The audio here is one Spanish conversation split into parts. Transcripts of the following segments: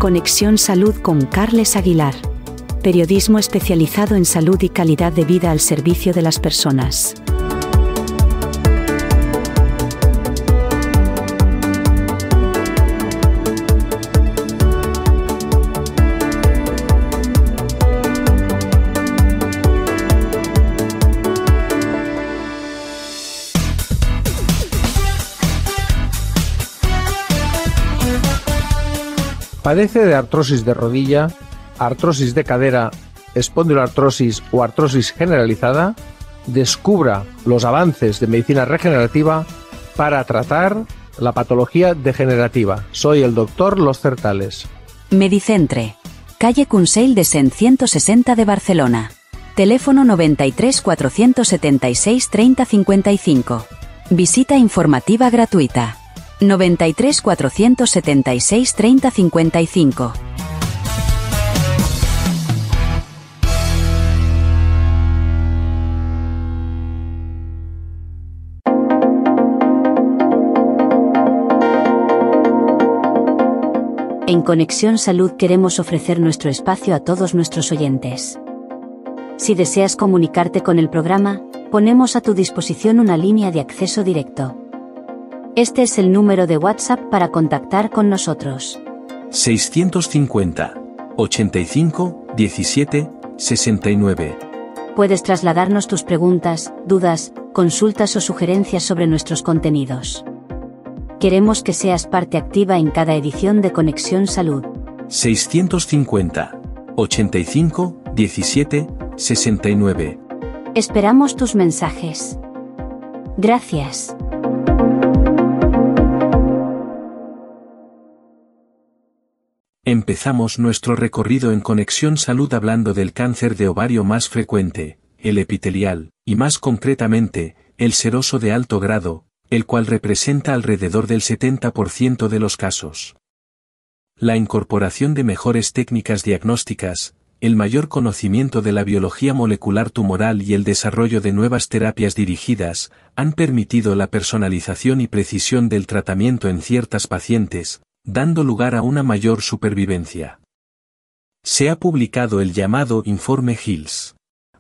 Conexión Salud con Carles Aguilar. Periodismo especializado en salud y calidad de vida al servicio de las personas. ¿Padece de artrosis de rodilla, artrosis de cadera, espondiloartrosis o artrosis generalizada? Descubra los avances de medicina regenerativa para tratar la patología degenerativa. Soy el doctor Los Certales. Medicentre. Calle Consell de Cent 160 de Barcelona. Teléfono 93 476 30 55. Visita informativa gratuita. 93 476 30 55. En Conexión Salud queremos ofrecer nuestro espacio a todos nuestros oyentes. Si deseas comunicarte con el programa, ponemos a tu disposición una línea de acceso directo. Este es el número de WhatsApp para contactar con nosotros. 650 85 17 69. Puedes trasladarnos tus preguntas, dudas, consultas o sugerencias sobre nuestros contenidos. Queremos que seas parte activa en cada edición de Conexión Salud. 650 85 17 69. Esperamos tus mensajes. Gracias. Empezamos nuestro recorrido en Conexión Salud hablando del cáncer de ovario más frecuente, el epitelial, y más concretamente, el seroso de alto grado, el cual representa alrededor del 70% de los casos. La incorporación de mejores técnicas diagnósticas, el mayor conocimiento de la biología molecular tumoral y el desarrollo de nuevas terapias dirigidas, han permitido la personalización y precisión del tratamiento en ciertas pacientes, dando lugar a una mayor supervivencia. Se ha publicado el llamado Informe Hills,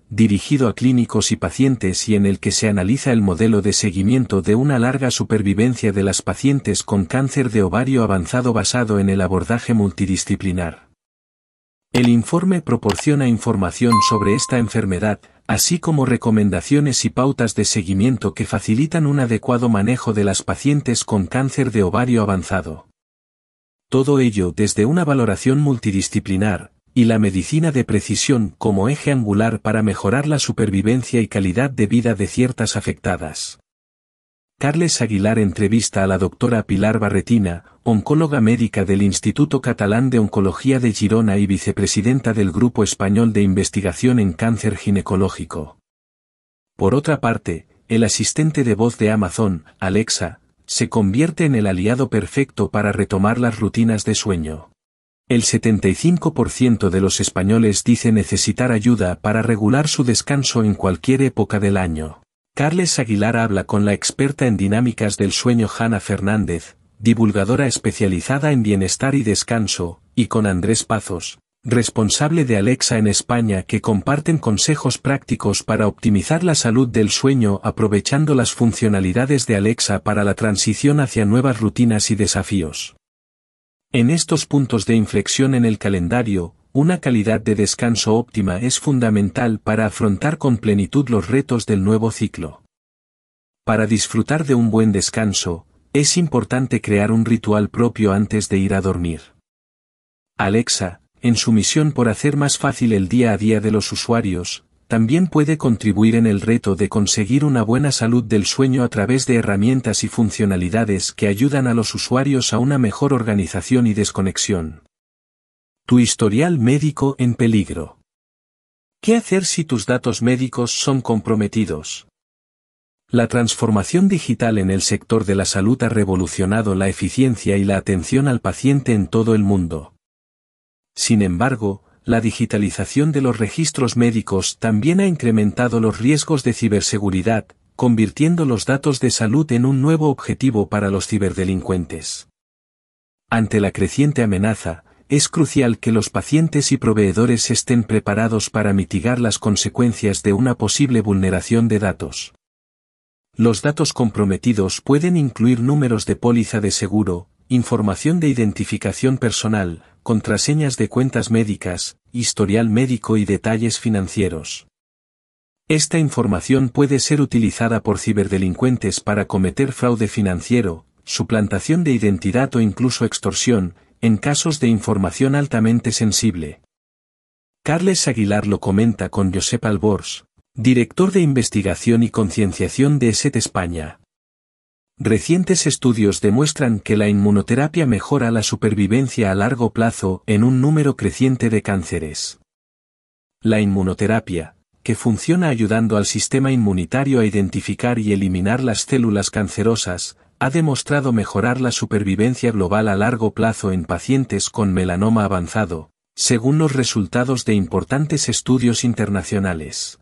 dirigido a clínicos y pacientes y en el que se analiza el modelo de seguimiento de una larga supervivencia de las pacientes con cáncer de ovario avanzado basado en el abordaje multidisciplinar. El informe proporciona información sobre esta enfermedad, así como recomendaciones y pautas de seguimiento que facilitan un adecuado manejo de las pacientes con cáncer de ovario avanzado. Todo ello desde una valoración multidisciplinar, y la medicina de precisión como eje angular para mejorar la supervivencia y calidad de vida de ciertas afectadas. Carles Aguilar entrevista a la doctora Pilar Barretina, oncóloga médica del Instituto Catalán de Oncología de Girona y vicepresidenta del Grupo Español de Investigación en Cáncer Ginecológico. Por otra parte, el asistente de voz de Amazon, Alexa, se convierte en el aliado perfecto para retomar las rutinas de sueño. El 75% de los españoles dice necesitar ayuda para regular su descanso en cualquier época del año. Carles Aguilar habla con la experta en dinámicas del sueño Hanna Fernández, divulgadora especializada en bienestar y descanso, y con Andrés Pazos, responsable de Alexa en España, que comparten consejos prácticos para optimizar la salud del sueño aprovechando las funcionalidades de Alexa para la transición hacia nuevas rutinas y desafíos. En estos puntos de inflexión en el calendario, una calidad de descanso óptima es fundamental para afrontar con plenitud los retos del nuevo ciclo. Para disfrutar de un buen descanso, es importante crear un ritual propio antes de ir a dormir. Alexa, en su misión por hacer más fácil el día a día de los usuarios, también puede contribuir en el reto de conseguir una buena salud del sueño a través de herramientas y funcionalidades que ayudan a los usuarios a una mejor organización y desconexión. Tu historial médico en peligro. ¿Qué hacer si tus datos médicos son comprometidos? La transformación digital en el sector de la salud ha revolucionado la eficiencia y la atención al paciente en todo el mundo. Sin embargo, la digitalización de los registros médicos también ha incrementado los riesgos de ciberseguridad, convirtiendo los datos de salud en un nuevo objetivo para los ciberdelincuentes. Ante la creciente amenaza, es crucial que los pacientes y proveedores estén preparados para mitigar las consecuencias de una posible vulneración de datos. Los datos comprometidos pueden incluir números de póliza de seguro, información de identificación personal, contraseñas de cuentas médicas, historial médico y detalles financieros. Esta información puede ser utilizada por ciberdelincuentes para cometer fraude financiero, suplantación de identidad o incluso extorsión, en casos de información altamente sensible. Carles Aguilar lo comenta con Josep Albors, director de investigación y concienciación de ESET España. Recientes estudios demuestran que la inmunoterapia mejora la supervivencia a largo plazo en un número creciente de cánceres. La inmunoterapia, que funciona ayudando al sistema inmunitario a identificar y eliminar las células cancerosas, ha demostrado mejorar la supervivencia global a largo plazo en pacientes con melanoma avanzado, según los resultados de importantes estudios internacionales.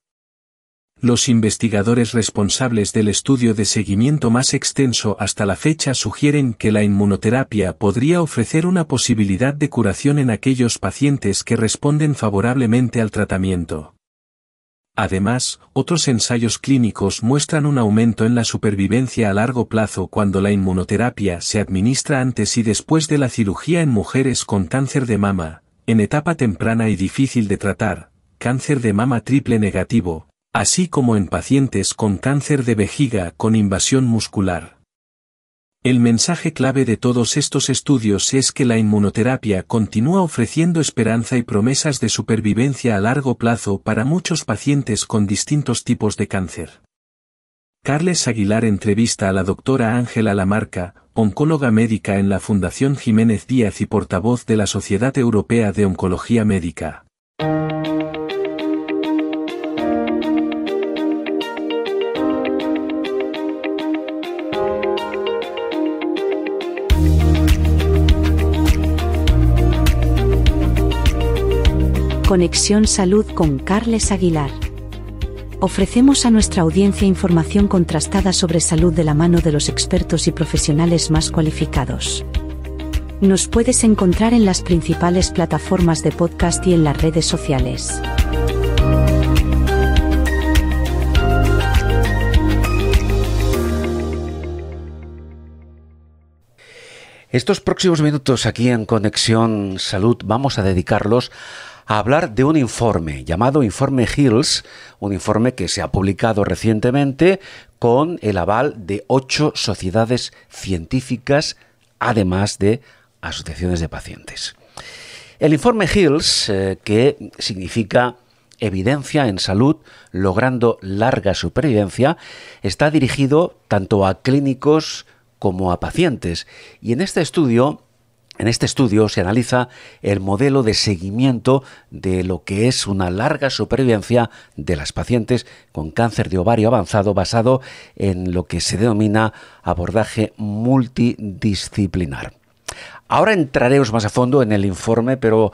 Los investigadores responsables del estudio de seguimiento más extenso hasta la fecha sugieren que la inmunoterapia podría ofrecer una posibilidad de curación en aquellos pacientes que responden favorablemente al tratamiento. Además, otros ensayos clínicos muestran un aumento en la supervivencia a largo plazo cuando la inmunoterapia se administra antes y después de la cirugía en mujeres con cáncer de mama, en etapa temprana y difícil de tratar, cáncer de mama triple negativo, así como en pacientes con cáncer de vejiga con invasión muscular. El mensaje clave de todos estos estudios es que la inmunoterapia continúa ofreciendo esperanza y promesas de supervivencia a largo plazo para muchos pacientes con distintos tipos de cáncer. Carles Aguilar entrevista a la doctora Ángela Lamarca, oncóloga médica en la Fundación Jiménez Díaz y portavoz de la Sociedad Europea de Oncología Médica. Conexión Salud con Carles Aguilar. Ofrecemos a nuestra audiencia información contrastada sobre salud de la mano de los expertos y profesionales más cualificados. Nos puedes encontrar en las principales plataformas de podcast y en las redes sociales. Estos próximos minutos aquí en Conexión Salud vamos a dedicarlos a hablar de un informe llamado Informe Hills, un informe que se ha publicado recientemente con el aval de 8 sociedades científicas, además de asociaciones de pacientes. El Informe Hills, que significa Evidencia en Salud, logrando larga supervivencia, está dirigido tanto a clínicos como a pacientes. Y en este estudio se analiza el modelo de seguimiento de lo que es una larga supervivencia de las pacientes con cáncer de ovario avanzado basado en lo que se denomina abordaje multidisciplinar. Ahora entraremos más a fondo en el informe, pero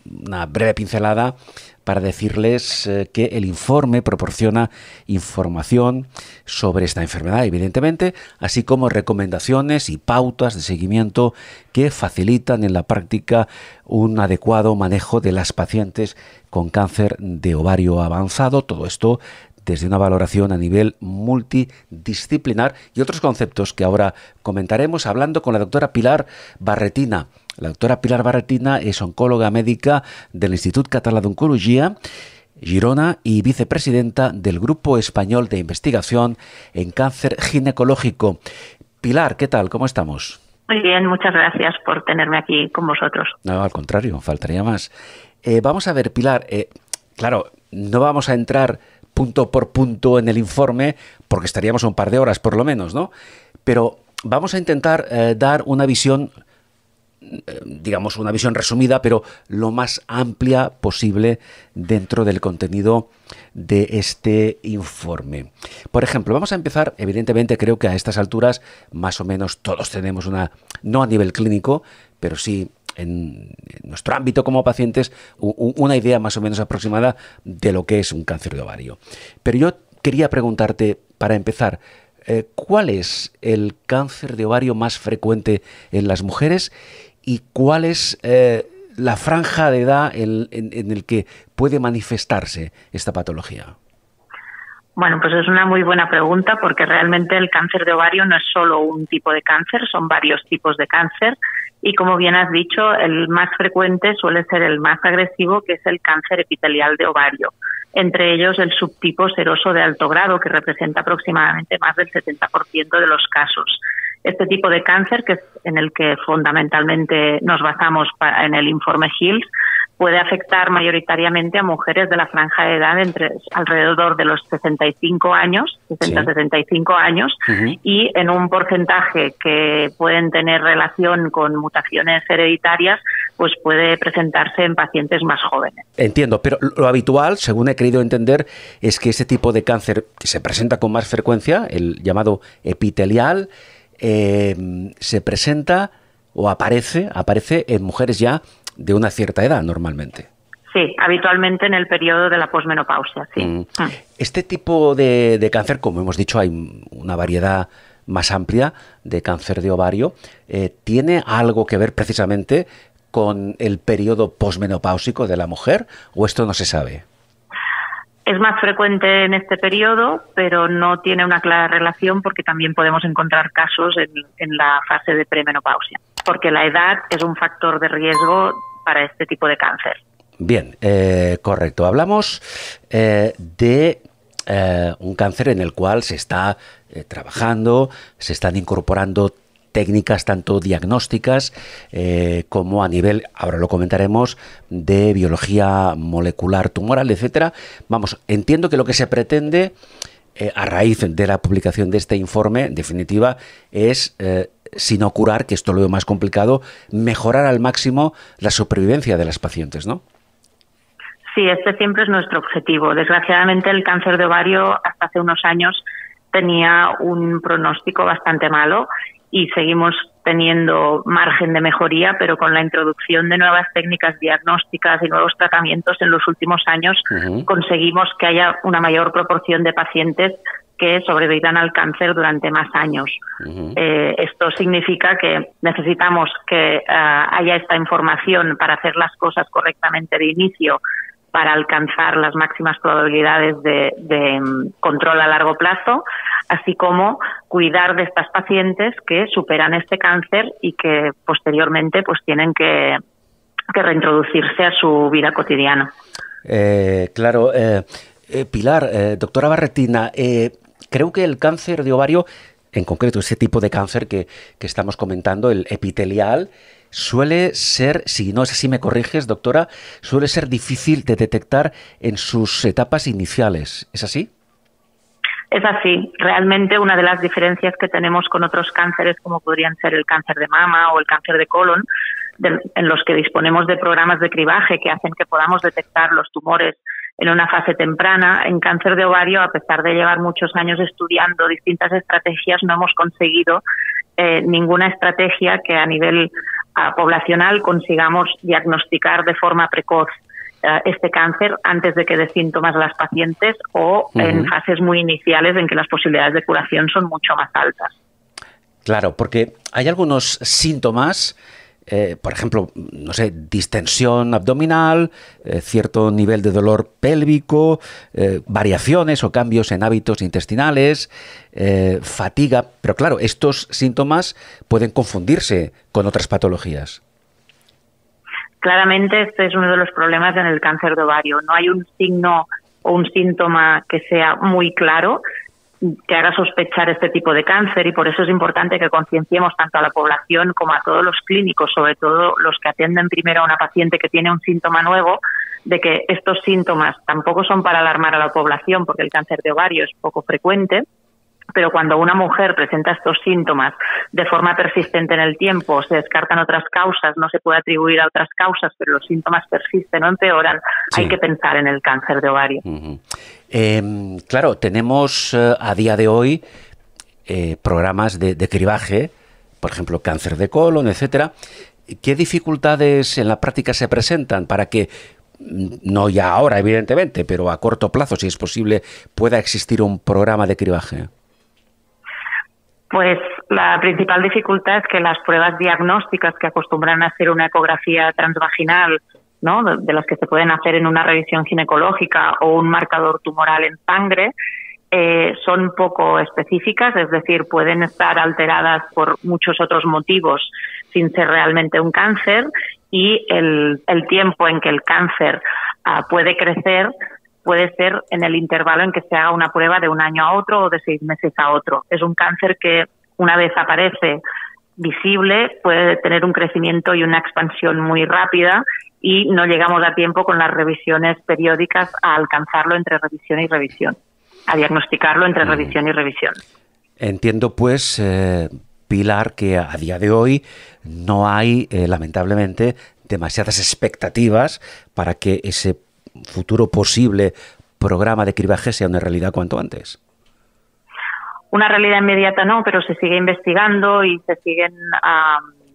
una breve pincelada para decirles que el informe proporciona información sobre esta enfermedad, evidentemente, así como recomendaciones y pautas de seguimiento que facilitan en la práctica un adecuado manejo de las pacientes con cáncer de ovario avanzado. Todo esto desde una valoración a nivel multidisciplinar y otros conceptos que ahora comentaremos hablando con la doctora Pilar Barretina. La doctora Pilar Barretina es oncóloga médica del Institut Català d'Oncologia, Girona, y vicepresidenta del Grupo Español de Investigación en Cáncer Ginecológico. Pilar, ¿qué tal? ¿Cómo estamos? Muy bien, muchas gracias por tenerme aquí con vosotros. No, al contrario, faltaría más. Vamos a ver, Pilar, claro, no vamos a entrar punto por punto en el informe porque estaríamos un par de horas por lo menos, ¿no? Pero vamos a intentar dar una visión, digamos, una visión resumida, pero lo más amplia posible dentro del contenido de este informe. Por ejemplo, vamos a empezar, evidentemente creo que a estas alturas más o menos todos tenemos una, no a nivel clínico, pero sí en nuestro ámbito como pacientes, una idea más o menos aproximada de lo que es un cáncer de ovario. Pero yo quería preguntarte, para empezar, ¿cuál es el cáncer de ovario más frecuente en las mujeres y cuál es la franja de edad en el que puede manifestarse esta patología? Bueno, pues es una muy buena pregunta porque realmente el cáncer de ovario no es solo un tipo de cáncer, son varios tipos de cáncer y como bien has dicho, el más frecuente suele ser el más agresivo, que es el cáncer epitelial de ovario. Entre ellos el subtipo seroso de alto grado, que representa aproximadamente más del 70% de los casos. Este tipo de cáncer, que es en el que fundamentalmente nos basamos en el informe Hills, puede afectar mayoritariamente a mujeres de la franja de edad entre alrededor de los 65 años, 60-65 años, y en un porcentaje que pueden tener relación con mutaciones hereditarias, pues puede presentarse en pacientes más jóvenes. Entiendo, pero lo habitual, según he querido entender, es que ese tipo de cáncer que se presenta con más frecuencia, el llamado epitelial, se presenta o aparece en mujeres ya de una cierta edad normalmente. Sí, habitualmente en el periodo de la posmenopausia, sí. Este tipo de cáncer, como hemos dicho, hay una variedad más amplia de cáncer de ovario. ¿Tiene algo que ver precisamente con el periodo posmenopáusico de la mujer o esto no se sabe? Es más frecuente en este periodo, pero no tiene una clara relación porque también podemos encontrar casos en la fase de premenopausia, porque la edad es un factor de riesgo para este tipo de cáncer. Bien, correcto. Hablamos de un cáncer en el cual se está trabajando, se están incorporando técnicas tanto diagnósticas como a nivel, ahora lo comentaremos, de biología molecular tumoral, etcétera. Vamos, entiendo que lo que se pretende a raíz de la publicación de este informe, en definitiva, es si no curar, que esto lo veo más complicado, mejorar al máximo la supervivencia de las pacientes, ¿no? Sí, este siempre es nuestro objetivo. Desgraciadamente el cáncer de ovario hasta hace unos años tenía un pronóstico bastante malo y seguimos teniendo margen de mejoría, pero con la introducción de nuevas técnicas diagnósticas y nuevos tratamientos en los últimos años conseguimos que haya una mayor proporción de pacientes que sobrevivan al cáncer durante más años. Esto significa que necesitamos que haya esta información para hacer las cosas correctamente de inicio, para alcanzar las máximas probabilidades de control a largo plazo, así como cuidar de estas pacientes que superan este cáncer y que posteriormente pues tienen que reintroducirse a su vida cotidiana. Claro. Pilar, doctora Barretina, creo que el cáncer de ovario, en concreto ese tipo de cáncer que estamos comentando, el epitelial, suele ser, si no es así me corriges, doctora, suele ser difícil de detectar en sus etapas iniciales. ¿Es así? Es así. Realmente una de las diferencias que tenemos con otros cánceres, como podrían ser el cáncer de mama o el cáncer de colon, en los que disponemos de programas de cribaje que hacen que podamos detectar los tumores en una fase temprana, en cáncer de ovario, a pesar de llevar muchos años estudiando distintas estrategias, no hemos conseguido ninguna estrategia que a nivel poblacional consigamos diagnosticar de forma precoz este cáncer antes de que dé síntomas a las pacientes o en fases muy iniciales en que las posibilidades de curación son mucho más altas. Claro, porque hay algunos síntomas, por ejemplo, no sé, distensión abdominal, cierto nivel de dolor pélvico, variaciones o cambios en hábitos intestinales, fatiga, pero claro, estos síntomas pueden confundirse con otras patologías. Claramente este es uno de los problemas en el cáncer de ovario. No hay un signo o un síntoma que sea muy claro que haga sospechar este tipo de cáncer y por eso es importante que concienciemos tanto a la población como a todos los clínicos, sobre todo los que atienden primero a una paciente que tiene un síntoma nuevo, de que estos síntomas tampoco son para alarmar a la población porque el cáncer de ovario es poco frecuente, pero cuando una mujer presenta estos síntomas de forma persistente en el tiempo, se descartan otras causas, no se puede atribuir a otras causas, pero los síntomas persisten o empeoran, sí, hay que pensar en el cáncer de ovario. Claro, tenemos a día de hoy programas de cribaje, por ejemplo, cáncer de colon, etcétera. ¿Qué dificultades en la práctica se presentan para que, no ya ahora evidentemente, pero a corto plazo, si es posible, pueda existir un programa de cribaje? Pues la principal dificultad es que las pruebas diagnósticas que acostumbran a hacer una ecografía transvaginal, ¿no?, de las que se pueden hacer en una revisión ginecológica o un marcador tumoral en sangre, son poco específicas, es decir, pueden estar alteradas por muchos otros motivos sin ser realmente un cáncer, y el tiempo en que el cáncer puede crecer puede ser en el intervalo en que se haga una prueba de un año a otro o de 6 meses a otro. Es un cáncer que, una vez aparece visible, puede tener un crecimiento y una expansión muy rápida, y no llegamos a tiempo con las revisiones periódicas a alcanzarlo entre revisión y revisión, a diagnosticarlo entre revisión y revisión. Entiendo, pues, Pilar, que a día de hoy no hay, lamentablemente, demasiadas expectativas para que ese futuro posible programa de cribaje sea una realidad cuanto antes. Una realidad inmediata no, pero se sigue investigando y se siguen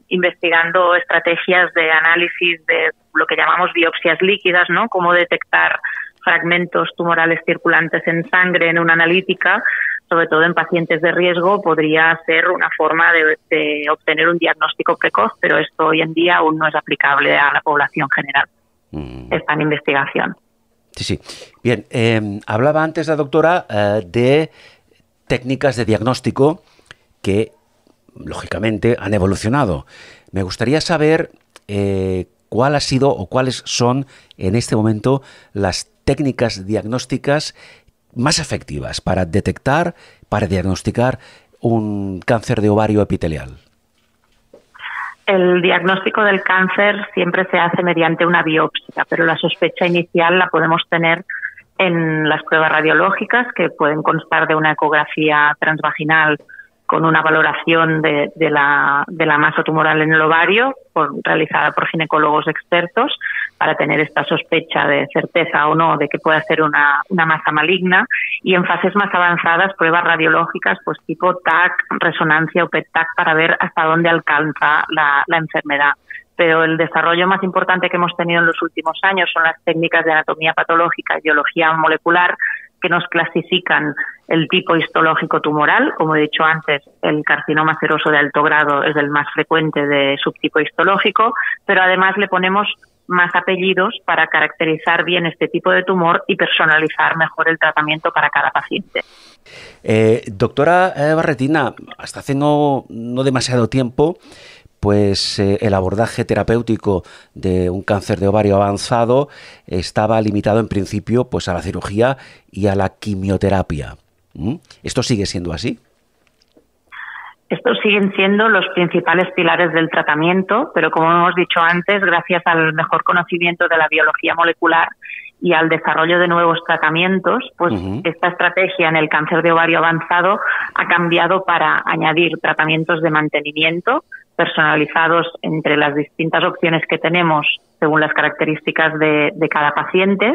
investigando estrategias de análisis de lo que llamamos biopsias líquidas, ¿no? Cómo detectar fragmentos tumorales circulantes en sangre en una analítica, sobre todo en pacientes de riesgo, podría ser una forma de obtener un diagnóstico precoz, pero esto hoy en día aún no es aplicable a la población general. Está en investigación. Sí, sí. Bien, hablaba antes la doctora de técnicas de diagnóstico que, lógicamente, han evolucionado. Me gustaría saber cuál ha sido o cuáles son en este momento las técnicas diagnósticas más efectivas para detectar, para diagnosticar un cáncer de ovario epitelial. El diagnóstico del cáncer siempre se hace mediante una biopsia, pero la sospecha inicial la podemos tener en las pruebas radiológicas, que pueden constar de una ecografía transvaginal con una valoración de la masa tumoral en el ovario, realizada por ginecólogos expertos, para tener esta sospecha de certeza o no de que pueda ser una masa maligna, y en fases más avanzadas pruebas radiológicas pues tipo TAC, resonancia o PET-TAC, para ver hasta dónde alcanza la enfermedad. Pero el desarrollo más importante que hemos tenido en los últimos años son las técnicas de anatomía patológica y biología molecular, que nos clasifican el tipo histológico tumoral. Como he dicho antes, el carcinoma seroso de alto grado es el más frecuente de subtipo histológico, pero además le ponemos más apellidos para caracterizar bien este tipo de tumor y personalizar mejor el tratamiento para cada paciente. Doctora Barretina, hasta hace no demasiado tiempo, pues el abordaje terapéutico de un cáncer de ovario avanzado estaba limitado en principio pues a la cirugía y a la quimioterapia. ¿Esto sigue siendo así? Estos siguen siendo los principales pilares del tratamiento, pero como hemos dicho antes, gracias al mejor conocimiento de la biología molecular y al desarrollo de nuevos tratamientos, pues esta estrategia en el cáncer de ovario avanzado ha cambiado para añadir tratamientos de mantenimiento personalizados entre las distintas opciones que tenemos según las características de cada paciente,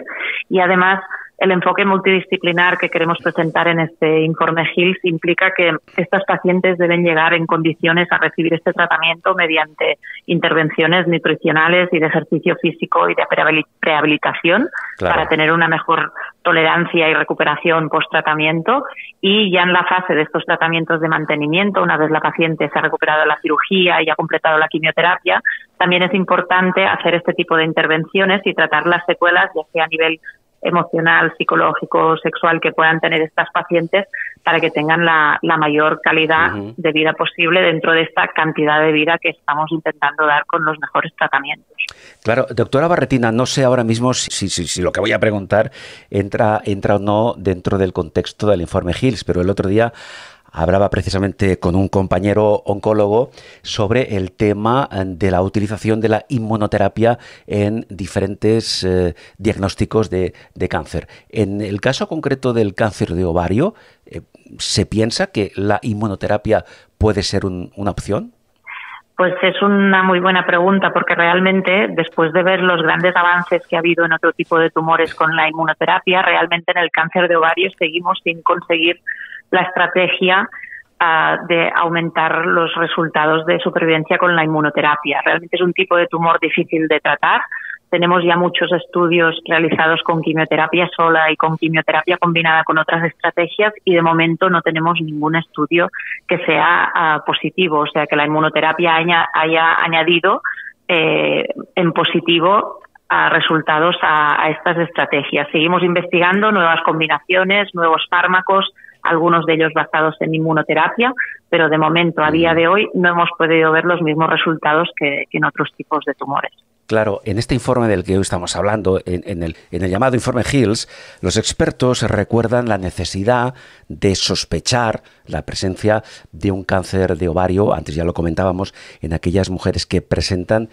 y además el enfoque multidisciplinar que queremos presentar en este informe Hills implica que estas pacientes deben llegar en condiciones a recibir este tratamiento mediante intervenciones nutricionales y de ejercicio físico y de prehabilitación, claro, para tener una mejor tolerancia y recuperación post-tratamiento. Y ya en la fase de estos tratamientos de mantenimiento, una vez la paciente se ha recuperado de la cirugía y ha completado la quimioterapia, también es importante hacer este tipo de intervenciones y tratar las secuelas, ya sea a nivel emocional, psicológico, sexual, que puedan tener estas pacientes, para que tengan la mayor calidad de vida posible dentro de esta cantidad de vida que estamos intentando dar con los mejores tratamientos. Claro, doctora Barretina, no sé ahora mismo si lo que voy a preguntar entra o no dentro del contexto del informe Hills, pero el otro día hablaba precisamente con un compañero oncólogo sobre el tema de la utilización de la inmunoterapia en diferentes diagnósticos de cáncer. En el caso concreto del cáncer de ovario, ¿se piensa que la inmunoterapia puede ser una opción? Pues es una muy buena pregunta, porque realmente, después de ver los grandes avances que ha habido en otro tipo de tumores con la inmunoterapia, realmente en el cáncer de ovario seguimos sin conseguir la estrategia de aumentar los resultados de supervivencia con la inmunoterapia. Realmente es un tipo de tumor difícil de tratar, tenemos ya muchos estudios realizados con quimioterapia sola y con quimioterapia combinada con otras estrategias y de momento no tenemos ningún estudio que sea positivo, o sea que la inmunoterapia haya añadido en positivo a resultados a estas estrategias. Seguimos investigando nuevas combinaciones, nuevos fármacos, algunos de ellos basados en inmunoterapia, pero de momento, a día de hoy, no hemos podido ver los mismos resultados que en otros tipos de tumores. Claro, en este informe del que hoy estamos hablando, en el llamado informe Hills, los expertos recuerdan la necesidad de sospechar la presencia de un cáncer de ovario, antes ya lo comentábamos, en aquellas mujeres que presentan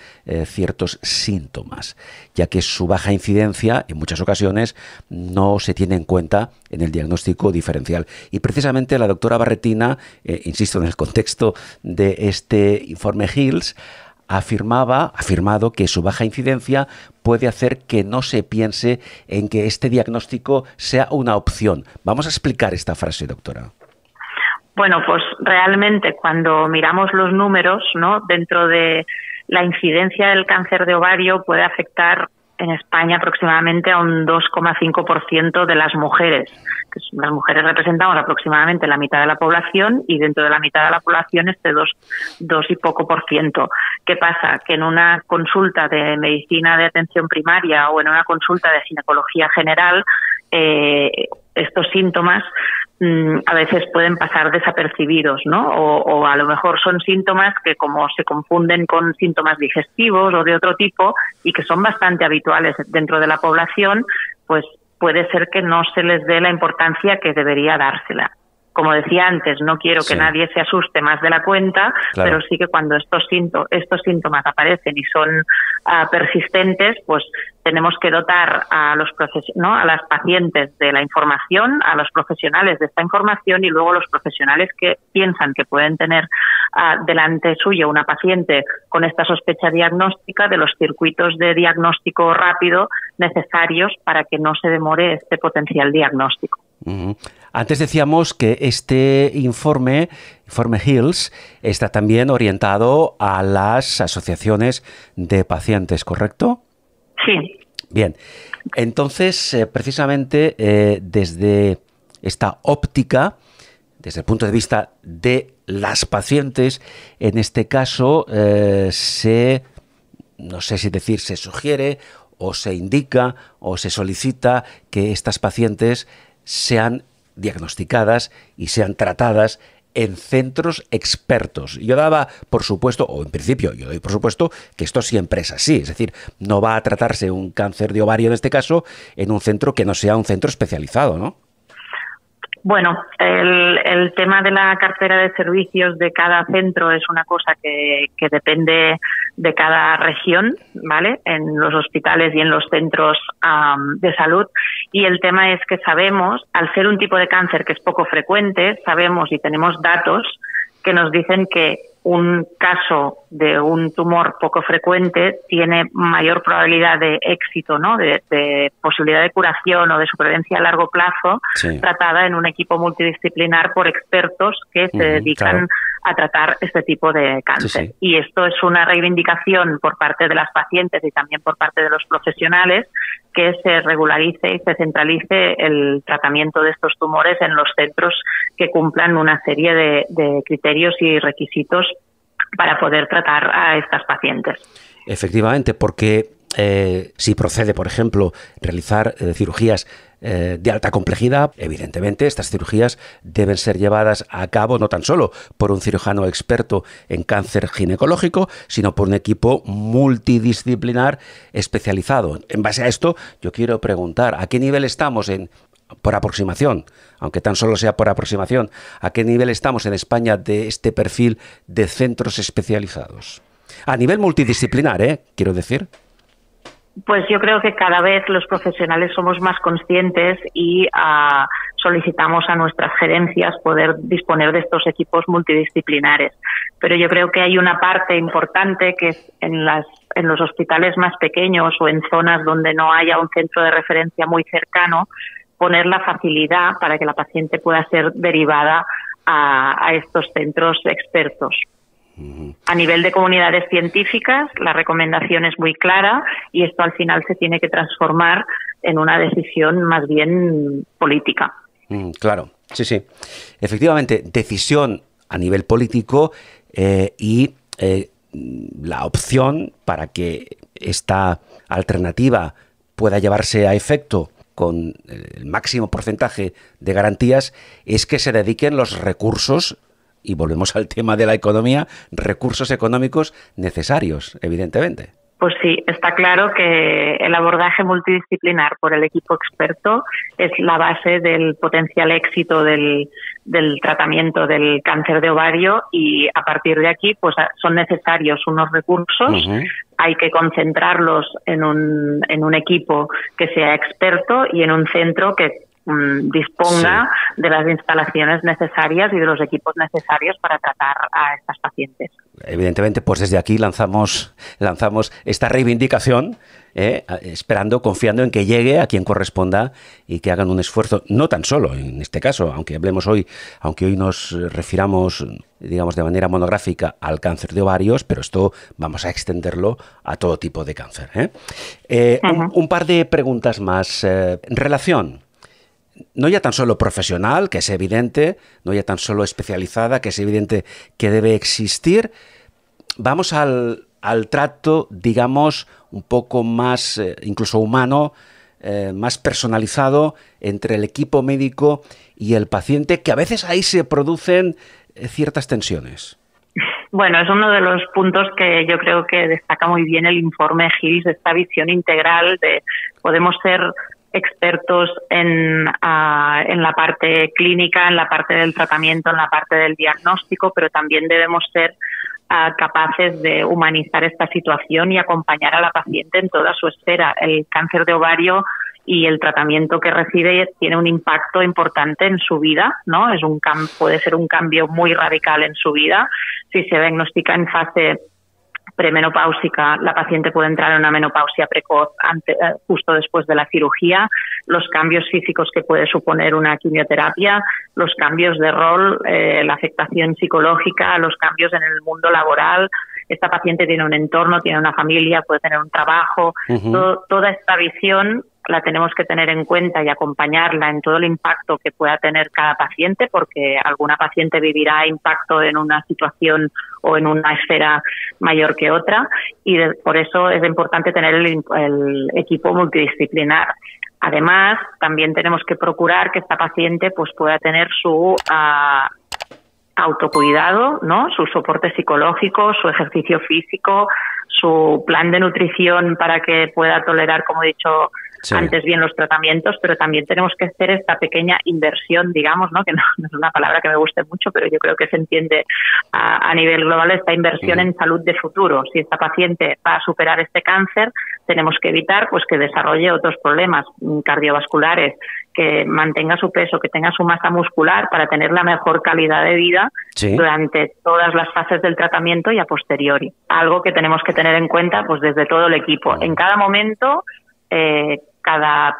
ciertos síntomas, ya que su baja incidencia en muchas ocasiones no se tiene en cuenta en el diagnóstico diferencial. Y precisamente la doctora Barretina, insisto, en el contexto de este informe Hills, ha afirmado que su baja incidencia puede hacer que no se piense en que este diagnóstico sea una opción. Vamos a explicar esta frase, doctora. Bueno, pues realmente cuando miramos los números, ¿no?, dentro de la incidencia del cáncer de ovario puede afectar en España aproximadamente a un 2,5% de las mujeres. Las mujeres representamos aproximadamente la mitad de la población y dentro de la mitad de la población este 2 y poco por ciento. ¿Qué pasa? Que en una consulta de medicina de atención primaria o en una consulta de ginecología general estos síntomas a veces pueden pasar desapercibidos, ¿no? O a lo mejor son síntomas que como se confunden con síntomas digestivos o de otro tipo y que son bastante habituales dentro de la población, pues puede ser que no se les dé la importancia que debería dársela. Como decía antes, no quiero que nadie se asuste más de la cuenta, claro, pero sí que cuando estos síntomas aparecen y son persistentes, pues tenemos que dotar a a las pacientes de la información, a los profesionales de esta información y luego los profesionales que piensan que pueden tener delante suyo una paciente con esta sospecha diagnóstica, de los circuitos de diagnóstico rápido necesarios para que no se demore este potencial diagnóstico. Antes decíamos que este informe Hills, está también orientado a las asociaciones de pacientes, ¿correcto? Sí. Bien, entonces, precisamente desde esta óptica, desde el punto de vista de las pacientes, en este caso no sé si decir, se sugiere o se indica o se solicita que estas pacientes sean diagnosticadas y sean tratadas en centros expertos. Yo daba por supuesto, o en principio yo doy por supuesto, que esto siempre es así. Es decir, no va a tratarse un cáncer de ovario en este caso en un centro que no sea un centro especializado, ¿no? Bueno, el tema de la cartera de servicios de cada centro es una cosa que depende de cada región, ¿vale? En los hospitales y en los centros de salud. Y el tema es que sabemos, al ser un tipo de cáncer que es poco frecuente, sabemos y tenemos datos que nos dicen que un caso de un tumor poco frecuente tiene mayor probabilidad de éxito, ¿no? De posibilidad de curación o de supervivencia a largo plazo, tratada en un equipo multidisciplinar por expertos que se dedican a tratar este tipo de cáncer. Y esto es una reivindicación por parte de las pacientes y también por parte de los profesionales, que se regularice y se centralice el tratamiento de estos tumores en los centros que cumplan una serie de criterios y requisitos para poder tratar a estas pacientes. Efectivamente, porque si procede, por ejemplo, realizar cirugías de alta complejidad, evidentemente estas cirugías deben ser llevadas a cabo no tan solo por un cirujano experto en cáncer ginecológico, sino por un equipo multidisciplinar especializado. En base a esto, yo quiero preguntar, ¿a qué nivel estamos por aproximación, aunque tan solo sea por aproximación, a qué nivel estamos en España de este perfil de centros especializados? A nivel multidisciplinar, quiero decir. Pues yo creo que cada vez los profesionales somos más conscientes y solicitamos a nuestras gerencias poder disponer de estos equipos multidisciplinares. Pero yo creo que hay una parte importante que es en los hospitales más pequeños o en zonas donde no haya un centro de referencia muy cercano, poner la facilidad para que la paciente pueda ser derivada a estos centros expertos. A nivel de comunidades científicas, la recomendación es muy clara y esto al final se tiene que transformar en una decisión más bien política. Claro, sí. Efectivamente, decisión a nivel político y la opción para que esta alternativa pueda llevarse a efecto con el máximo porcentaje de garantías es que se dediquen los recursos, y volvemos al tema de la economía, recursos económicos necesarios, evidentemente. Pues sí, está claro que el abordaje multidisciplinar por el equipo experto es la base del potencial éxito del tratamiento del cáncer de ovario y a partir de aquí pues son necesarios unos recursos, hay que concentrarlos en un equipo que sea experto y en un centro que disponga de las instalaciones necesarias y de los equipos necesarios para tratar a estas pacientes. Evidentemente, pues desde aquí lanzamos esta reivindicación, esperando, confiando en que llegue a quien corresponda y que hagan un esfuerzo, no tan solo en este caso, aunque hoy nos refiramos, digamos, de manera monográfica al cáncer de ovarios, pero esto vamos a extenderlo a todo tipo de cáncer. Un par de preguntas más. En relación, no ya tan solo profesional, que es evidente, no ya tan solo especializada, que es evidente que debe existir. Vamos al trato, digamos, un poco más, incluso humano, más personalizado entre el equipo médico y el paciente, que a veces ahí se producen ciertas tensiones. Bueno, es uno de los puntos que yo creo que destaca muy bien el informe Hills, esta visión integral de podemos ser expertos en la parte clínica, en la parte del tratamiento, en la parte del diagnóstico, pero también debemos ser capaces de humanizar esta situación y acompañar a la paciente en toda su esfera. El cáncer de ovario y el tratamiento que recibe tiene un impacto importante en su vida, ¿no? Puede ser un cambio muy radical en su vida. Si se diagnostica en fase premenopáusica, la paciente puede entrar en una menopausia precoz justo después de la cirugía, los cambios físicos que puede suponer una quimioterapia, los cambios de rol, la afectación psicológica, los cambios en el mundo laboral. Esta paciente tiene un entorno, tiene una familia, puede tener un trabajo. Toda esta visión la tenemos que tener en cuenta y acompañarla en todo el impacto que pueda tener cada paciente, porque alguna paciente vivirá impacto en una situación o en una esfera mayor que otra, y por eso es importante tener el equipo multidisciplinar. Además, también tenemos que procurar que esta paciente pues pueda tener su autocuidado, ¿no? Su soporte psicológico, su ejercicio físico, su plan de nutrición para que pueda tolerar, como he dicho antes, bien los tratamientos, pero también tenemos que hacer esta pequeña inversión, digamos, ¿no? Que no es una palabra que me guste mucho, pero yo creo que se entiende a nivel global, esta inversión en salud de futuro. Si esta paciente va a superar este cáncer, tenemos que evitar pues que desarrolle otros problemas cardiovasculares, que mantenga su peso, que tenga su masa muscular para tener la mejor calidad de vida durante todas las fases del tratamiento y a posteriori. Algo que tenemos que tener en cuenta pues desde todo el equipo. En cada momento, cada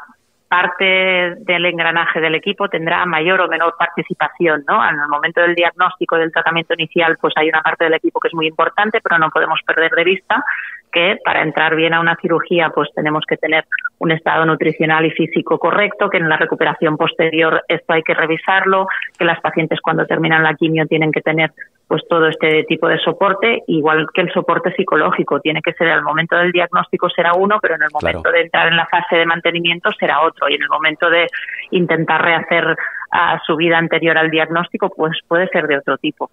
parte del engranaje del equipo tendrá mayor o menor participación, ¿no? En el momento del diagnóstico, del tratamiento inicial, pues hay una parte del equipo que es muy importante, pero no podemos perder de vista que para entrar bien a una cirugía pues tenemos que tener un estado nutricional y físico correcto, que en la recuperación posterior esto hay que revisarlo, que las pacientes cuando terminan la quimio tienen que tener pues todo este tipo de soporte, igual que el soporte psicológico, tiene que ser al momento del diagnóstico será uno, pero en el momento de entrar en la fase de mantenimiento será otro, y en el momento de intentar rehacer su vida anterior al diagnóstico, pues puede ser de otro tipo.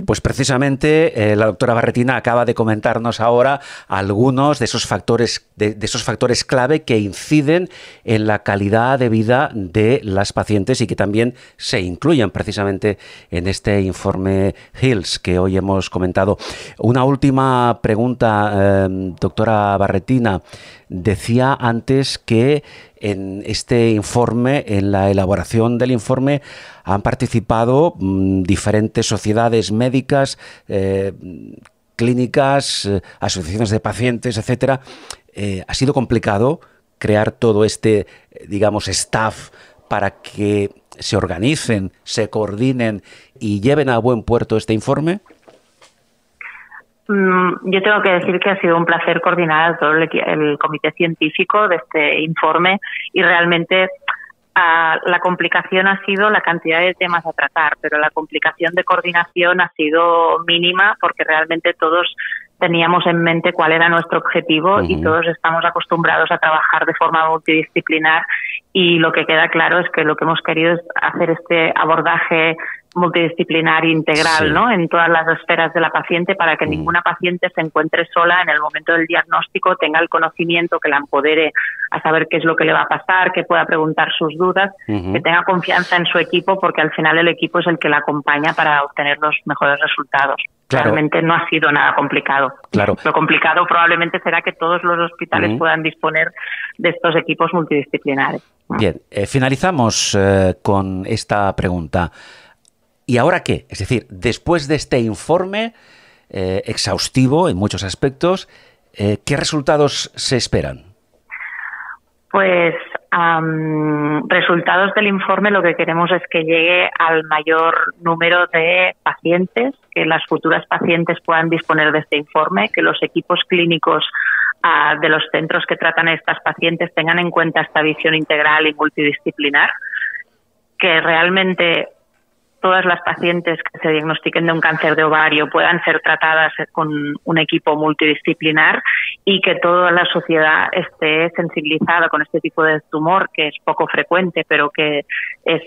Pues precisamente la doctora Barretina acaba de comentarnos ahora algunos de esos factores clave que inciden en la calidad de vida de las pacientes y que también se incluyen precisamente en este informe Hills que hoy hemos comentado. Una última pregunta, doctora Barretina. Decía antes que en este informe, en la elaboración del informe, han participado diferentes sociedades médicas, clínicas, asociaciones de pacientes, etcétera. Ha sido complicado crear todo este, digamos, staff para que se organicen, se coordinen y lleven a buen puerto este informe. Yo tengo que decir que ha sido un placer coordinar a todo el comité científico de este informe y realmente la complicación ha sido la cantidad de temas a tratar, pero la complicación de coordinación ha sido mínima porque realmente todos teníamos en mente cuál era nuestro objetivo y todos estamos acostumbrados a trabajar de forma multidisciplinar y lo que queda claro es que lo que hemos querido es hacer este abordaje multidisciplinar integral, ¿no? En todas las esferas de la paciente para que ninguna paciente se encuentre sola en el momento del diagnóstico, tenga el conocimiento que la empodere a saber qué es lo que le va a pasar, que pueda preguntar sus dudas, que tenga confianza en su equipo porque al final el equipo es el que la acompaña para obtener los mejores resultados. Claro. Realmente no ha sido nada complicado. Claro. Lo complicado probablemente será que todos los hospitales puedan disponer de estos equipos multidisciplinares. Bien, finalizamos con esta pregunta. ¿Y ahora qué? Es decir, después de este informe exhaustivo en muchos aspectos, ¿qué resultados se esperan? Pues resultados del informe lo que queremos es que llegue al mayor número de pacientes, que las futuras pacientes puedan disponer de este informe, que los equipos clínicos de los centros que tratan a estas pacientes tengan en cuenta esta visión integral y multidisciplinar, que realmente todas las pacientes que se diagnostiquen de un cáncer de ovario puedan ser tratadas con un equipo multidisciplinar y que toda la sociedad esté sensibilizada con este tipo de tumor, que es poco frecuente, pero que es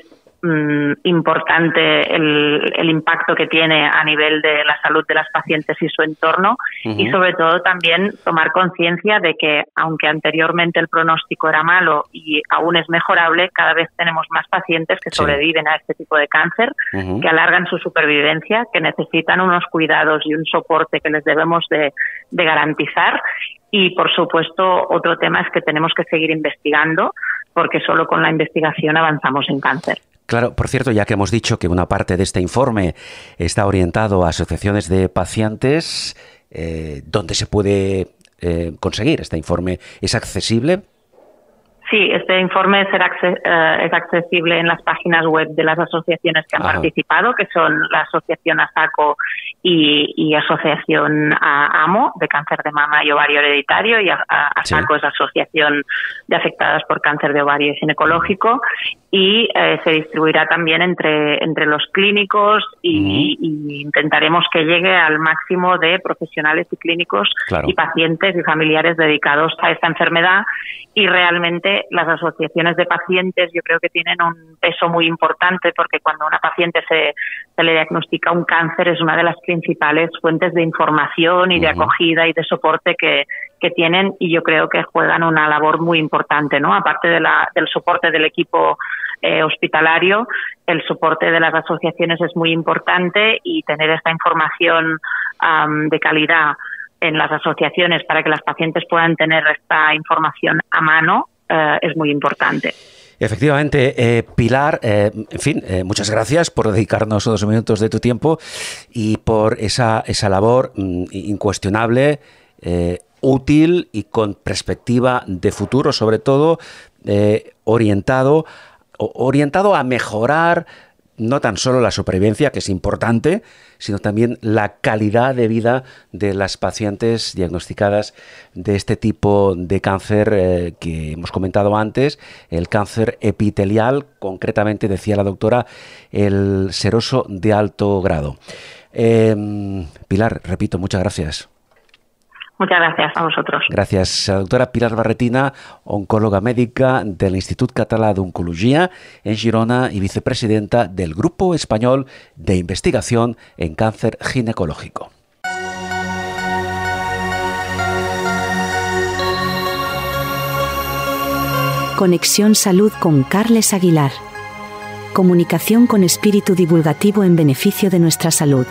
importante el impacto que tiene a nivel de la salud de las pacientes y su entorno y sobre todo también tomar conciencia de que aunque anteriormente el pronóstico era malo y aún es mejorable, cada vez tenemos más pacientes que sobreviven a este tipo de cáncer, que alargan su supervivencia, que necesitan unos cuidados y un soporte que les debemos de garantizar y por supuesto otro tema es que tenemos que seguir investigando porque solo con la investigación avanzamos en cáncer. Claro, por cierto, ya que hemos dicho que una parte de este informe está orientado a asociaciones de pacientes, ¿dónde se puede conseguir este informe? ¿Es accesible? Sí, este informe es accesible en las páginas web de las asociaciones que han participado, que son la Asociación ASACO y Asociación AMO, de cáncer de mama y ovario hereditario, y ASACO es Asociación de Afectadas por Cáncer de Ovario y Ginecológico, y se distribuirá también entre los clínicos y intentaremos que llegue al máximo de profesionales y clínicos y pacientes y familiares dedicados a esta enfermedad. Y realmente las asociaciones de pacientes yo creo que tienen un peso muy importante porque cuando a una paciente se le diagnostica un cáncer es una de las principales fuentes de información y de acogida y de soporte que tienen y yo creo que juegan una labor muy importante, ¿no? Aparte del soporte del equipo hospitalario, el soporte de las asociaciones es muy importante y tener esta información de calidad en las asociaciones para que las pacientes puedan tener esta información a mano es muy importante. Efectivamente, Pilar, en fin, muchas gracias por dedicarnos 2 minutos de tu tiempo y por esa labor incuestionable, útil y con perspectiva de futuro, sobre todo orientado a mejorar no tan solo la supervivencia, que es importante, sino también la calidad de vida de las pacientes diagnosticadas de este tipo de cáncer que hemos comentado antes, el cáncer epitelial, concretamente, decía la doctora, el seroso de alto grado. Pilar, repito, muchas gracias. Muchas gracias a vosotros. Gràcies. La doctora Pilar Barretina, oncòloga mèdica de l'Institut Català d'Oncologia en Girona y vicepresidenta del Grupo Español de Investigación en Cáncer Ginecológico. Conexión Salud con Carles Aguilar. Comunicación con espíritu divulgativo en beneficio de nuestra salud.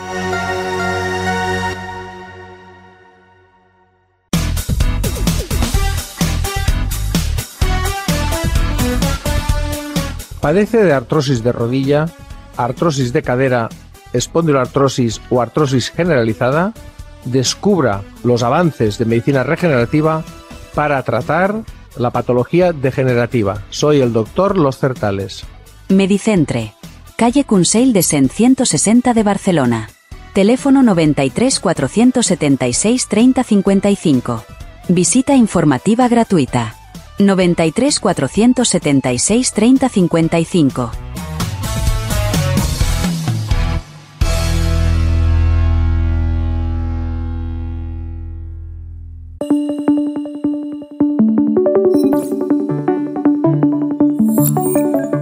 ¿Padece de artrosis de rodilla, artrosis de cadera, espondiloartrosis o artrosis generalizada? Descubra los avances de medicina regenerativa para tratar la patología degenerativa. Soy el doctor Los Certales. Medicentre, calle Consell de Cent 160 de Barcelona. Teléfono 93 476 30 55. Visita informativa gratuita. 93 476 30 55.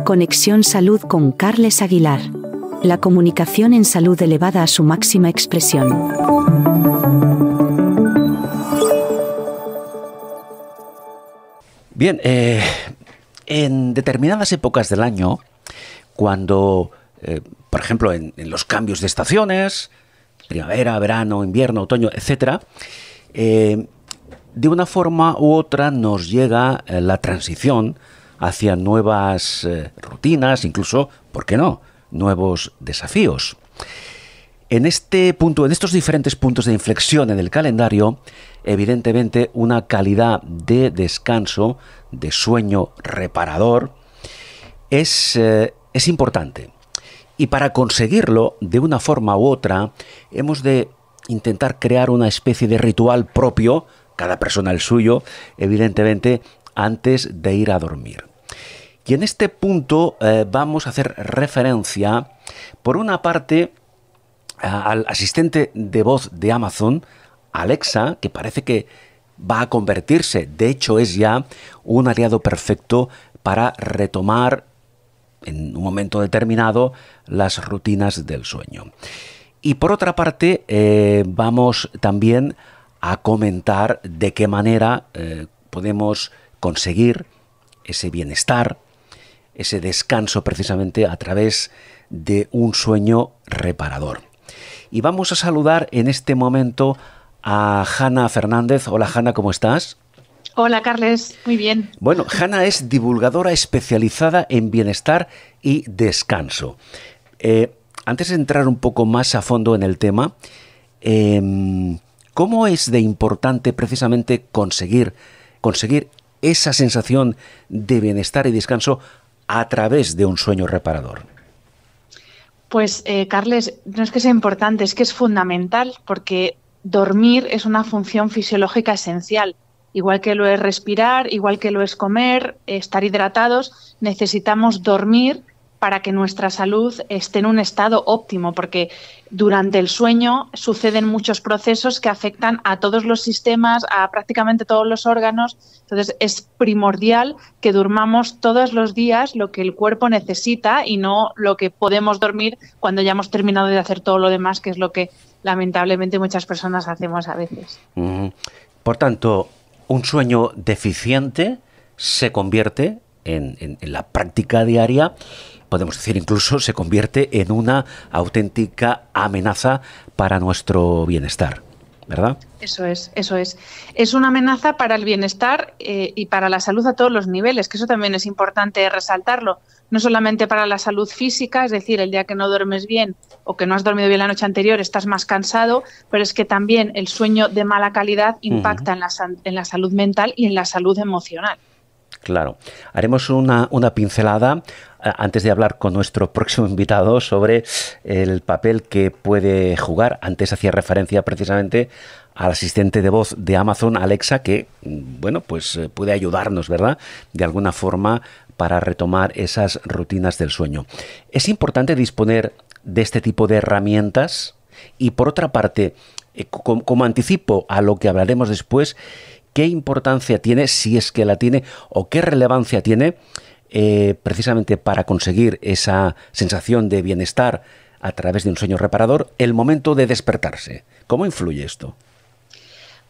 Conexión Salud con Carles Aguilar. La comunicación en salud elevada a su máxima expresión. Bien, en determinadas épocas del año, cuando, por ejemplo, en los cambios de estaciones, primavera, verano, invierno, otoño, etcétera, de una forma u otra nos llega la transición hacia nuevas rutinas, incluso, ¿por qué no?, nuevos desafíos. En este punto, en estos diferentes puntos de inflexión en el calendario, evidentemente una calidad de descanso, de sueño reparador, es importante. Y para conseguirlo, de una forma u otra, hemos de intentar crear una especie de ritual propio, cada persona el suyo, evidentemente, antes de ir a dormir. Y en este punto vamos a hacer referencia, por una parte, al asistente de voz de Amazon, Alexa, que parece que va a convertirse, de hecho es ya, un aliado perfecto para retomar en un momento determinado las rutinas del sueño. Y por otra parte, vamos también a comentar de qué manera podemos conseguir ese bienestar, ese descanso precisamente a través de un sueño reparador. Y vamos a saludar en este momento a Hanna Fernández. Hola Hanna, ¿cómo estás? Hola Carles, muy bien. Bueno, Hanna es divulgadora especializada en bienestar y descanso. Antes de entrar un poco más a fondo en el tema, ¿cómo es de importante precisamente conseguir esa sensación de bienestar y descanso a través de un sueño reparador? Pues, Carles, no es que sea importante, es que es fundamental, porque dormir es una función fisiológica esencial. Igual que lo es respirar, igual que lo es comer, estar hidratados, necesitamos dormir para que nuestra salud esté en un estado óptimo, porque durante el sueño suceden muchos procesos que afectan a todos los sistemas, a prácticamente todos los órganos. Entonces es primordial que durmamos todos los días lo que el cuerpo necesita y no lo que podemos dormir cuando ya hemos terminado de hacer todo lo demás, que es lo que lamentablemente muchas personas hacemos a veces. Por tanto, un sueño deficiente se convierte en la práctica diaria, podemos decir incluso se convierte en una auténtica amenaza para nuestro bienestar, ¿verdad? Eso es. Es una amenaza para el bienestar y para la salud a todos los niveles, que eso también es importante resaltarlo. No solamente para la salud física, es decir, el día que no duermes bien o que no has dormido bien la noche anterior estás más cansado, pero es que también el sueño de mala calidad impacta en la salud mental y en la salud emocional. Claro. Haremos una pincelada antes de hablar con nuestro próximo invitado sobre el papel que puede jugar. Antes hacía referencia precisamente al asistente de voz de Amazon, Alexa, que, bueno, pues puede ayudarnos, ¿verdad?, de alguna forma para retomar esas rutinas del sueño. Es importante disponer de este tipo de herramientas y, por otra parte, como anticipo a lo que hablaremos después, ¿qué importancia tiene, si es que la tiene, o qué relevancia tiene precisamente para conseguir esa sensación de bienestar a través de un sueño reparador, el momento de despertarse? ¿Cómo influye esto?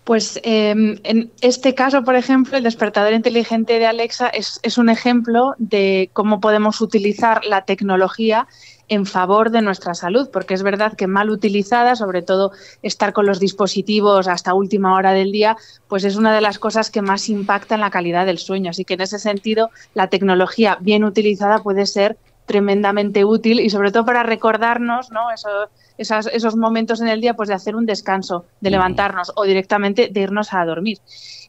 Pues en este caso, por ejemplo, el despertador inteligente de Alexa es un ejemplo de cómo podemos utilizar la tecnología en favor de nuestra salud, porque es verdad que mal utilizada, sobre todo estar con los dispositivos hasta última hora del día, pues es una de las cosas que más impacta en la calidad del sueño. Así que en ese sentido, la tecnología bien utilizada puede ser tremendamente útil y sobre todo para recordarnos, ¿no?, esos momentos en el día, pues de hacer un descanso, de levantarnos o directamente de irnos a dormir.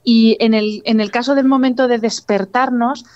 Y en el caso del momento de despertarnos,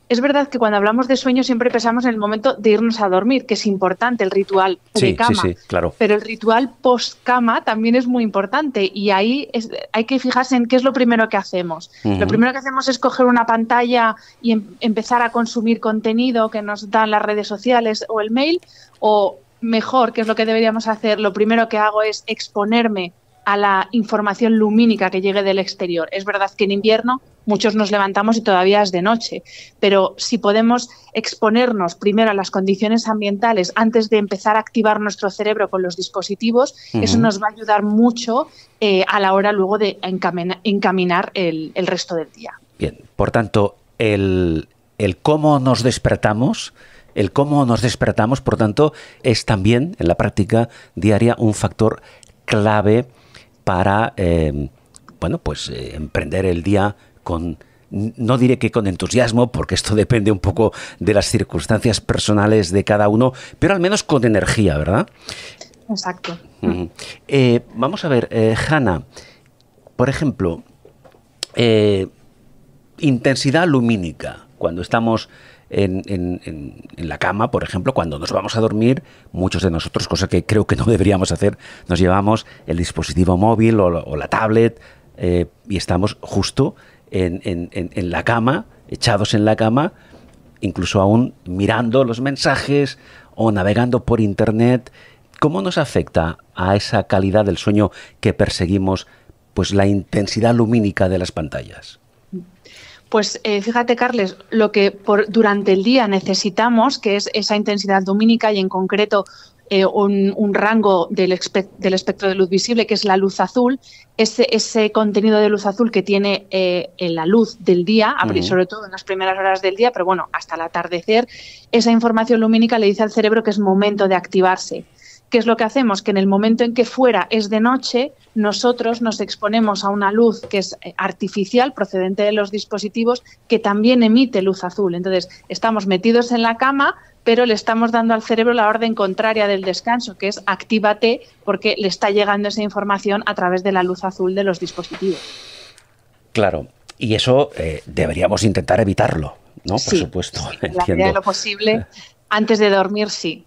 Es verdad que cuando hablamos de sueño siempre pensamos en el momento de irnos a dormir, que es importante el ritual de cama, sí, claro. Pero el ritual post-cama también es muy importante y ahí hay que fijarse en qué es lo primero que hacemos. Lo primero que hacemos es coger una pantalla y empezar a consumir contenido que nos dan las redes sociales o el mail, o mejor, que es lo que deberíamos hacer, lo primero que hago es exponerme a la información lumínica que llegue del exterior. Es verdad que en invierno muchos nos levantamos y todavía es de noche, pero si podemos exponernos primero a las condiciones ambientales antes de empezar a activar nuestro cerebro con los dispositivos, eso nos va a ayudar mucho a la hora luego de encaminar el resto del día. Bien, por tanto, el cómo nos despertamos, por tanto, es también en la práctica diaria un factor clave para emprender el día con, no diré que con entusiasmo, porque esto depende un poco de las circunstancias personales de cada uno, pero al menos con energía, ¿verdad? Exacto. Vamos a ver, Hanna, por ejemplo, intensidad lumínica, cuando estamos en la cama, por ejemplo, cuando nos vamos a dormir, muchos de nosotros, cosa que creo que no deberíamos hacer, nos llevamos el dispositivo móvil o la tablet y estamos justo en la cama, echados en la cama, incluso aún mirando los mensajes o navegando por internet. ¿Cómo nos afecta a esa calidad del sueño que perseguimos, pues, la intensidad lumínica de las pantallas? Pues fíjate, Carles, lo que durante el día necesitamos, que es esa intensidad lumínica y en concreto un rango del espectro de luz visible, que es la luz azul, ese contenido de luz azul que tiene en la luz del día, sobre todo en las primeras horas del día, pero bueno, hasta el atardecer, esa información lumínica le dice al cerebro que es momento de activarse. ¿Qué es lo que hacemos? Que en el momento en que fuera es de noche, nosotros nos exponemos a una luz que es artificial, procedente de los dispositivos, que también emite luz azul. Entonces, estamos metidos en la cama, pero le estamos dando al cerebro la orden contraria del descanso, que es actívate, porque le está llegando esa información a través de la luz azul de los dispositivos. Claro, y eso deberíamos intentar evitarlo, ¿no? Sí, por supuesto. Sí, en la medida de lo posible, antes de dormir, sí.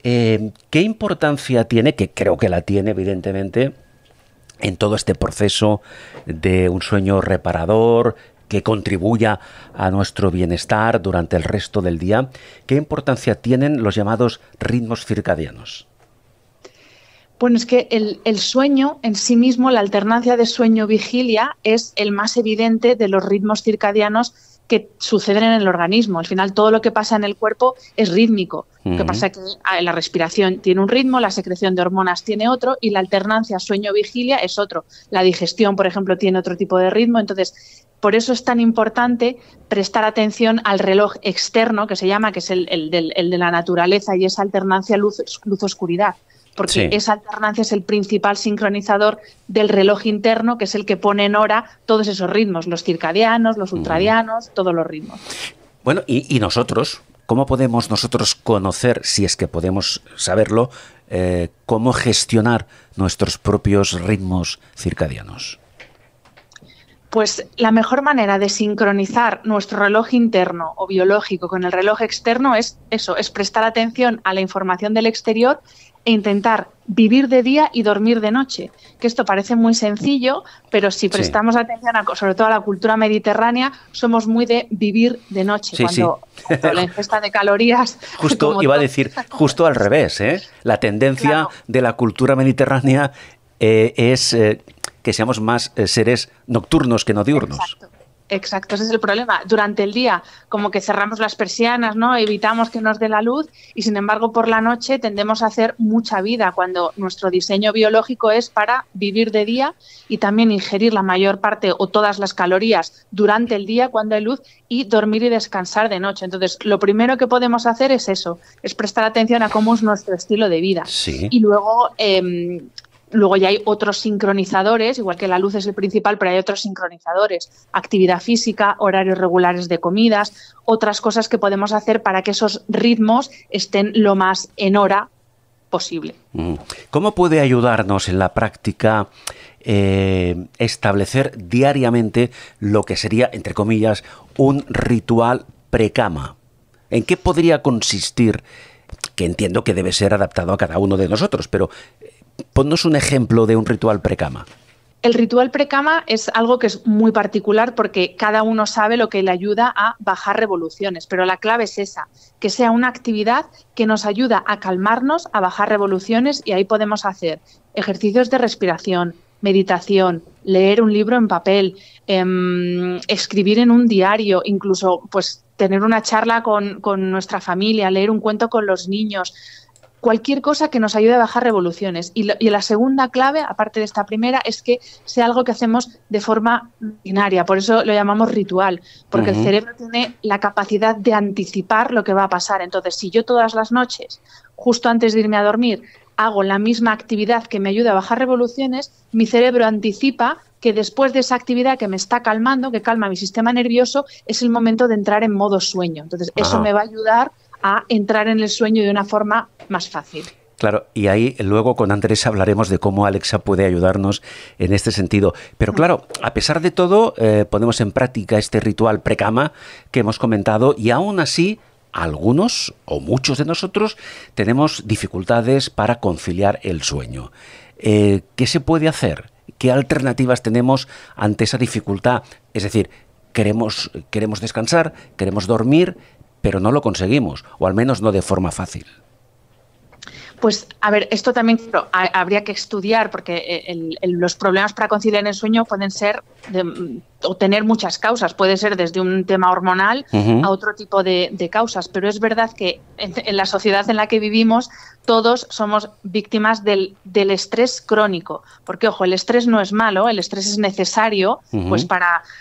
¿Qué importancia tiene, que creo que la tiene evidentemente, en todo este proceso de un sueño reparador que contribuya a nuestro bienestar durante el resto del día? ¿Qué importancia tienen los llamados ritmos circadianos? Bueno, es que el sueño en sí mismo, la alternancia de sueño-vigilia, es el más evidente de los ritmos circadianos que suceden en el organismo. Al final, todo lo que pasa en el cuerpo es rítmico. Lo que pasa es que la respiración tiene un ritmo, la secreción de hormonas tiene otro y la alternancia sueño-vigilia es otro. La digestión, por ejemplo, tiene otro tipo de ritmo. Entonces, por eso es tan importante prestar atención al reloj externo, que se llama, que es el de la naturaleza, y esa alternancia luz-oscuridad. Porque esa alternancia es el principal sincronizador del reloj interno, que es el que pone en hora todos esos ritmos, los circadianos, los ultradianos, todos los ritmos. Bueno, y nosotros, ¿cómo podemos nosotros conocer, si es que podemos saberlo, cómo gestionar nuestros propios ritmos circadianos? Pues la mejor manera de sincronizar nuestro reloj interno o biológico con el reloj externo es eso, es prestar atención a la información del exterior e intentar vivir de día y dormir de noche. Que esto parece muy sencillo, pero si prestamos atención sobre todo a la cultura mediterránea, somos muy de vivir de noche. Cuando la ingesta de calorías... Justo iba a decir, justo al revés, ¿eh? La tendencia de la cultura mediterránea es que seamos más seres nocturnos que no diurnos. Exacto, ese es el problema. Durante el día, como que cerramos las persianas, ¿no? Evitamos que nos dé la luz y, sin embargo, por la noche tendemos a hacer mucha vida cuando nuestro diseño biológico es para vivir de día y también ingerir la mayor parte o todas las calorías durante el día cuando hay luz y dormir y descansar de noche. Entonces, lo primero que podemos hacer es eso, es prestar atención a cómo es nuestro estilo de vida. Sí. Y luego... Luego ya hay otros sincronizadores, igual que la luz es el principal, pero hay otros sincronizadores. Actividad física, horarios regulares de comidas, otras cosas que podemos hacer para que esos ritmos estén lo más en hora posible. ¿Cómo puede ayudarnos en la práctica establecer diariamente lo que sería, entre comillas, un ritual precama? ¿En qué podría consistir? Que entiendo que debe ser adaptado a cada uno de nosotros, pero ponnos un ejemplo de un ritual precama. El ritual precama es algo que es muy particular porque cada uno sabe lo que le ayuda a bajar revoluciones, pero la clave es esa, que sea una actividad que nos ayuda a calmarnos, a bajar revoluciones, y ahí podemos hacer ejercicios de respiración, meditación, leer un libro en papel, escribir en un diario, incluso pues tener una charla con nuestra familia, leer un cuento con los niños. Cualquier cosa que nos ayude a bajar revoluciones. Y la segunda clave, aparte de esta primera, es que sea algo que hacemos de forma rutinaria. Por eso lo llamamos ritual, porque el cerebro tiene la capacidad de anticipar lo que va a pasar. Entonces, si yo todas las noches, justo antes de irme a dormir, hago la misma actividad que me ayuda a bajar revoluciones, mi cerebro anticipa que después de esa actividad que me está calmando, que calma mi sistema nervioso, es el momento de entrar en modo sueño. Entonces, eso me va a ayudar a entrar en el sueño de una forma más fácil. Claro, y ahí luego con Andrés hablaremos de cómo Alexa puede ayudarnos en este sentido. Pero claro, a pesar de todo, ponemos en práctica este ritual precama que hemos comentado, y aún así algunos o muchos de nosotros tenemos dificultades para conciliar el sueño. ¿Qué se puede hacer? ¿Qué alternativas tenemos ante esa dificultad? Es decir, queremos descansar, queremos dormir, pero no lo conseguimos, o al menos no de forma fácil. Pues, a ver, esto también habría que estudiar, porque los problemas para conciliar el sueño pueden ser o tener muchas causas. Puede ser desde un tema hormonal a otro tipo de causas, pero es verdad que en la sociedad en la que vivimos todos somos víctimas del estrés crónico. Porque, ojo, el estrés no es malo, el estrés es necesario pues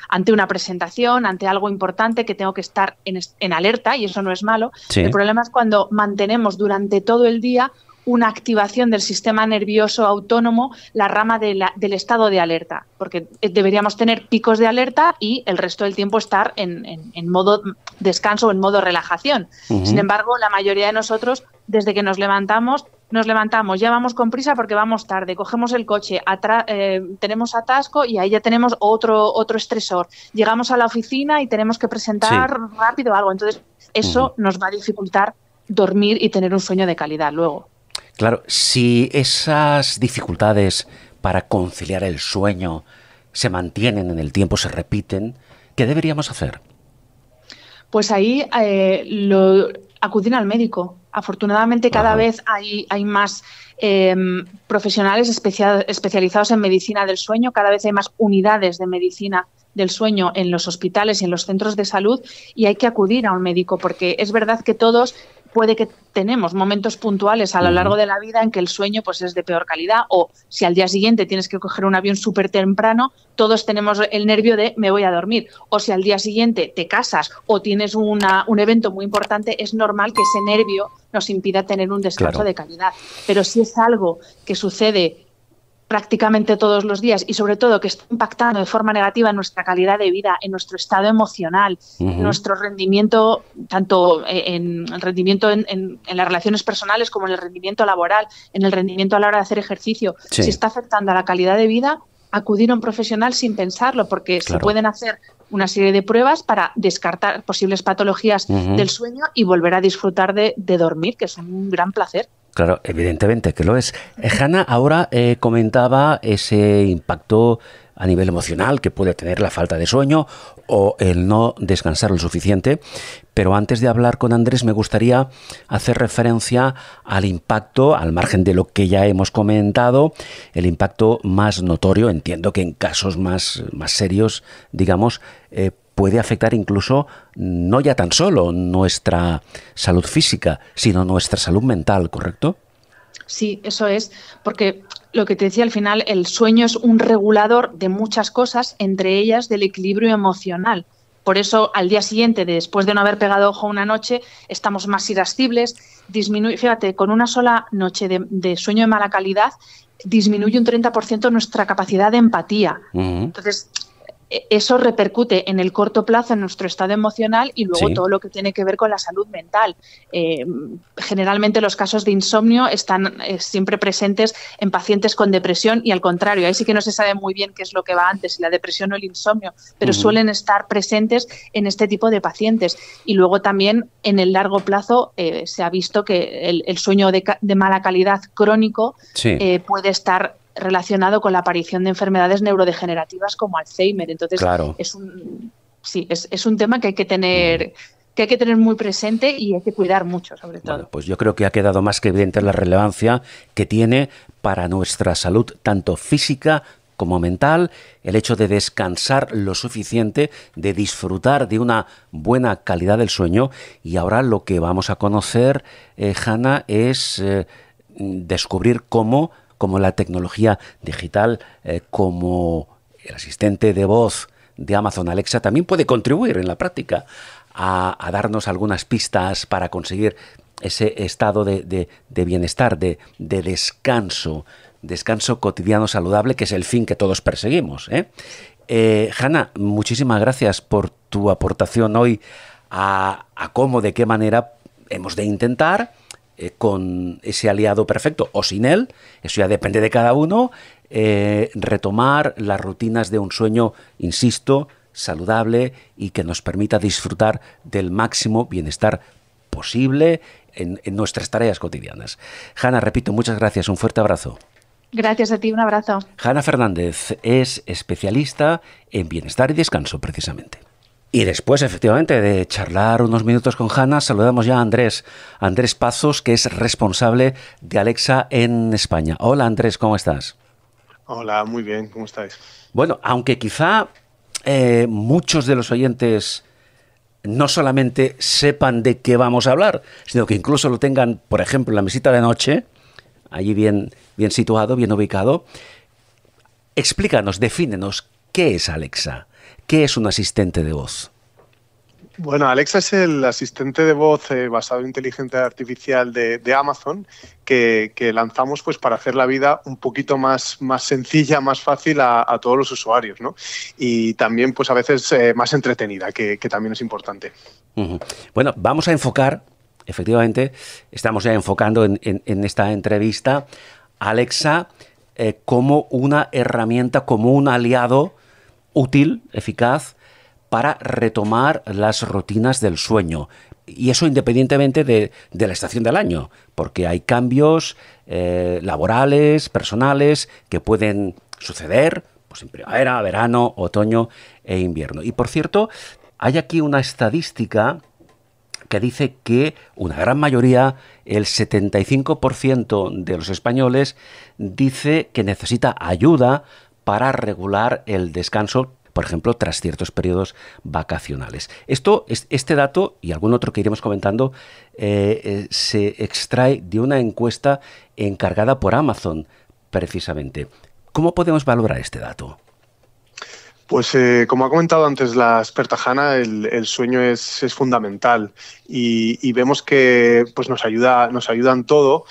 ante una presentación, ante algo importante que tengo que estar en alerta, y eso no es malo. Sí. El problema es cuando mantenemos durante todo el día una activación del sistema nervioso autónomo, la rama del estado de alerta, porque deberíamos tener picos de alerta y el resto del tiempo estar en modo descanso o en modo relajación. Sin embargo, la mayoría de nosotros, desde que nos levantamos, ya vamos con prisa porque vamos tarde, cogemos el coche, tenemos atasco y ahí ya tenemos otro estresor. Llegamos a la oficina y tenemos que presentar rápido algo. Entonces, eso nos va a dificultar dormir y tener un sueño de calidad luego. Claro, si esas dificultades para conciliar el sueño se mantienen en el tiempo, se repiten, ¿qué deberíamos hacer? Pues ahí acudir al médico. Afortunadamente cada vez hay más profesionales especializados en medicina del sueño, cada vez hay más unidades de medicina del sueño en los hospitales y en los centros de salud, y hay que acudir a un médico, porque es verdad que todos puede que tenemos momentos puntuales a lo largo de la vida en que el sueño pues es de peor calidad, o si al día siguiente tienes que coger un avión súper temprano, todos tenemos el nervio de me voy a dormir, o si al día siguiente te casas o tienes un evento muy importante, es normal que ese nervio nos impida tener un descanso de calidad. Pero si es algo que sucede prácticamente todos los días y sobre todo que está impactando de forma negativa en nuestra calidad de vida, en nuestro estado emocional, en nuestro rendimiento, tanto en el rendimiento en las relaciones personales como en el rendimiento laboral, en el rendimiento a la hora de hacer ejercicio, si está afectando a la calidad de vida, acudir a un profesional sin pensarlo, porque se pueden hacer una serie de pruebas para descartar posibles patologías del sueño y volver a disfrutar de dormir, que es un gran placer. Claro, evidentemente que lo es. Hanna ahora comentaba ese impacto a nivel emocional que puede tener la falta de sueño o el no descansar lo suficiente, pero antes de hablar con Andrés me gustaría hacer referencia al impacto, al margen de lo que ya hemos comentado, el impacto más notorio, entiendo que en casos más serios, digamos, puede afectar incluso no ya tan solo nuestra salud física, sino nuestra salud mental, ¿correcto? Sí, eso es, porque lo que te decía al final, el sueño es un regulador de muchas cosas, entre ellas del equilibrio emocional. Por eso, al día siguiente, después de no haber pegado ojo una noche, estamos más irascibles. Fíjate, con una sola noche de sueño de mala calidad, disminuye un 30% nuestra capacidad de empatía. Entonces, eso repercute en el corto plazo en nuestro estado emocional y luego todo lo que tiene que ver con la salud mental. Generalmente los casos de insomnio están siempre presentes en pacientes con depresión y al contrario, ahí sí que no se sabe muy bien qué es lo que va antes, si la depresión o el insomnio, pero suelen estar presentes en este tipo de pacientes. Y luego también en el largo plazo se ha visto que el sueño de mala calidad crónico puede estar relacionado con la aparición de enfermedades neurodegenerativas como Alzheimer. Entonces, es un tema que hay que tener muy presente y hay que cuidar mucho, sobre todo. Bueno, pues yo creo que ha quedado más que evidente la relevancia que tiene para nuestra salud, tanto física como mental, el hecho de descansar lo suficiente, de disfrutar de una buena calidad del sueño. Y ahora lo que vamos a conocer, Hanna, es descubrir cómo la tecnología digital, como el asistente de voz de Amazon Alexa, también puede contribuir en la práctica a darnos algunas pistas para conseguir ese estado de bienestar, de descanso cotidiano saludable, que es el fin que todos perseguimos. Hanna, muchísimas gracias por tu aportación hoy a cómo, de qué manera hemos de intentar, con ese aliado perfecto o sin él, eso ya depende de cada uno, retomar las rutinas de un sueño, insisto, saludable y que nos permita disfrutar del máximo bienestar posible en nuestras tareas cotidianas. Hanna, repito, muchas gracias, un fuerte abrazo. Gracias a ti, un abrazo. Hanna Fernández es especialista en bienestar y descanso, precisamente. Y después, efectivamente, de charlar unos minutos con Hanna, saludamos ya a Andrés Pazos, que es responsable de Alexa en España. Hola, Andrés, ¿cómo estás? Hola, muy bien, ¿cómo estáis? Bueno, aunque quizá muchos de los oyentes no solamente sepan de qué vamos a hablar, sino que incluso lo tengan, por ejemplo, en la mesita de noche, allí bien situado, bien ubicado. Explícanos, defínenos, ¿qué es Alexa? ¿Qué es un asistente de voz? Bueno, Alexa es el asistente de voz basado en inteligencia artificial de Amazon que lanzamos pues para hacer la vida un poquito más sencilla, más fácil a todos los usuarios, ¿no? Y también pues a veces más entretenida, que también es importante. Bueno, vamos a enfocar, efectivamente, estamos ya enfocando en esta entrevista Alexa como una herramienta, como un aliado útil, eficaz, para retomar las rutinas del sueño. Y eso independientemente de la estación del año, porque hay cambios laborales, personales, que pueden suceder pues, en primavera, verano, otoño e invierno. Y por cierto, hay aquí una estadística que dice que una gran mayoría, el 75% de los españoles, dice que necesita ayuda para regular el descanso, por ejemplo, tras ciertos periodos vacacionales. Este dato, y algún otro que iremos comentando, se extrae de una encuesta encargada por Amazon, precisamente. ¿Cómo podemos valorar este dato? Pues como ha comentado antes la experta Hanna, el sueño es fundamental y vemos que pues nos ayuda en todo.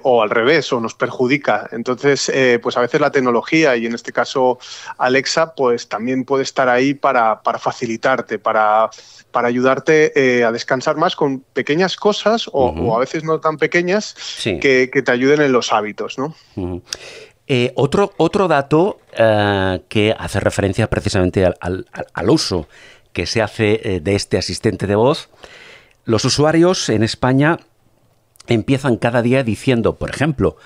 O al revés, o nos perjudica. Entonces, pues a veces la tecnología, y en este caso Alexa, pues también puede estar ahí para facilitarte, para ayudarte a descansar más con pequeñas cosas o a veces no tan pequeñas, sí, que te ayuden en los hábitos, ¿no? Otro dato que hace referencia precisamente al uso que se hace de este asistente de voz. Los usuarios en España empiezan cada día diciendo, por ejemplo,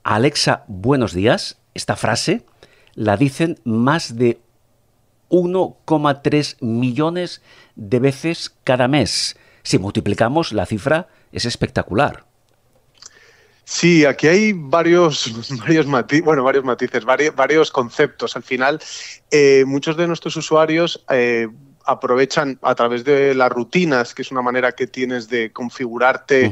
Alexa, buenos días. Esta frase la dicen más de 1,3 millones de veces cada mes. Si multiplicamos la cifra, es espectacular. Sí, aquí hay varios matices, varios conceptos. Al final, muchos de nuestros usuarios aprovechan a través de las rutinas, que es una manera que tienes de configurarte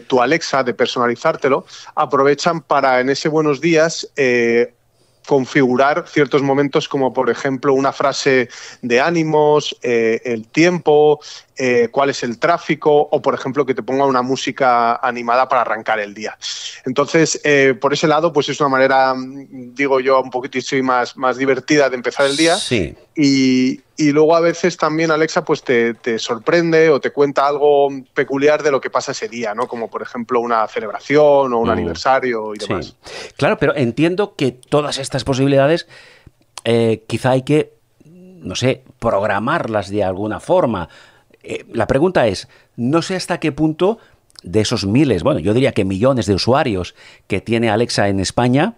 tu Alexa, de personalizártelo, aprovechan para en ese buenos días configurar ciertos momentos como, por ejemplo, una frase de ánimos, el tiempo, cuál es el tráfico o, por ejemplo, que te ponga una música animada para arrancar el día. Entonces, por ese lado, pues es una manera, digo yo, un poquito más divertida de empezar el día. Sí. Y luego a veces también Alexa pues te sorprende o te cuenta algo peculiar de lo que pasa ese día, ¿no? Como por ejemplo una celebración o un aniversario y demás. Sí. Claro, pero entiendo que todas estas posibilidades quizá hay que, no sé, programarlas de alguna forma. La pregunta es, no sé hasta qué punto de esos miles, bueno, yo diría que millones de usuarios que tiene Alexa en España,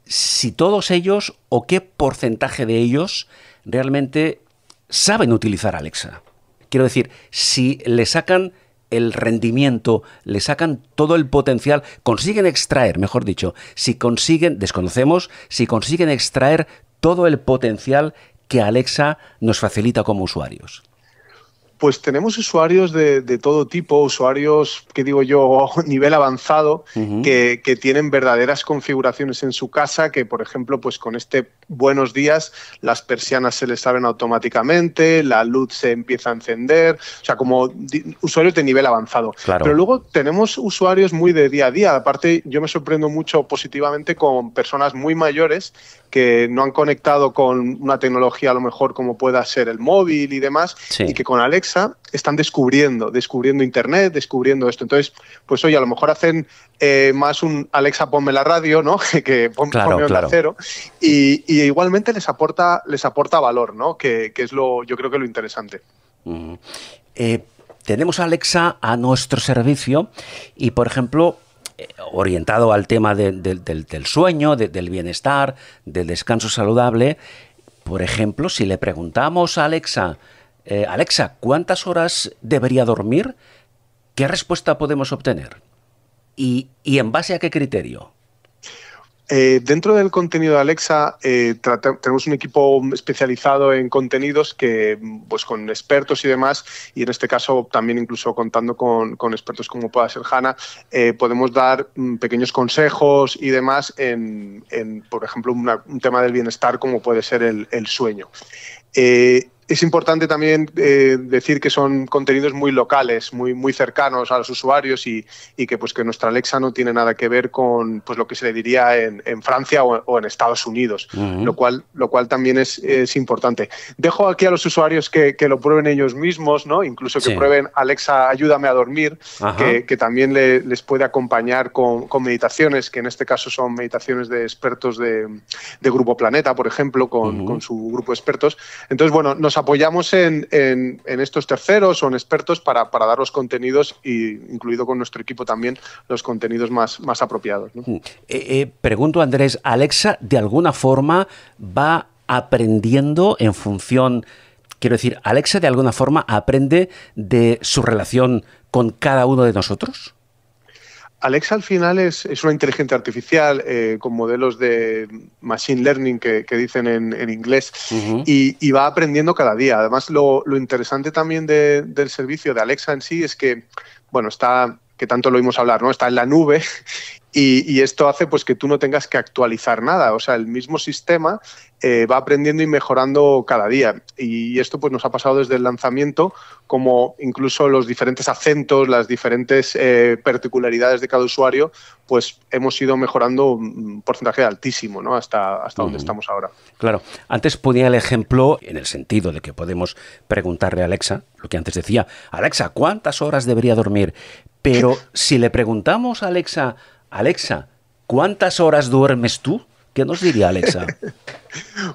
si todos ellos o qué porcentaje de ellos realmente saben utilizar Alexa. Quiero decir, si le sacan el rendimiento, le sacan todo el potencial, consiguen extraer, mejor dicho, si consiguen, desconocemos, si consiguen extraer todo el potencial que Alexa nos facilita como usuarios. Pues tenemos usuarios de todo tipo, usuarios, que digo yo, nivel avanzado, que tienen verdaderas configuraciones en su casa, que por ejemplo, pues con este buenos días, las persianas se les abren automáticamente, la luz se empieza a encender, o sea, como usuarios de nivel avanzado. Claro. Pero luego tenemos usuarios muy de día a día. Aparte, yo me sorprendo mucho positivamente con personas muy mayores que no han conectado con una tecnología a lo mejor como pueda ser el móvil y demás, y que con Alexa están descubriendo Internet, descubriendo esto. Entonces, pues oye, a lo mejor hacen más un Alexa, ponme la radio, ¿no? que ponme Onda Cero, y igualmente les aporta valor, ¿no? Que es yo creo que lo interesante. Tenemos a Alexa a nuestro servicio y, por ejemplo, orientado al tema del sueño, del bienestar, del descanso saludable. Por ejemplo, si le preguntamos a Alexa, Alexa, ¿cuántas horas debería dormir? ¿Qué respuesta podemos obtener? ¿Y en base a qué criterio? Dentro del contenido de Alexa tenemos un equipo especializado en contenidos que, pues con expertos y demás, y en este caso también incluso contando con expertos como pueda ser Hanna, podemos dar pequeños consejos y demás en por ejemplo, un tema del bienestar como puede ser el sueño. Es importante también decir que son contenidos muy locales, muy cercanos a los usuarios y que nuestra Alexa no tiene nada que ver con pues lo que se le diría en Francia o en Estados Unidos, lo cual también es importante. Dejo aquí a los usuarios que lo prueben ellos mismos, ¿no? Incluso que prueben Alexa, ayúdame a dormir, que también les puede acompañar con meditaciones, que en este caso son meditaciones de expertos de Grupo Planeta, por ejemplo, con su grupo de expertos. Entonces, bueno, nos apoyamos en estos terceros o en expertos para dar los contenidos, y incluido con nuestro equipo también los contenidos más apropiados, ¿no? Pregunto, Andrés, ¿Alexa de alguna forma va aprendiendo en función, quiero decir, Alexa de alguna forma aprende de su relación con cada uno de nosotros? Alexa al final es una inteligencia artificial con modelos de machine learning que dicen en inglés, y va aprendiendo cada día. Además, lo interesante también del servicio de Alexa en sí es que, bueno, que tanto lo oímos hablar, ¿no? Está en la nube. Y esto hace pues que tú no tengas que actualizar nada, o sea, el mismo sistema va aprendiendo y mejorando cada día, y esto pues nos ha pasado desde el lanzamiento, como incluso los diferentes acentos, las diferentes particularidades de cada usuario, pues hemos ido mejorando un porcentaje altísimo, ¿no? hasta donde estamos ahora. Claro, antes ponía el ejemplo en el sentido de que podemos preguntarle a Alexa, lo que antes decía, Alexa, ¿cuántas horas debería dormir? Pero si le preguntamos a Alexa, ¿cuántas horas duermes tú? ¿Qué nos diría Alexa?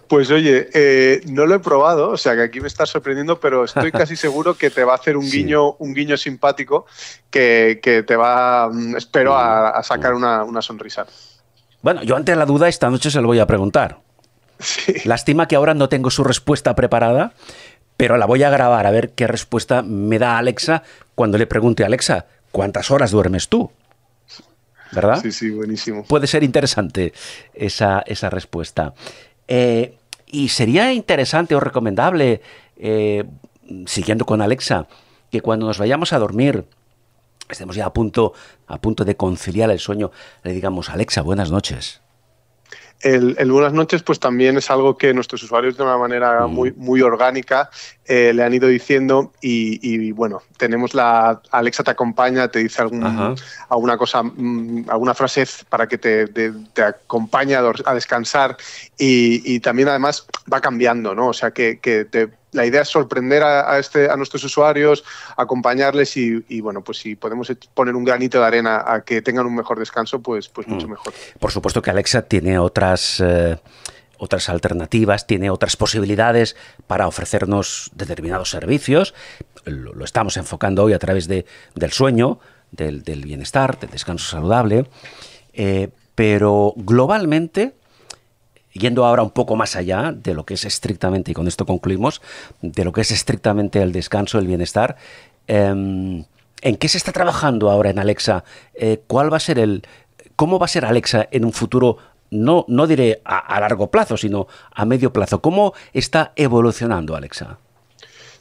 Pues oye, no lo he probado, o sea que aquí me estás sorprendiendo, pero estoy casi seguro que te va a hacer un guiño simpático que te va, espero, a sacar una sonrisa. Bueno, yo ante la duda esta noche se lo voy a preguntar. Sí. Lástima que ahora no tengo su respuesta preparada, pero la voy a grabar a ver qué respuesta me da Alexa cuando le pregunte a Alexa, ¿cuántas horas duermes tú? ¿Verdad? Sí, buenísimo. Puede ser interesante esa respuesta. Y sería interesante o recomendable, siguiendo con Alexa, que cuando nos vayamos a dormir, estemos ya a punto de conciliar el sueño, le digamos, Alexa, buenas noches. el buenas noches pues también es algo que nuestros usuarios de una manera muy orgánica le han ido diciendo y bueno, tenemos Alexa te acompaña, te dice alguna cosa, alguna frase para que te acompañe a descansar y también además va cambiando, ¿no? O sea la idea es sorprender a nuestros usuarios, acompañarles y bueno, pues si podemos poner un granito de arena a que tengan un mejor descanso, pues mucho mejor. Por supuesto que Alexa tiene otras alternativas, tiene otras posibilidades para ofrecernos determinados servicios. Lo estamos enfocando hoy a través del sueño, del bienestar, del descanso saludable, pero globalmente, yendo ahora un poco más allá de lo que es estrictamente, y con esto concluimos, de lo que es estrictamente el descanso, el bienestar, ¿en qué se está trabajando ahora en Alexa? ¿Cómo va a ser Alexa en un futuro, no diré a largo plazo, sino a medio plazo? ¿Cómo está evolucionando Alexa?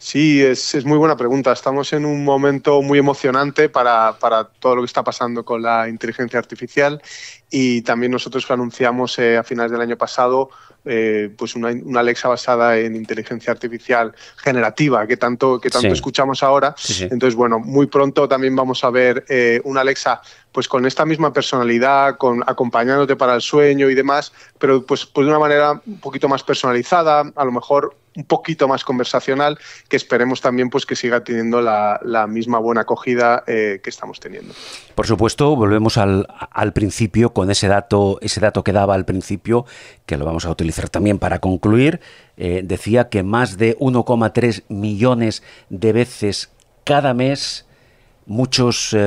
Sí, es muy buena pregunta. Estamos en un momento muy emocionante para todo lo que está pasando con la inteligencia artificial y también nosotros anunciamos a finales del año pasado pues una Alexa basada en inteligencia artificial generativa que tanto escuchamos ahora. Sí. Entonces, bueno, muy pronto también vamos a ver una Alexa pues con esta misma personalidad, acompañándote para el sueño y demás, pero pues de una manera un poquito más personalizada, a lo mejor un poquito más conversacional, que esperemos también pues que siga teniendo la misma buena acogida que estamos teniendo. Por supuesto, volvemos al principio con ese dato que daba al principio, que lo vamos a utilizar también para concluir. Decía que más de 1,3 millones de veces cada mes, muchos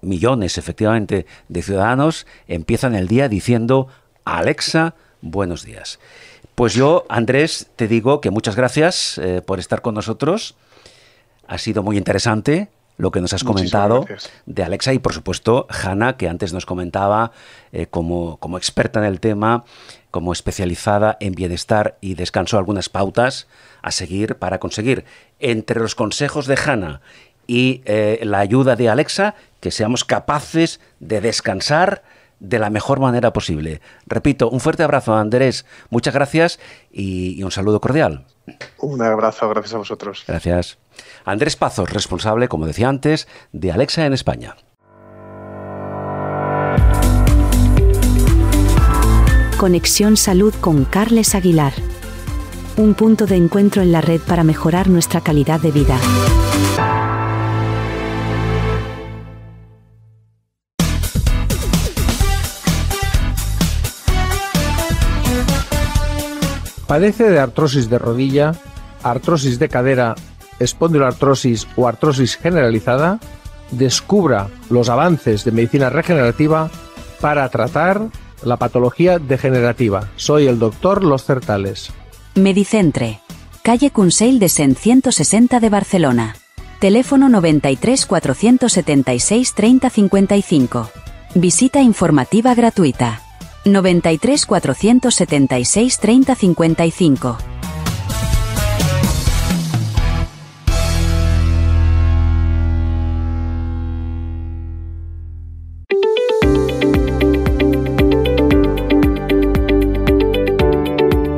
millones efectivamente de ciudadanos empiezan el día diciendo Alexa, buenos días. Pues yo, Andrés, te digo que muchas gracias por estar con nosotros. Ha sido muy interesante lo que nos has comentado de Alexa y, por supuesto, Hanna, que antes nos comentaba como experta en el tema, como especializada en bienestar y descanso, algunas pautas a seguir para conseguir, entre los consejos de Hanna y la ayuda de Alexa, que seamos capaces de descansar de la mejor manera posible. Repito, un fuerte abrazo, Andrés. Muchas gracias y un saludo cordial. Un abrazo, gracias a vosotros. Gracias. Andrés Pazos, responsable, como decía antes, de Alexa en España. Conexión Salud con Carles Aguilar. Un punto de encuentro en la red para mejorar nuestra calidad de vida. ¿Padece de artrosis de rodilla, artrosis de cadera, espondiloartrosis o artrosis generalizada? Descubra los avances de medicina regenerativa para tratar la patología degenerativa. Soy el doctor Los Certales. Medicentre, calle Consell de Cent 160 de Barcelona. Teléfono 93 476 30 55. Visita informativa gratuita. 93 476 30 55.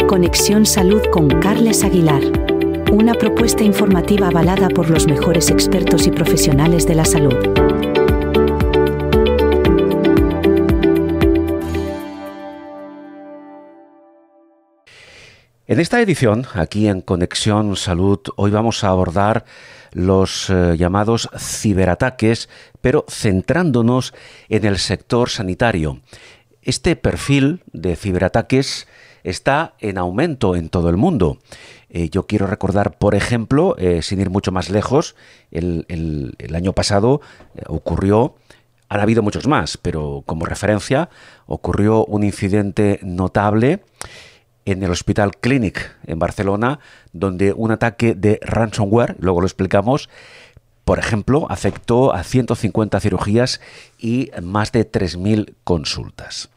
Conexión Salud con Carles Aguilar. Una propuesta informativa avalada por los mejores expertos y profesionales de la salud. En esta edición, aquí en Conexión Salud, hoy vamos a abordar los llamados ciberataques, pero centrándonos en el sector sanitario. Este perfil de ciberataques está en aumento en todo el mundo. Yo quiero recordar, por ejemplo, sin ir mucho más lejos, el año pasado ocurrió, han habido muchos más, pero como referencia, ocurrió un incidente notable en el Hospital Clínic en Barcelona, donde un ataque de ransomware, luego lo explicamos, por ejemplo, afectó a 150 cirugías y más de 3.000 consultas.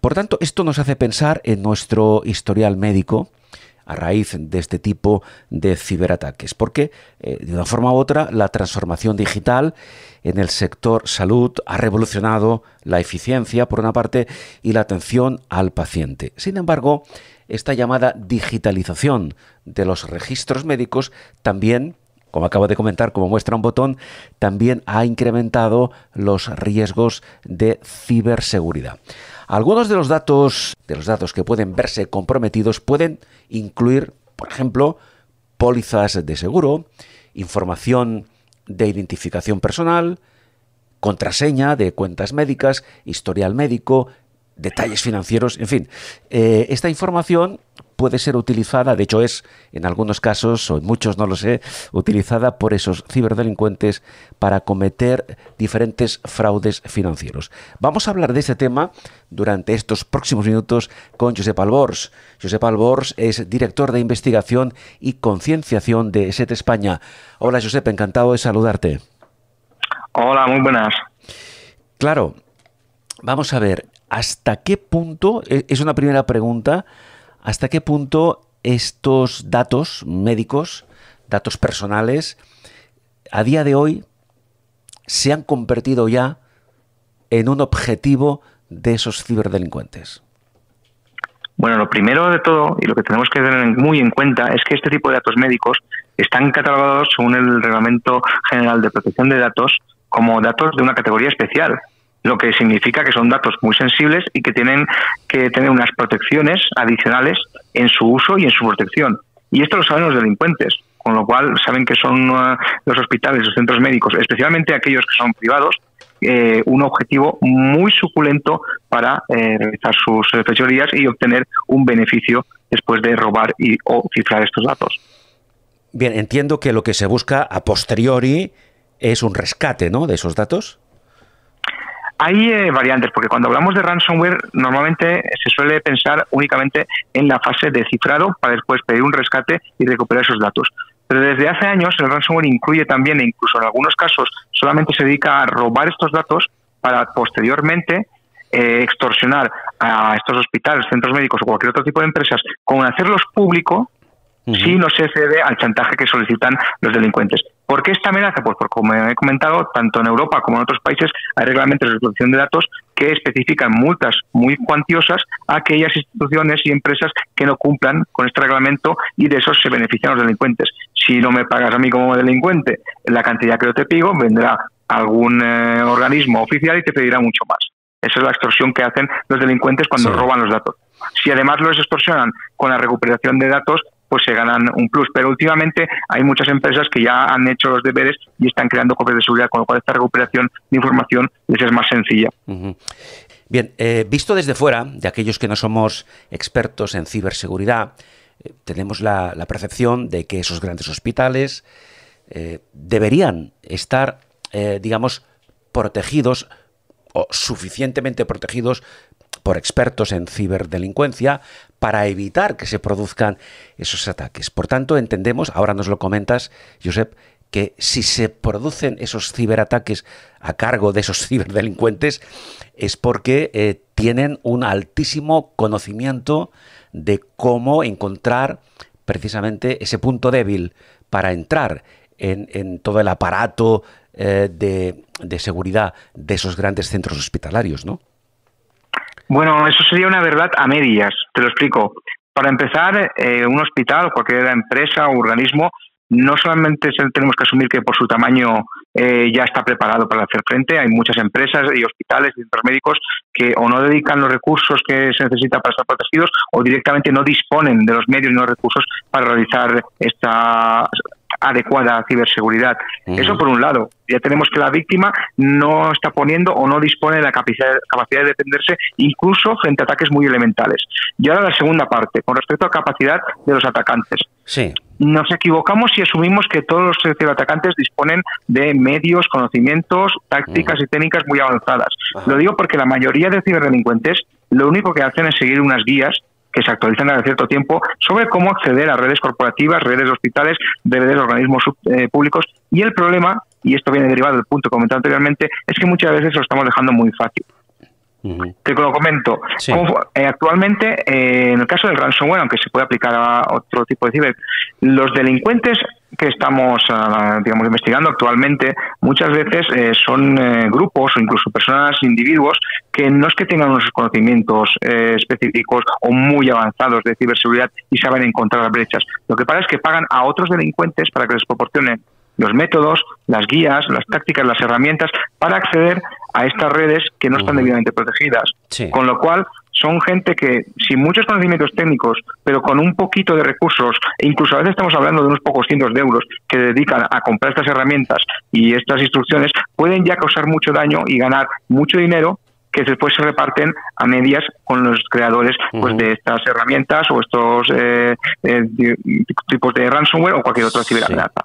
Por tanto, esto nos hace pensar en nuestro historial médico, a raíz de este tipo de ciberataques, porque de una forma u otra la transformación digital en el sector salud ha revolucionado la eficiencia, por una parte, y la atención al paciente. Sin embargo, esta llamada digitalización de los registros médicos también, como acabo de comentar, como muestra un botón, también ha incrementado los riesgos de ciberseguridad. Algunos de los datos que pueden verse comprometidos pueden incluir, por ejemplo, pólizas de seguro, información de identificación personal, contraseña de cuentas médicas, historial médico, detalles financieros, en fin. Esta información puede ser utilizada, de hecho es en algunos casos, o en muchos no lo sé, utilizada por esos ciberdelincuentes para cometer diferentes fraudes financieros. Vamos a hablar de este tema durante estos próximos minutos con Josep Albors. Josep Albors es director de investigación y concienciación de ESET España. Hola Josep, encantado de saludarte. Hola, muy buenas. Claro, vamos a ver, ¿hasta qué punto, es una primera pregunta, hasta qué punto estos datos médicos, datos personales, a día de hoy se han convertido ya en un objetivo de esos ciberdelincuentes? Bueno, lo primero de todo, y lo que tenemos que tener muy en cuenta, es que este tipo de datos médicos están catalogados según el Reglamento General de Protección de Datos como datos de una categoría especial, lo que significa que son datos muy sensibles y que tienen que tener unas protecciones adicionales en su uso y en su protección. Y esto lo saben los delincuentes, con lo cual saben que son los hospitales, los centros médicos, especialmente aquellos que son privados, un objetivo muy suculento para realizar sus fechorías y obtener un beneficio después de robar o cifrar estos datos. Bien, entiendo que lo que se busca a posteriori es un rescate, ¿no?, de esos datos. Hay variantes, porque cuando hablamos de ransomware normalmente se suele pensar únicamente en la fase de cifrado para después pedir un rescate y recuperar esos datos. Pero desde hace años el ransomware incluye también, e incluso en algunos casos solamente se dedica a robar estos datos para posteriormente extorsionar a estos hospitales, centros médicos o cualquier otro tipo de empresas con hacerlos público si no se cede al chantaje que solicitan los delincuentes. ¿Por qué esta amenaza? Pues porque, como he comentado, tanto en Europa como en otros países hay reglamentos de protección de datos que especifican multas muy cuantiosas a aquellas instituciones y empresas que no cumplan con este reglamento, y de eso se benefician los delincuentes. Si no me pagas a mí como delincuente la cantidad que yo te pido, vendrá algún organismo oficial y te pedirá mucho más. Esa es la extorsión que hacen los delincuentes cuando roban los datos. Si además los extorsionan con la recuperación de datos, pues se ganan un plus. Pero últimamente hay muchas empresas que ya han hecho los deberes y están creando copias de seguridad, con lo cual esta recuperación de información les es más sencilla. Bien, visto desde fuera, de aquellos que no somos expertos en ciberseguridad, tenemos la percepción de que esos grandes hospitales deberían estar, digamos, protegidos o suficientemente protegidos por expertos en ciberdelincuencia para evitar que se produzcan esos ataques. Por tanto, entendemos, ahora nos lo comentas, Josep, que si se producen esos ciberataques a cargo de esos ciberdelincuentes es porque tienen un altísimo conocimiento de cómo encontrar precisamente ese punto débil para entrar en todo el aparato de seguridad de esos grandes centros hospitalarios, ¿no? Bueno, eso sería una verdad a medias, te lo explico. Para empezar, un hospital o cualquier empresa o organismo no solamente tenemos que asumir que por su tamaño ya está preparado para hacer frente. Hay muchas empresas y hospitales y centros médicos que o no dedican los recursos que se necesita para estar protegidos o directamente no disponen de los medios y los recursos para realizar esta adecuada ciberseguridad. Eso por un lado. Ya tenemos que la víctima no está poniendo o no dispone de la capacidad de defenderse incluso frente a ataques muy elementales. Y ahora la segunda parte, con respecto a capacidad de los atacantes. Sí. Nos equivocamos si asumimos que todos los ciberatacantes disponen de medios, conocimientos, tácticas y técnicas muy avanzadas. Lo digo porque la mayoría de ciberdelincuentes lo único que hacen es seguir unas guías que se actualizan cada cierto tiempo sobre cómo acceder a redes corporativas, redes de hospitales, redes de organismos públicos. Y el problema, y esto viene derivado del punto que comentaba anteriormente, es que muchas veces lo estamos dejando muy fácil. Te lo comento. Sí. Actualmente, en el caso del ransomware, aunque se puede aplicar a otro tipo de ciber, los delincuentes que estamos digamos, investigando actualmente muchas veces son grupos o incluso personas, individuos, que no es que tengan unos conocimientos específicos o muy avanzados de ciberseguridad y saben encontrar brechas. Lo que pasa es que pagan a otros delincuentes para que les proporcionen los métodos, las guías, las tácticas, las herramientas para acceder a estas redes que no están debidamente protegidas. Sí. Con lo cual, son gente que, sin muchos conocimientos técnicos, pero con un poquito de recursos, e incluso a veces estamos hablando de unos pocos cientos de euros, que dedican a comprar estas herramientas y estas instrucciones, pueden ya causar mucho daño y ganar mucho dinero que después se reparten a medias con los creadores pues, de estas herramientas o estos tipos de ransomware o cualquier otra ciberamenaza.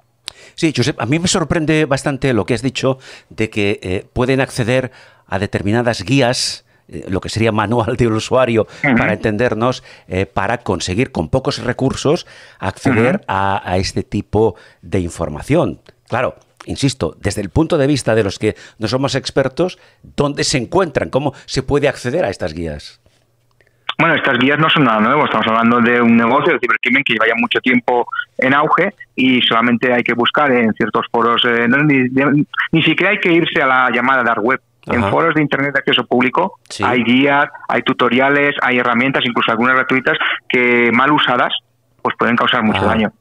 Sí, Josep, a mí me sorprende bastante lo que has dicho de que pueden acceder a determinadas guías, lo que sería manual del usuario, para entendernos, para conseguir con pocos recursos acceder a este tipo de información. Claro, insisto, desde el punto de vista de los que no somos expertos, ¿dónde se encuentran? ¿Cómo se puede acceder a estas guías? Bueno, estas guías no son nada nuevo, estamos hablando de un negocio de cibercrimen que lleva ya mucho tiempo en auge y solamente hay que buscar en ciertos foros, ni siquiera hay que irse a la llamada dark web. En foros de internet de acceso público hay guías, hay tutoriales, hay herramientas, incluso algunas gratuitas, que mal usadas pues pueden causar mucho daño.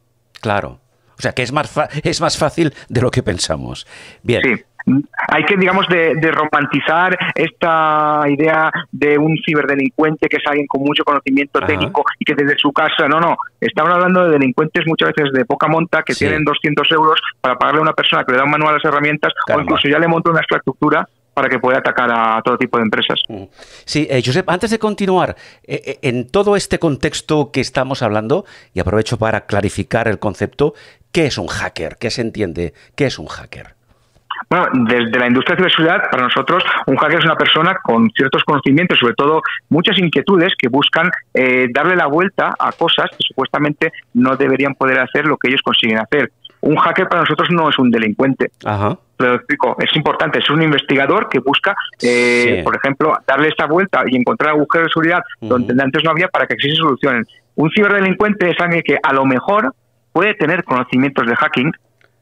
Claro, o sea que es más fácil de lo que pensamos. Bien. Sí. Hay que, digamos, de romantizar esta idea de un ciberdelincuente que es alguien con mucho conocimiento técnico y que desde su casa, no, estamos hablando de delincuentes muchas veces de poca monta que tienen 200 euros para pagarle a una persona que le da un manual a las herramientas o incluso ya le monta una infraestructura para que pueda atacar a todo tipo de empresas. Sí, Josep, antes de continuar, en todo este contexto que estamos hablando, y aprovecho para clarificar el concepto, ¿qué es un hacker? ¿Qué se entiende? ¿Qué es un hacker? Bueno, desde la industria de ciberseguridad, para nosotros, un hacker es una persona con ciertos conocimientos, sobre todo muchas inquietudes, que buscan darle la vuelta a cosas que supuestamente no deberían poder hacer lo que ellos consiguen hacer. Un hacker para nosotros no es un delincuente. Lo explico, es importante, es un investigador que busca, por ejemplo, darle esta vuelta y encontrar agujeros de seguridad donde antes no había para que así se solucionen. Un ciberdelincuente es alguien que a lo mejor puede tener conocimientos de hacking,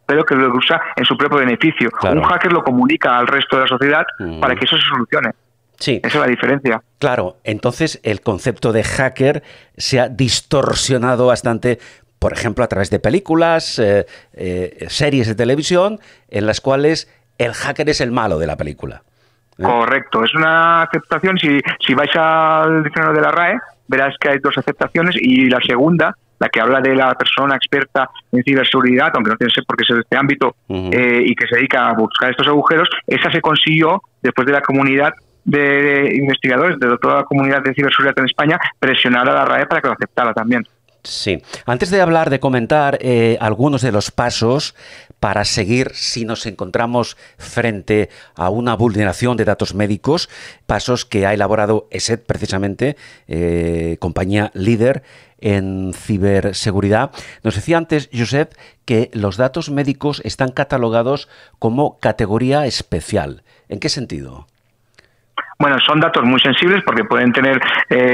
pero que lo usa en su propio beneficio. Un hacker lo comunica al resto de la sociedad para que eso se solucione. Sí. Esa es la diferencia. Claro, entonces el concepto de hacker se ha distorsionado bastante, por ejemplo, a través de películas, series de televisión, en las cuales el hacker es el malo de la película. Correcto, es una aceptación. Si vais al diccionario de la RAE, verás que hay dos aceptaciones y la segunda, la que habla de la persona experta en ciberseguridad, aunque no tiene que ser porque es de este ámbito y que se dedica a buscar estos agujeros, esa se consiguió después de la comunidad de investigadores, de toda la comunidad de ciberseguridad en España, presionar a la RAE para que lo aceptara también. Sí. Antes de comentar algunos de los pasos para seguir si nos encontramos frente a una vulneración de datos médicos, pasos que ha elaborado ESET precisamente, compañía líder en ciberseguridad. Nos decía antes, Josep, que los datos médicos están catalogados como categoría especial. ¿En qué sentido? Bueno, son datos muy sensibles porque pueden tener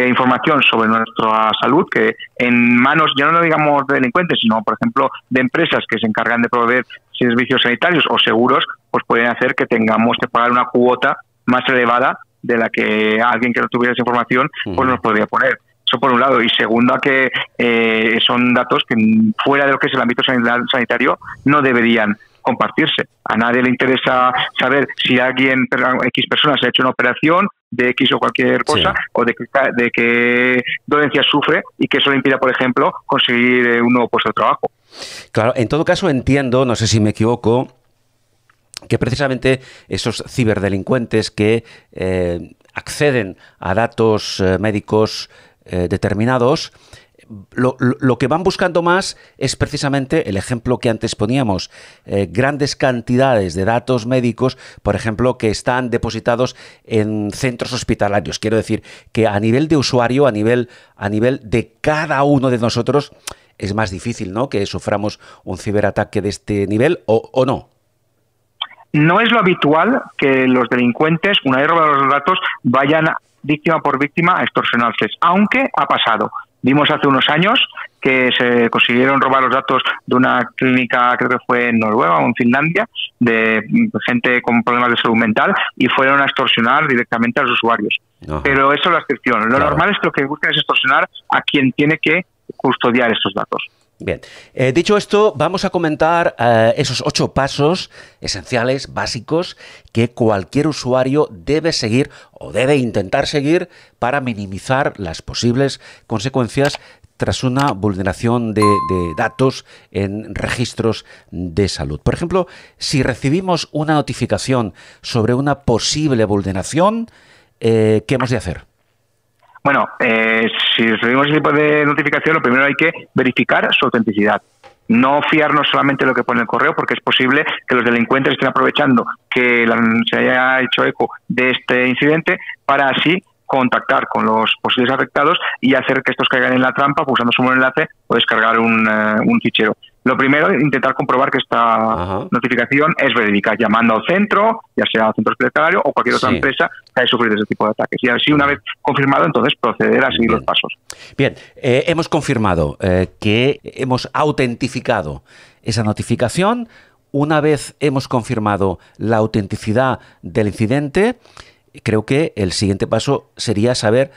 información sobre nuestra salud que en manos, ya no digamos de delincuentes, sino, por ejemplo, de empresas que se encargan de proveer servicios sanitarios o seguros, pues pueden hacer que tengamos que pagar una cuota más elevada de la que alguien que no tuviera esa información pues nos podría poner. Eso por un lado. Y segundo, a que son datos que fuera de lo que es el ámbito sanitario no deberían compartirse. A nadie le interesa saber si alguien, X personas, ha hecho una operación de X o cualquier cosa, o de qué dolencia sufre y que eso le impida, por ejemplo, conseguir un nuevo puesto de trabajo. Claro, en todo caso entiendo, no sé si me equivoco, que precisamente esos ciberdelincuentes que acceden a datos médicos determinados, lo que van buscando más es precisamente el ejemplo que antes poníamos, grandes cantidades de datos médicos, por ejemplo, que están depositados en centros hospitalarios. Quiero decir que a nivel de usuario, a nivel de cada uno de nosotros, es más difícil, ¿no?, que suframos un ciberataque de este nivel, ¿o no? No es lo habitual que los delincuentes, una vez robados los datos, vayan víctima por víctima a extorsionarse, aunque ha pasado. Vimos hace unos años que se consiguieron robar los datos de una clínica, creo que fue en Noruega o en Finlandia, de gente con problemas de salud mental, y fueron a extorsionar directamente a los usuarios. Ajá. Pero eso es la excepción. Lo normal es que lo que buscan es extorsionar a quien tiene que custodiar estos datos. Bien, dicho esto, vamos a comentar esos 8 pasos esenciales, básicos, que cualquier usuario debe seguir o debe intentar seguir para minimizar las posibles consecuencias tras una vulneración de datos en registros de salud. Por ejemplo, si recibimos una notificación sobre una posible vulneración, ¿qué hemos de hacer? Bueno, si recibimos ese tipo de notificación, lo primero hay que verificar su autenticidad. No fiarnos solamente de lo que pone el correo, porque es posible que los delincuentes estén aprovechando que se haya hecho eco de este incidente para así contactar con los posibles afectados y hacer que estos caigan en la trampa pulsando su enlace o descargar un fichero. Lo primero es intentar comprobar que esta notificación es verídica, llamando al centro, ya sea al centro hospitalario o cualquier otra empresa que haya sufrido ese tipo de ataques. Y así, una vez confirmado, entonces proceder a seguir los pasos. Bien, hemos confirmado que hemos autentificado esa notificación. Una vez hemos confirmado la autenticidad del incidente, creo que el siguiente paso sería saber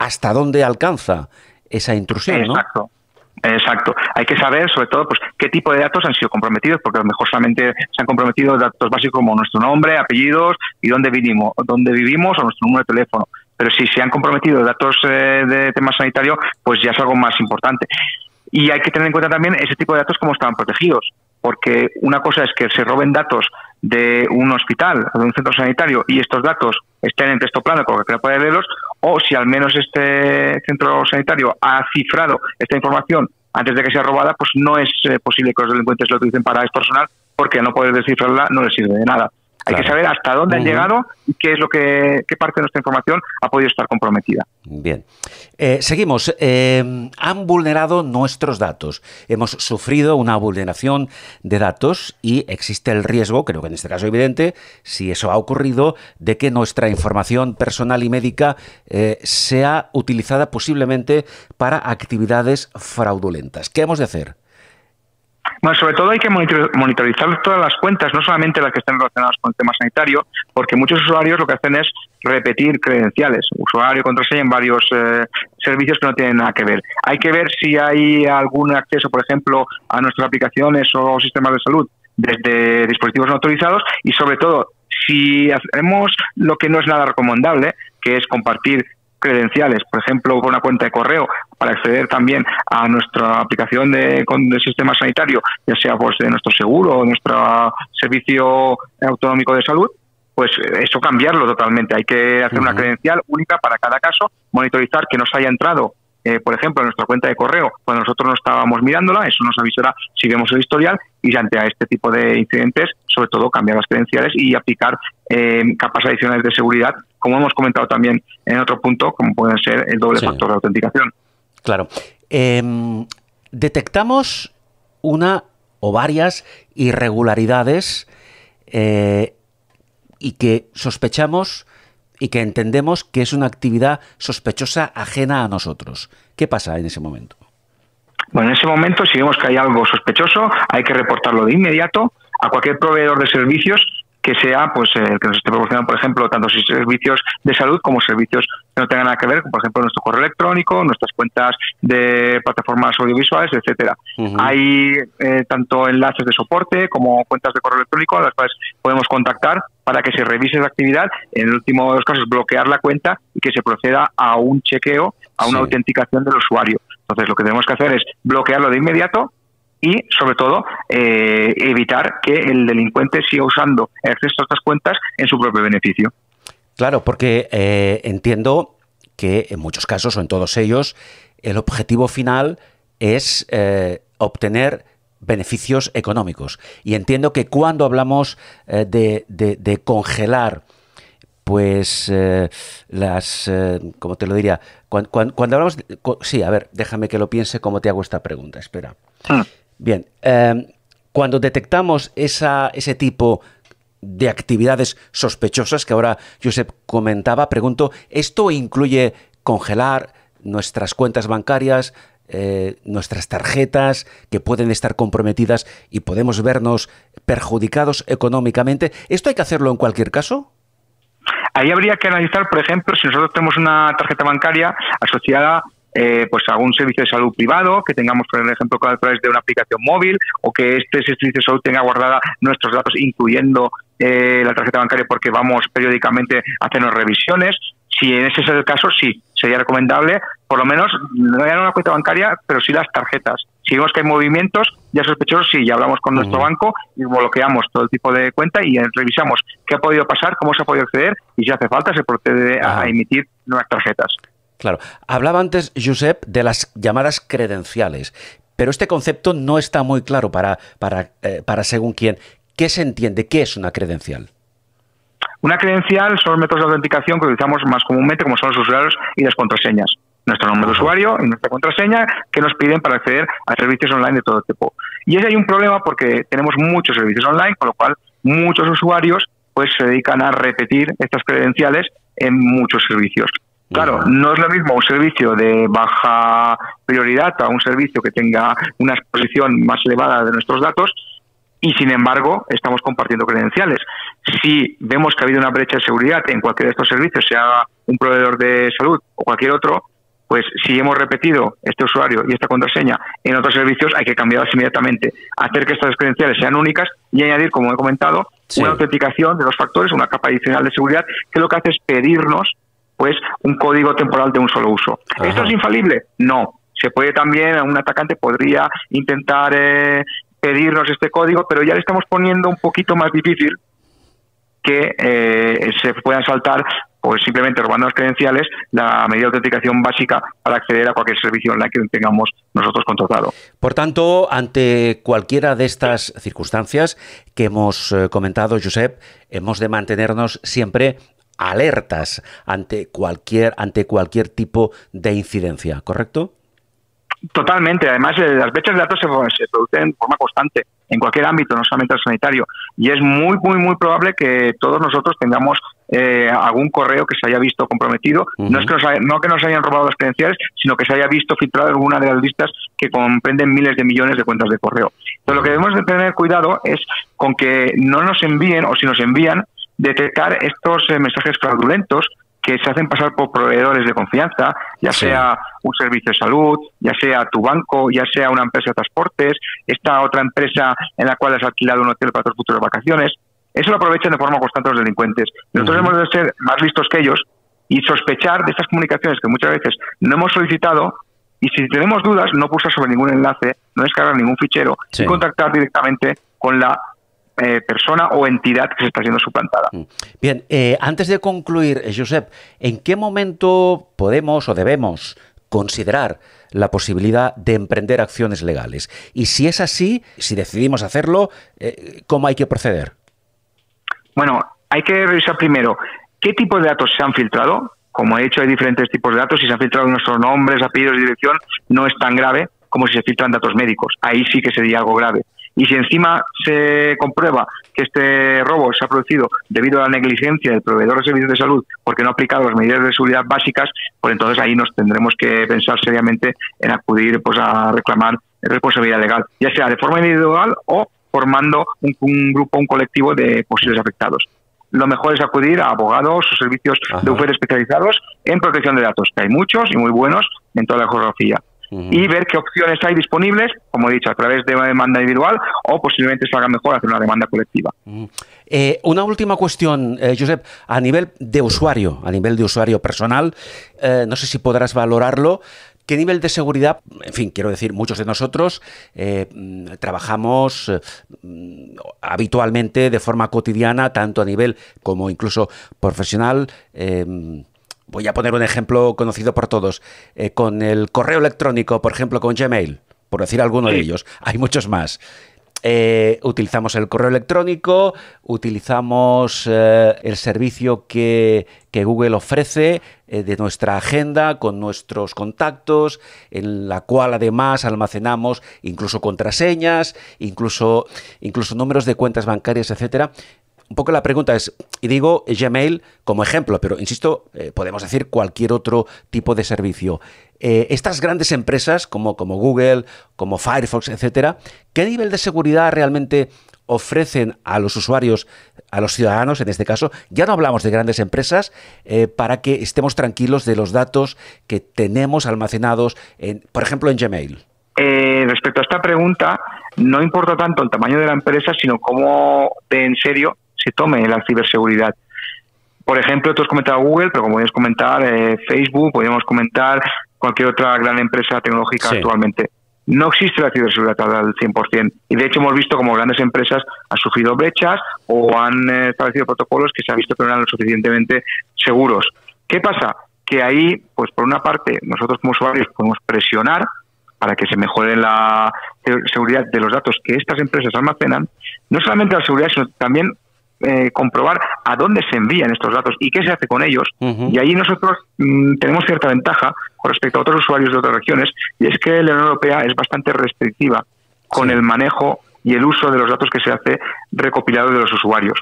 hasta dónde alcanza esa intrusión, ¿no? Exacto. Hay que saber, sobre todo, pues qué tipo de datos han sido comprometidos, porque a lo mejor solamente se han comprometido datos básicos como nuestro nombre, apellidos y dónde vivimos o nuestro número de teléfono. Pero si se han comprometido datos de tema sanitario, pues ya es algo más importante. Y hay que tener en cuenta también ese tipo de datos cómo estaban protegidos, porque una cosa es que se roben datos de un hospital o de un centro sanitario y estos datos estén en texto plano con que puede verlos, o si al menos este centro sanitario ha cifrado esta información antes de que sea robada, pues no es posible que los delincuentes lo utilicen para extorsionar, porque al no poder descifrarla no les sirve de nada. Hay que saber hasta dónde han llegado y qué es qué parte de nuestra información ha podido estar comprometida. Bien. Seguimos. Han vulnerado nuestros datos. Hemos sufrido una vulneración de datos y existe el riesgo, creo que en este caso evidente, si eso ha ocurrido, de que nuestra información personal y médica sea utilizada posiblemente para actividades fraudulentas. ¿Qué hemos de hacer? Bueno, sobre todo hay que monitorizar todas las cuentas, no solamente las que estén relacionadas con el tema sanitario, porque muchos usuarios lo que hacen es repetir credenciales, usuario, contraseña en varios servicios que no tienen nada que ver. Hay que ver si hay algún acceso, por ejemplo, a nuestras aplicaciones o sistemas de salud desde dispositivos no autorizados y, sobre todo, si hacemos lo que no es nada recomendable, que es compartir credenciales, por ejemplo, con una cuenta de correo para acceder también a nuestra aplicación del sistema sanitario, ya sea pues de nuestro seguro o nuestro servicio autonómico de salud, pues eso cambiarlo totalmente. Hay que hacer una credencial única para cada caso, monitorizar que nos haya entrado, por ejemplo, en nuestra cuenta de correo cuando nosotros no estábamos mirándola, eso nos avisará si vemos el historial, y ante a este tipo de incidentes, sobre todo cambiar las credenciales y aplicar capas adicionales de seguridad, como hemos comentado también en otro punto, como pueden ser el doble factor de autenticación. Claro. Detectamos una o varias irregularidades y que sospechamos y que entendemos que es una actividad sospechosa ajena a nosotros. ¿Qué pasa en ese momento? Bueno, en ese momento, si vemos que hay algo sospechoso, hay que reportarlo de inmediato a cualquier proveedor de servicios que sea pues el que nos esté proporcionando, por ejemplo, tanto servicios de salud como servicios que no tengan nada que ver, por ejemplo, nuestro correo electrónico, nuestras cuentas de plataformas audiovisuales, etcétera. Hay tanto enlaces de soporte como cuentas de correo electrónico a las cuales podemos contactar para que se revise la actividad, en el último de los casos bloquear la cuenta y que se proceda a un chequeo, a una autenticación del usuario. Entonces, lo que tenemos que hacer es bloquearlo de inmediato y, sobre todo, evitar que el delincuente siga usando el acceso a estas cuentas en su propio beneficio. Claro, porque entiendo que en muchos casos, o en todos ellos, el objetivo final es obtener beneficios económicos. Y entiendo que cuando hablamos de congelar pues las... ¿cómo te lo diría? Cuando hablamos... sí, a ver, déjame que lo piense cómo te hago esta pregunta. Espera. Bien, cuando detectamos ese tipo de actividades sospechosas que ahora Josep comentaba. Pregunto, ¿esto incluye congelar nuestras cuentas bancarias, nuestras tarjetas que pueden estar comprometidas y podemos vernos perjudicados económicamente? ¿Esto hay que hacerlo en cualquier caso? Ahí habría que analizar, por ejemplo, si nosotros tenemos una tarjeta bancaria asociada pues a algún servicio de salud privado, que tengamos, por ejemplo, a través de una aplicación móvil, o que este servicio de salud tenga guardada nuestros datos, incluyendo la tarjeta bancaria, porque vamos periódicamente a hacernos revisiones. Si en ese es el caso, sí, sería recomendable, por lo menos, no ya una cuenta bancaria, pero sí las tarjetas. Si vemos que hay movimientos ya sospechosos, sí, ya hablamos con nuestro banco y bloqueamos todo el tipo de cuenta y revisamos qué ha podido pasar, cómo se ha podido acceder y si hace falta se procede a emitir nuevas tarjetas. Claro. Hablaba antes, Josep, de las llamadas credenciales, pero este concepto no está muy claro para según quién. ¿Qué se entiende? ¿Qué es una credencial? Una credencial son los métodos de autenticación que utilizamos más comúnmente, como son los usuarios y las contraseñas. Nuestro nombre de usuario y nuestra contraseña que nos piden para acceder a servicios online de todo tipo. Y ese hay un problema porque tenemos muchos servicios online, con lo cual muchos usuarios pues se dedican a repetir estas credenciales en muchos servicios. Claro, no es lo mismo un servicio de baja prioridad a un servicio que tenga una exposición más elevada de nuestros datos y, sin embargo, estamos compartiendo credenciales. Si vemos que ha habido una brecha de seguridad en cualquiera de estos servicios, sea un proveedor de salud o cualquier otro, pues si hemos repetido este usuario y esta contraseña en otros servicios, hay que cambiarlas inmediatamente, hacer que estas credenciales sean únicas y añadir, como he comentado, una autenticación de 2 factores, una capa adicional de seguridad, que lo que hace es pedirnos pues un código temporal de un solo uso. ¿Esto es infalible? No. Se puede también, un atacante podría intentar pedirnos este código, pero ya le estamos poniendo un poquito más difícil que se puedan saltar, pues simplemente robando las credenciales, la medida de autenticación básica para acceder a cualquier servicio online que tengamos nosotros contratado. Por tanto, ante cualquiera de estas circunstancias que hemos comentado, Josep, hemos de mantenernos siempre alertas ante cualquier tipo de incidencia, ¿correcto? Totalmente. Además, las brechas de datos se producen de forma constante en cualquier ámbito, no solamente el sanitario. Y es muy probable que todos nosotros tengamos algún correo que se haya visto comprometido. No es que nos hayan robado las credenciales, sino que se haya visto filtrado en alguna de las listas que comprenden miles de millones de cuentas de correo. Entonces, lo que debemos de tener cuidado es con que no nos envíen, o si nos envían, detectar estos mensajes fraudulentos que se hacen pasar por proveedores de confianza, ya sea un servicio de salud, ya sea tu banco, ya sea una empresa de transportes, esta otra empresa en la cual has alquilado un hotel para tus futuras vacaciones. Eso lo aprovechan de forma constante los delincuentes. Nosotros hemos de ser más listos que ellos y sospechar de estas comunicaciones que muchas veces no hemos solicitado, y si tenemos dudas, no pulsar sobre ningún enlace, no descargar ningún fichero y contactar directamente con la persona o entidad que se está siendo suplantada. Bien, antes de concluir, Josep, ¿en qué momento podemos o debemos considerar la posibilidad de emprender acciones legales? Y si es así, si decidimos hacerlo, ¿cómo hay que proceder? Bueno, hay que revisar primero qué tipo de datos se han filtrado. Como he dicho, hay diferentes tipos de datos. Si se han filtrado nuestros nombres, apellidos y dirección, no es tan grave como si se filtran datos médicos. Ahí sí que sería algo grave. Y si encima se comprueba que este robo se ha producido debido a la negligencia del proveedor de servicios de salud porque no ha aplicado las medidas de seguridad básicas, pues entonces ahí nos tendremos que pensar seriamente en acudir pues a reclamar responsabilidad legal, ya sea de forma individual o formando un grupo, un colectivo de posibles afectados. Lo mejor es acudir a abogados o servicios de bufete especializados en protección de datos, que hay muchos y muy buenos en toda la geografía. Y ver qué opciones hay disponibles, como he dicho, a través de una demanda individual o posiblemente salga mejor hacer una demanda colectiva. Una última cuestión, Josep, a nivel de usuario personal, no sé si podrás valorarlo. ¿Qué nivel de seguridad? En fin, quiero decir, muchos de nosotros trabajamos habitualmente de forma cotidiana, tanto a nivel como incluso profesional. Voy a poner un ejemplo conocido por todos, con el correo electrónico, por ejemplo, con Gmail, por decir alguno de ellos. Hay muchos más. Utilizamos el correo electrónico, utilizamos el servicio que Google ofrece de nuestra agenda con nuestros contactos, en la cual además almacenamos incluso contraseñas, incluso números de cuentas bancarias, etcétera. un poco la pregunta es, y digo Gmail como ejemplo, pero insisto, podemos decir cualquier otro tipo de servicio. Estas grandes empresas como Google, como Firefox, etcétera, ¿qué nivel de seguridad realmente ofrecen a los usuarios, a los ciudadanos en este caso? Ya no hablamos de grandes empresas, para que estemos tranquilos de los datos que tenemos almacenados, por ejemplo, en Gmail. Respecto a esta pregunta, no importa tanto el tamaño de la empresa, sino cómo de en serio se tome la ciberseguridad. Por ejemplo, tú has comentado Google, pero como podrías comentar Facebook, podríamos comentar cualquier otra gran empresa tecnológica actualmente. No existe la ciberseguridad al 100%. Y de hecho hemos visto como grandes empresas han sufrido brechas o han establecido protocolos que se ha visto que no eran lo suficientemente seguros. ¿Qué pasa? Que ahí, pues por una parte, nosotros como usuarios podemos presionar para que se mejore la seguridad de los datos que estas empresas almacenan. No solamente la seguridad, sino también comprobar a dónde se envían estos datos y qué se hace con ellos. Y ahí nosotros tenemos cierta ventaja con respecto a otros usuarios de otras regiones, y es que la Unión Europea es bastante restrictiva con el manejo y el uso de los datos que se hace recopilado de los usuarios.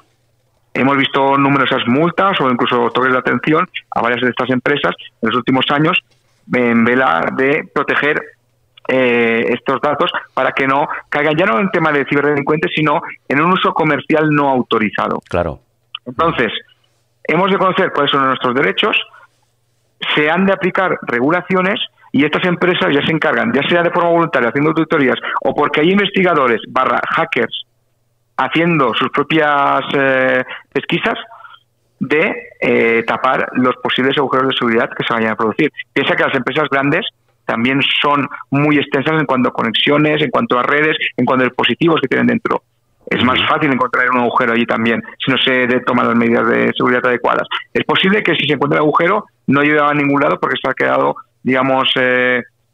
Hemos visto numerosas multas o incluso toques de atención a varias de estas empresas en los últimos años en vela de proteger estos datos para que no caigan ya no en tema de ciberdelincuentes, sino en un uso comercial no autorizado. Claro. Entonces, hemos de conocer cuáles son nuestros derechos, se han de aplicar regulaciones y estas empresas ya se encargan, ya sea de forma voluntaria, haciendo auditorías o porque hay investigadores / hackers haciendo sus propias pesquisas, de tapar los posibles agujeros de seguridad que se vayan a producir. Piensa que las empresas grandes también son muy extensas en cuanto a conexiones, en cuanto a redes, en cuanto a dispositivos que tienen dentro. Es más fácil encontrar un agujero allí también, si no se toman las medidas de seguridad adecuadas. Es posible que si se encuentra el agujero no lleve a ningún lado porque se ha quedado, digamos,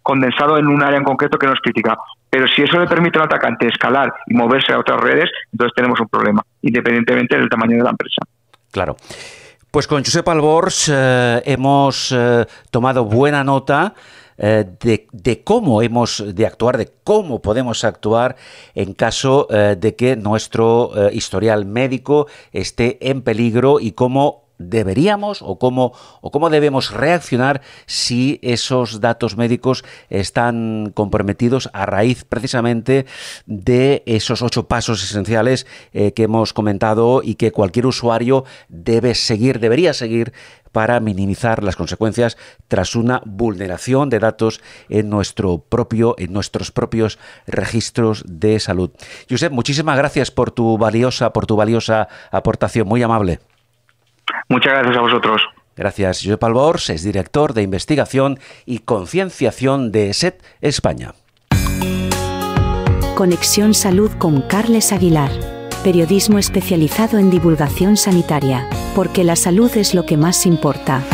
condensado en un área en concreto que no es crítica. Pero si eso le permite al atacante escalar y moverse a otras redes, entonces tenemos un problema, independientemente del tamaño de la empresa. Claro. Pues con Josep Albors hemos tomado buena nota de cómo hemos de actuar, de cómo podemos actuar en caso de que nuestro historial médico esté en peligro y cómo deberíamos o cómo debemos reaccionar si esos datos médicos están comprometidos a raíz precisamente de esos 8 pasos esenciales que hemos comentado y que cualquier usuario debería seguir para minimizar las consecuencias tras una vulneración de datos en nuestros propios registros de salud. Josep, muchísimas gracias por tu valiosa aportación, muy amable. Muchas gracias a vosotros. Gracias. Josep Albors es director de investigación y concienciación de ESET España. Conexión Salud con Carles Aguilar. Periodismo especializado en divulgación sanitaria, porque la salud es lo que más importa.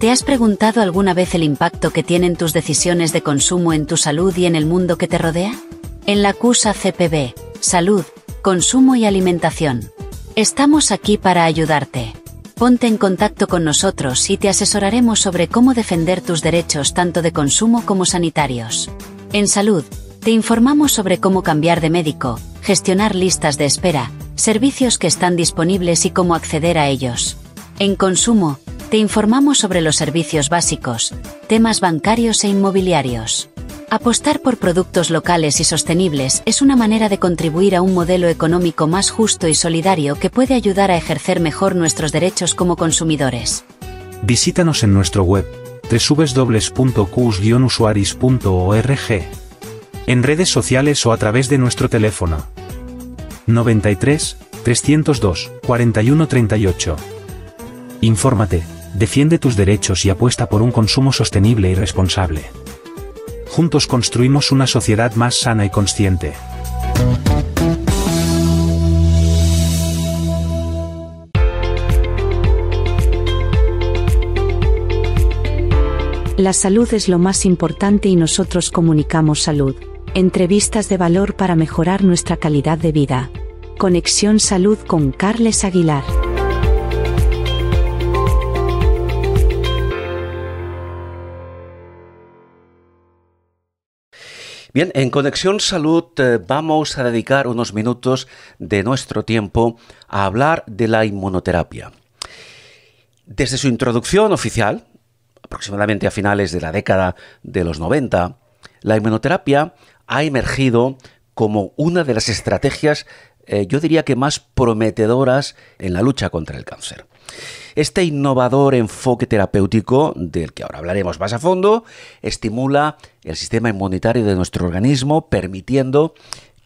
¿Te has preguntado alguna vez el impacto que tienen tus decisiones de consumo en tu salud y en el mundo que te rodea? En la CUSA CPB, Salud, Consumo y Alimentación. Estamos aquí para ayudarte. Ponte en contacto con nosotros y te asesoraremos sobre cómo defender tus derechos tanto de consumo como sanitarios. En Salud, te informamos sobre cómo cambiar de médico, gestionar listas de espera, servicios que están disponibles y cómo acceder a ellos. En Consumo, te informamos sobre los servicios básicos, temas bancarios e inmobiliarios. Apostar por productos locales y sostenibles es una manera de contribuir a un modelo económico más justo y solidario que puede ayudar a ejercer mejor nuestros derechos como consumidores. Visítanos en nuestro web www.cus-usuaris.org, en redes sociales o a través de nuestro teléfono 93 302 41 38. Infórmate, defiende tus derechos y apuesta por un consumo sostenible y responsable. Juntos construimos una sociedad más sana y consciente. La salud es lo más importante y nosotros comunicamos salud. Entrevistas de valor para mejorar nuestra calidad de vida. Conexión Salud con Carles Aguilar. Bien, en Conexión Salud vamos a dedicar unos minutos de nuestro tiempo a hablar de la inmunoterapia. Desde su introducción oficial, aproximadamente a finales de la década de los 90, la inmunoterapia ha emergido como una de las estrategias, yo diría que más prometedoras en la lucha contra el cáncer. Este innovador enfoque terapéutico, del que ahora hablaremos más a fondo, estimula el sistema inmunitario de nuestro organismo, permitiendo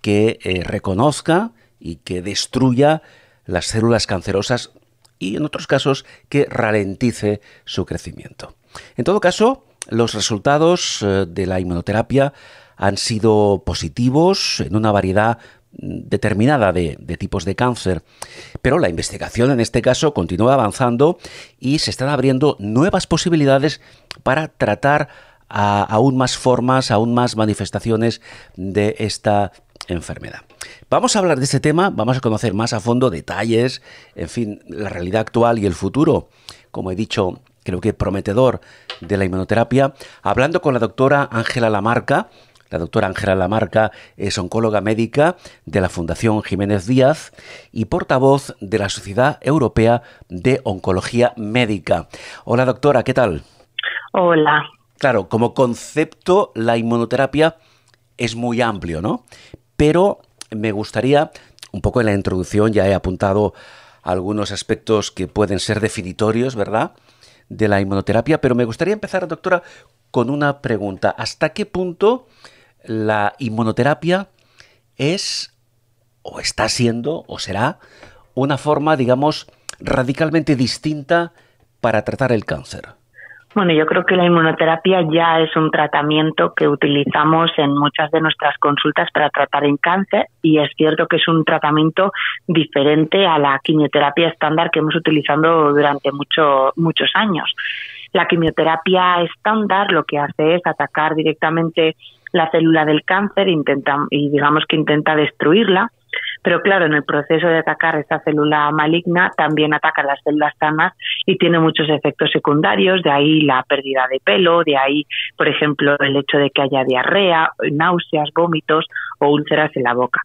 que reconozca y que destruya las células cancerosas y, en otros casos, que ralentice su crecimiento. En todo caso, los resultados de la inmunoterapia han sido positivos en una variedad determinada de tipos de cáncer, pero la investigación en este caso continúa avanzando y se están abriendo nuevas posibilidades para tratar a aún más formas, aún más manifestaciones de esta enfermedad. Vamos a hablar de este tema, vamos a conocer más a fondo detalles, en fin, la realidad actual y el futuro, como he dicho, creo que prometedor de la inmunoterapia, hablando con la doctora Ángela Lamarca. La doctora Ángela Lamarca es oncóloga médica de la Fundación Jiménez Díaz y portavoz de la Sociedad Europea de Oncología Médica. Hola doctora, ¿qué tal? Hola. Claro, como concepto la inmunoterapia es muy amplio, ¿no? Pero me gustaría, un poco en la introducción ya he apuntado algunos aspectos que pueden ser definitorios, ¿verdad?, de la inmunoterapia, pero me gustaría empezar, doctora, con una pregunta. ¿Hasta qué punto la inmunoterapia es, o está siendo, o será, una forma, digamos, radicalmente distinta para tratar el cáncer? Bueno, yo creo que la inmunoterapia ya es un tratamiento que utilizamos en muchas de nuestras consultas para tratar el cáncer y es cierto que es un tratamiento diferente a la quimioterapia estándar que hemos utilizado durante muchos años. La quimioterapia estándar lo que hace es atacar directamente la célula del cáncer digamos que intenta destruirla, pero claro, en el proceso de atacar esta célula maligna también ataca las células sanas y tiene muchos efectos secundarios, de ahí la pérdida de pelo, de ahí, por ejemplo, el hecho de que haya diarrea, náuseas, vómitos o úlceras en la boca.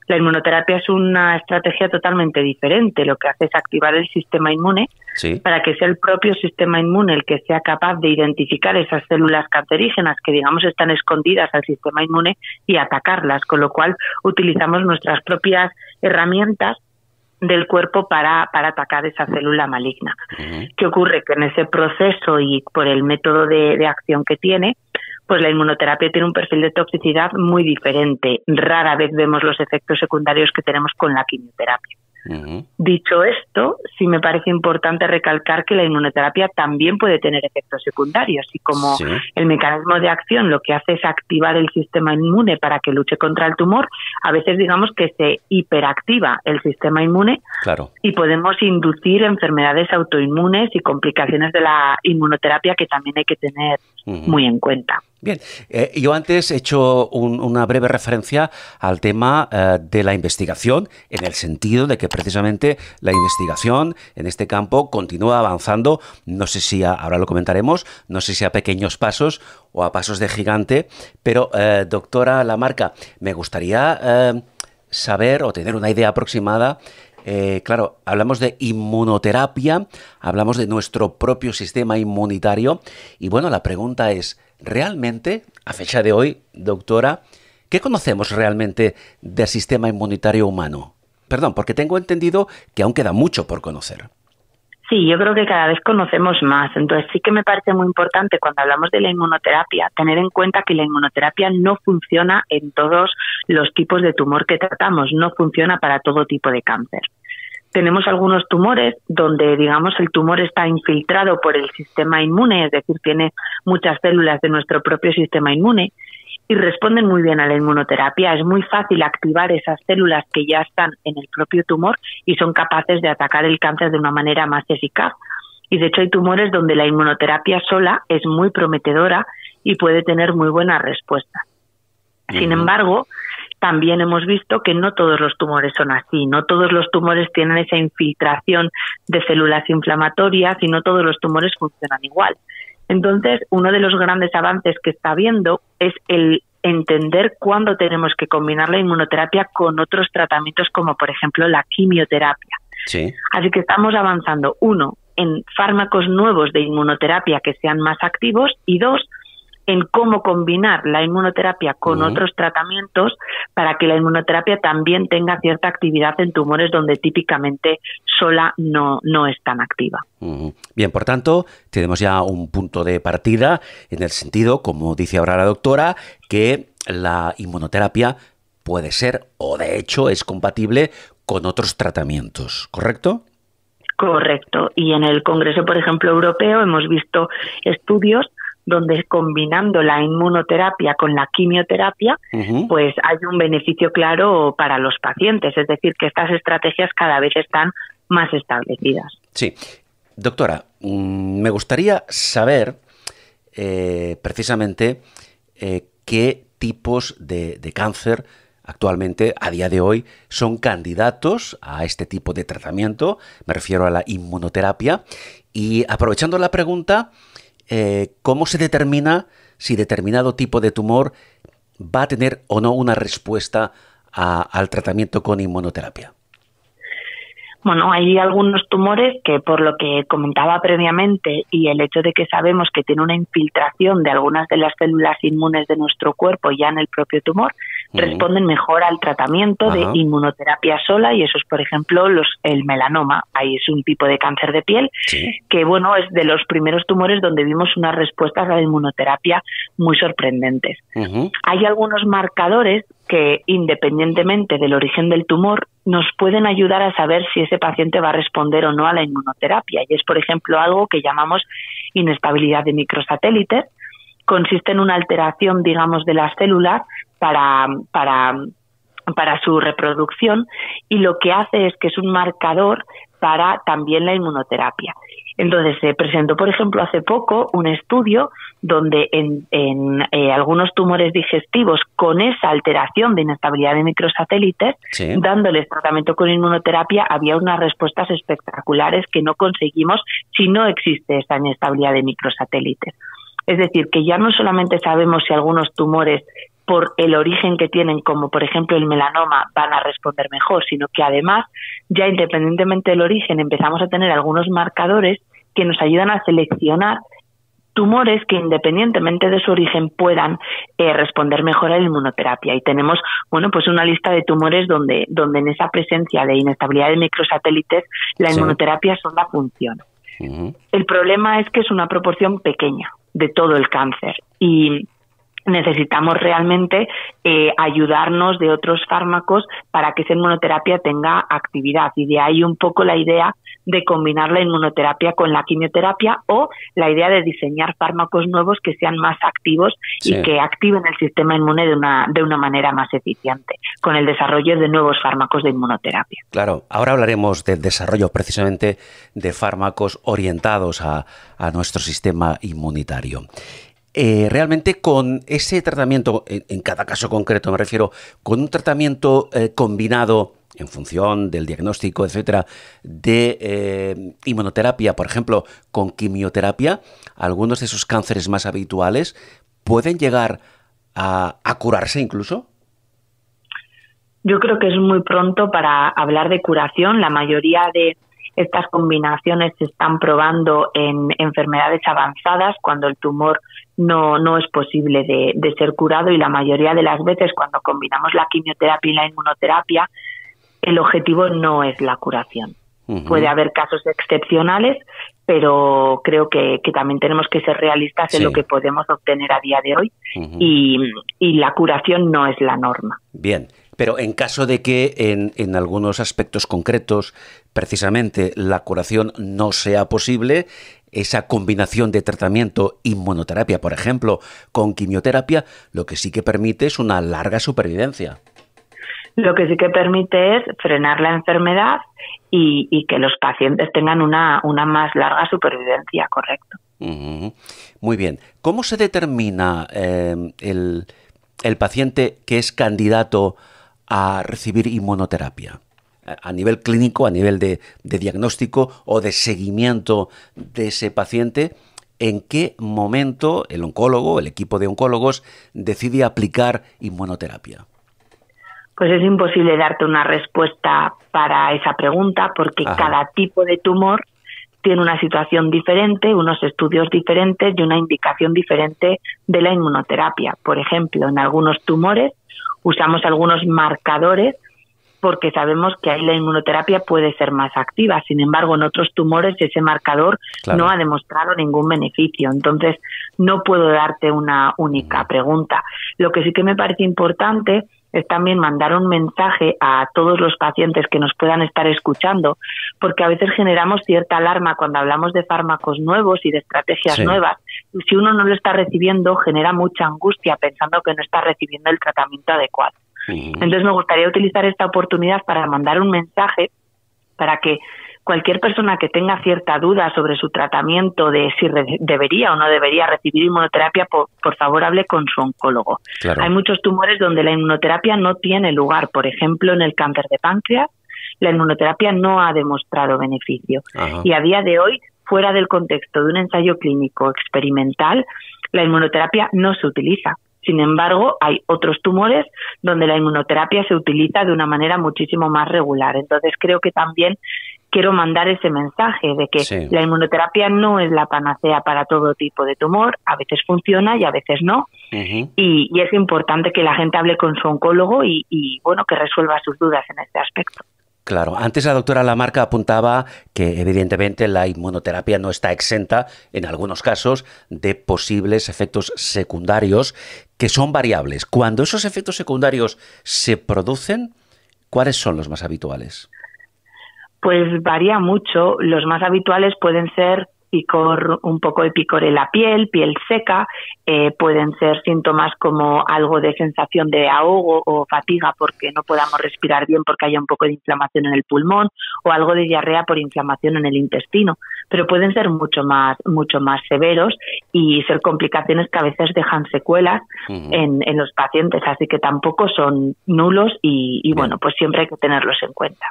La inmunoterapia es una estrategia totalmente diferente. Lo que hace es activar el sistema inmune para que sea el propio sistema inmune el que sea capaz de identificar esas células cancerígenas que, digamos, están escondidas al sistema inmune y atacarlas, con lo cual utilizamos nuestras propias herramientas del cuerpo para atacar esa célula maligna. ¿Qué ocurre? Que en ese proceso y por el método de acción que tiene, pues la inmunoterapia tiene un perfil de toxicidad muy diferente. Rara vez vemos los efectos secundarios que tenemos con la quimioterapia. Dicho esto, sí me parece importante recalcar que la inmunoterapia también puede tener efectos secundarios y como el mecanismo de acción lo que hace es activar el sistema inmune para que luche contra el tumor, a veces digamos que se hiperactiva el sistema inmune y podemos inducir enfermedades autoinmunes y complicaciones de la inmunoterapia que también hay que tener muy en cuenta. Bien, yo antes he hecho una breve referencia al tema de la investigación, en el sentido de que precisamente la investigación en este campo continúa avanzando, no sé si ahora lo comentaremos, no sé si a pequeños pasos o a pasos de gigante, pero doctora Lamarca, me gustaría saber o tener una idea aproximada. Claro, hablamos de inmunoterapia, hablamos de nuestro propio sistema inmunitario y bueno, la pregunta es, ¿realmente, a fecha de hoy, doctora, qué conocemos realmente del sistema inmunitario humano? Perdón, porque tengo entendido que aún queda mucho por conocer. Sí, yo creo que cada vez conocemos más. Entonces sí que me parece muy importante cuando hablamos de la inmunoterapia tener en cuenta que la inmunoterapia no funciona en todos los tipos de tumor que tratamos, no funciona para todo tipo de cáncer. Tenemos algunos tumores donde, digamos, el tumor está infiltrado por el sistema inmune, es decir, tiene muchas células de nuestro propio sistema inmune y responden muy bien a la inmunoterapia. Es muy fácil activar esas células que ya están en el propio tumor y son capaces de atacar el cáncer de una manera más eficaz. Y de hecho hay tumores donde la inmunoterapia sola es muy prometedora y puede tener muy buena respuesta. Sin embargo, también hemos visto que no todos los tumores son así, no todos los tumores tienen esa infiltración de células inflamatorias y no todos los tumores funcionan igual. Entonces, uno de los grandes avances que está habiendo es el entender cuándo tenemos que combinar la inmunoterapia con otros tratamientos como por ejemplo la quimioterapia. Sí. Así que estamos avanzando, 1, en fármacos nuevos de inmunoterapia que sean más activos y 2, en cómo combinar la inmunoterapia con otros tratamientos para que la inmunoterapia también tenga cierta actividad en tumores donde típicamente sola no es tan activa. Bien, por tanto, tenemos ya un punto de partida en el sentido, como dice ahora la doctora, que la inmunoterapia puede ser, o de hecho es compatible con otros tratamientos, ¿correcto? Correcto. Y en el Congreso, por ejemplo, europeo, hemos visto estudios donde combinando la inmunoterapia con la quimioterapia, pues hay un beneficio claro para los pacientes. Es decir, que estas estrategias cada vez están más establecidas. Sí. Doctora, me gustaría saber precisamente qué tipos de cáncer actualmente, a día de hoy, son candidatos a este tipo de tratamiento. Me refiero a la inmunoterapia. Y aprovechando la pregunta, ¿cómo se determina si determinado tipo de tumor va a tener o no una respuesta al tratamiento con inmunoterapia? Bueno, hay algunos tumores que, por lo que comentaba previamente y el hecho de que sabemos que tiene una infiltración de algunas de las células inmunes de nuestro cuerpo ya en el propio tumor, responden mejor al tratamiento de inmunoterapia sola, y eso es, por ejemplo, el melanoma. Ahí es un tipo de cáncer de piel que, bueno, es de los primeros tumores donde vimos unas respuestas a la inmunoterapia muy sorprendentes. Hay algunos marcadores que, independientemente del origen del tumor, nos pueden ayudar a saber si ese paciente va a responder o no a la inmunoterapia. Y es, por ejemplo, algo que llamamos inestabilidad de microsatélites. Consiste en una alteración, digamos, de las células para su reproducción, y lo que hace es que es un marcador para también la inmunoterapia. Entonces se presentó, por ejemplo, hace poco un estudio donde en algunos tumores digestivos con esa alteración de inestabilidad de microsatélites, dándoles tratamiento con inmunoterapia, había unas respuestas espectaculares que no conseguimos si no existe esa inestabilidad de microsatélites. Es decir, que ya no solamente sabemos si algunos tumores, por el origen que tienen, como por ejemplo el melanoma, van a responder mejor, sino que además, ya independientemente del origen, empezamos a tener algunos marcadores que nos ayudan a seleccionar tumores que, independientemente de su origen, puedan responder mejor a la inmunoterapia. Y tenemos, bueno, pues una lista de tumores donde en esa presencia de inestabilidad de microsatélites, la inmunoterapia sola funciona. El problema es que es una proporción pequeña de todo el cáncer, y necesitamos realmente ayudarnos de otros fármacos para que esa inmunoterapia tenga actividad, y de ahí un poco la idea de combinar la inmunoterapia con la quimioterapia, o la idea de diseñar fármacos nuevos que sean más activos y que activen el sistema inmune de una manera más eficiente, con el desarrollo de nuevos fármacos de inmunoterapia. Claro, ahora hablaremos del desarrollo precisamente de fármacos orientados a nuestro sistema inmunitario. Realmente con ese tratamiento, en cada caso concreto me refiero, con un tratamiento combinado en función del diagnóstico, etcétera, de inmunoterapia, por ejemplo, con quimioterapia, algunos de esos cánceres más habituales pueden llegar a curarse incluso. Yo creo que es muy pronto para hablar de curación. La mayoría de estas combinaciones se están probando en enfermedades avanzadas, cuando el tumor no es posible de ser curado, y la mayoría de las veces cuando combinamos la quimioterapia y la inmunoterapia, el objetivo no es la curación. Puede haber casos excepcionales, pero creo que también tenemos que ser realistas en lo que podemos obtener a día de hoy, y la curación no es la norma. Bien, pero en caso de que en algunos aspectos concretos precisamente la curación no sea posible, esa combinación de tratamiento inmunoterapia, por ejemplo, con quimioterapia, lo que sí que permite es una larga supervivencia. Lo que sí que permite es frenar la enfermedad y que los pacientes tengan una más larga supervivencia, correcto. Muy bien. ¿Cómo se determina el paciente que es candidato a recibir inmunoterapia? A nivel clínico, a nivel de diagnóstico o de seguimiento de ese paciente, ¿en qué momento el oncólogo, el equipo de oncólogos, decide aplicar inmunoterapia? Pues es imposible darte una respuesta para esa pregunta porque cada tipo de tumor tiene una situación diferente, unos estudios diferentes y una indicación diferente de la inmunoterapia. Por ejemplo, en algunos tumores usamos algunos marcadores porque sabemos que ahí la inmunoterapia puede ser más activa. Sin embargo, en otros tumores ese marcador no ha demostrado ningún beneficio. Entonces, no puedo darte una única pregunta. Lo que sí que me parece importante es también mandar un mensaje a todos los pacientes que nos puedan estar escuchando, porque a veces generamos cierta alarma cuando hablamos de fármacos nuevos y de estrategias nuevas, y si uno no lo está recibiendo, genera mucha angustia pensando que no está recibiendo el tratamiento adecuado. Entonces me gustaría utilizar esta oportunidad para mandar un mensaje para que cualquier persona que tenga cierta duda sobre su tratamiento, de si debería o no debería recibir inmunoterapia, por favor hable con su oncólogo. Hay muchos tumores donde la inmunoterapia no tiene lugar. Por ejemplo, en el cáncer de páncreas, la inmunoterapia no ha demostrado beneficio. Y a día de hoy, fuera del contexto de un ensayo clínico experimental, la inmunoterapia no se utiliza. Sin embargo, hay otros tumores donde la inmunoterapia se utiliza de una manera muchísimo más regular. Entonces, creo que también quiero mandar ese mensaje de que la inmunoterapia no es la panacea para todo tipo de tumor, a veces funciona y a veces no, y es importante que la gente hable con su oncólogo y bueno, que resuelva sus dudas en este aspecto. Claro, antes la doctora Lamarca apuntaba que evidentemente la inmunoterapia no está exenta, en algunos casos, de posibles efectos secundarios que son variables. Cuando esos efectos secundarios se producen, ¿cuáles son los más habituales? Pues varía mucho. Los más habituales pueden ser picor, un poco de picor en la piel seca, pueden ser síntomas como algo de sensación de ahogo o fatiga porque no podamos respirar bien porque haya un poco de inflamación en el pulmón, o algo de diarrea por inflamación en el intestino, pero pueden ser mucho más severos y ser complicaciones que a veces dejan secuelas en los pacientes, así que tampoco son nulos y bueno, pues siempre hay que tenerlos en cuenta.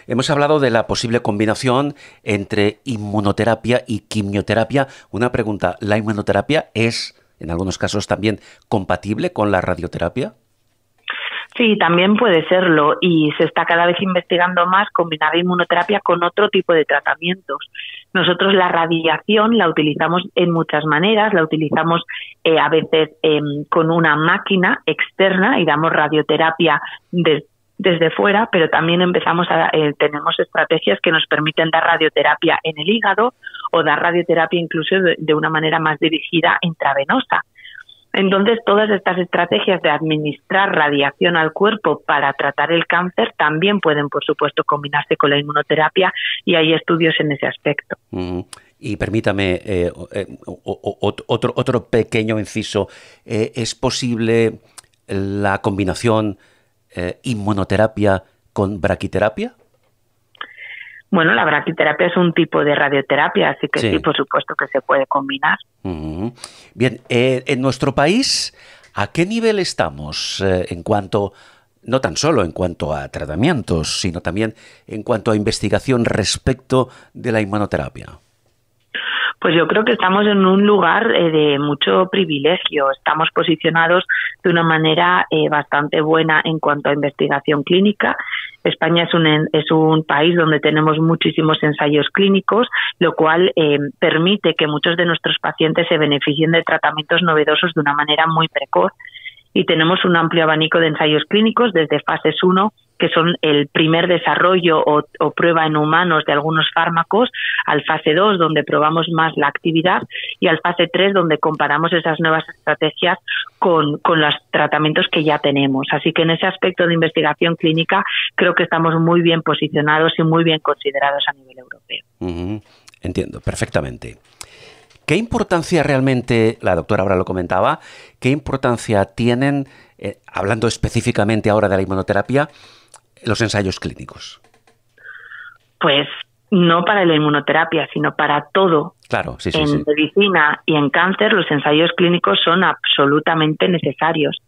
Hemos hablado de la posible combinación entre inmunoterapia y quimioterapia. Una pregunta, ¿la inmunoterapia es, en algunos casos, también compatible con la radioterapia? Sí, también puede serlo, y se está cada vez investigando más combinar inmunoterapia con otro tipo de tratamientos. Nosotros la radiación la utilizamos en muchas maneras, la utilizamos a veces con una máquina externa y damos radioterapia desde fuera, pero también tenemos estrategias que nos permiten dar radioterapia en el hígado o dar radioterapia incluso de una manera más dirigida intravenosa. Entonces, todas estas estrategias de administrar radiación al cuerpo para tratar el cáncer también pueden, por supuesto, combinarse con la inmunoterapia, y hay estudios en ese aspecto. Y permítame otro pequeño inciso. ¿Es posible la combinación inmunoterapia con braquiterapia? Bueno, la braquiterapia es un tipo de radioterapia, así que sí, por supuesto que se puede combinar. Bien, en nuestro país, ¿a qué nivel estamos en cuanto, no tan solo en cuanto a tratamientos, sino también en cuanto a investigación respecto de la inmunoterapia? Pues yo creo que estamos en un lugar de mucho privilegio. Estamos posicionados de una manera bastante buena en cuanto a investigación clínica. España es un país donde tenemos muchísimos ensayos clínicos, lo cual permite que muchos de nuestros pacientes se beneficien de tratamientos novedosos de una manera muy precoz. Y tenemos un amplio abanico de ensayos clínicos desde fases 1, que son el primer desarrollo o prueba en humanos de algunos fármacos, al fase 2, donde probamos más la actividad, y al fase 3, donde comparamos esas nuevas estrategias con los tratamientos que ya tenemos. Así que en ese aspecto de investigación clínica creo que estamos muy bien posicionados y muy bien considerados a nivel europeo. Entiendo, perfectamente. ¿Qué importancia realmente, la doctora ahora lo comentaba, qué importancia tienen, hablando específicamente ahora de la inmunoterapia, los ensayos clínicos? Pues no para la inmunoterapia, sino para todo. Claro, sí. Medicina y en cáncer los ensayos clínicos son absolutamente necesarios,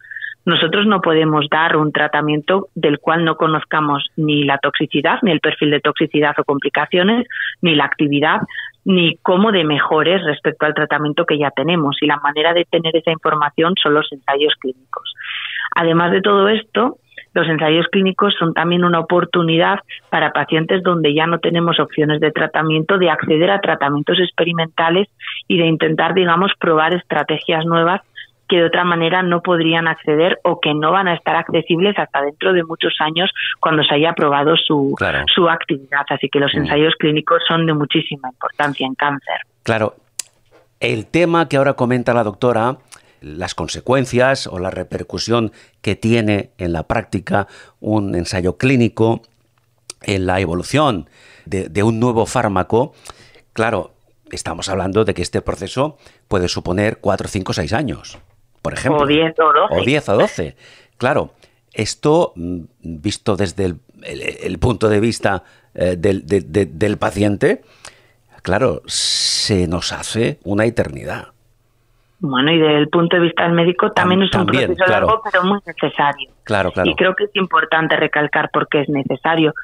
Nosotros no podemos dar un tratamiento del cual no conozcamos ni la toxicidad, ni el perfil de toxicidad o complicaciones, ni la actividad, ni cómo de mejores respecto al tratamiento que ya tenemos. Y la manera de tener esa información son los ensayos clínicos. Además de todo esto, los ensayos clínicos son también una oportunidad para pacientes donde ya no tenemos opciones de tratamiento, de acceder a tratamientos experimentales y de intentar, digamos, probar estrategias nuevas que de otra manera no podrían acceder o que no van a estar accesibles hasta dentro de muchos años cuando se haya probado su actividad. Así que los ensayos clínicos son de muchísima importancia en cáncer. Claro, el tema que ahora comenta la doctora, las consecuencias o la repercusión que tiene en la práctica un ensayo clínico en la evolución de un nuevo fármaco, claro, estamos hablando de que este proceso puede suponer 4, 5, 6 años. Por ejemplo, o 10 o 12. O 10 o 12. Claro, esto, visto desde el punto de vista del paciente, claro, se nos hace una eternidad. Bueno, y desde el punto de vista del médico también es un proceso largo, pero muy necesario. Claro. Y creo que es importante recalcar por qué es necesario.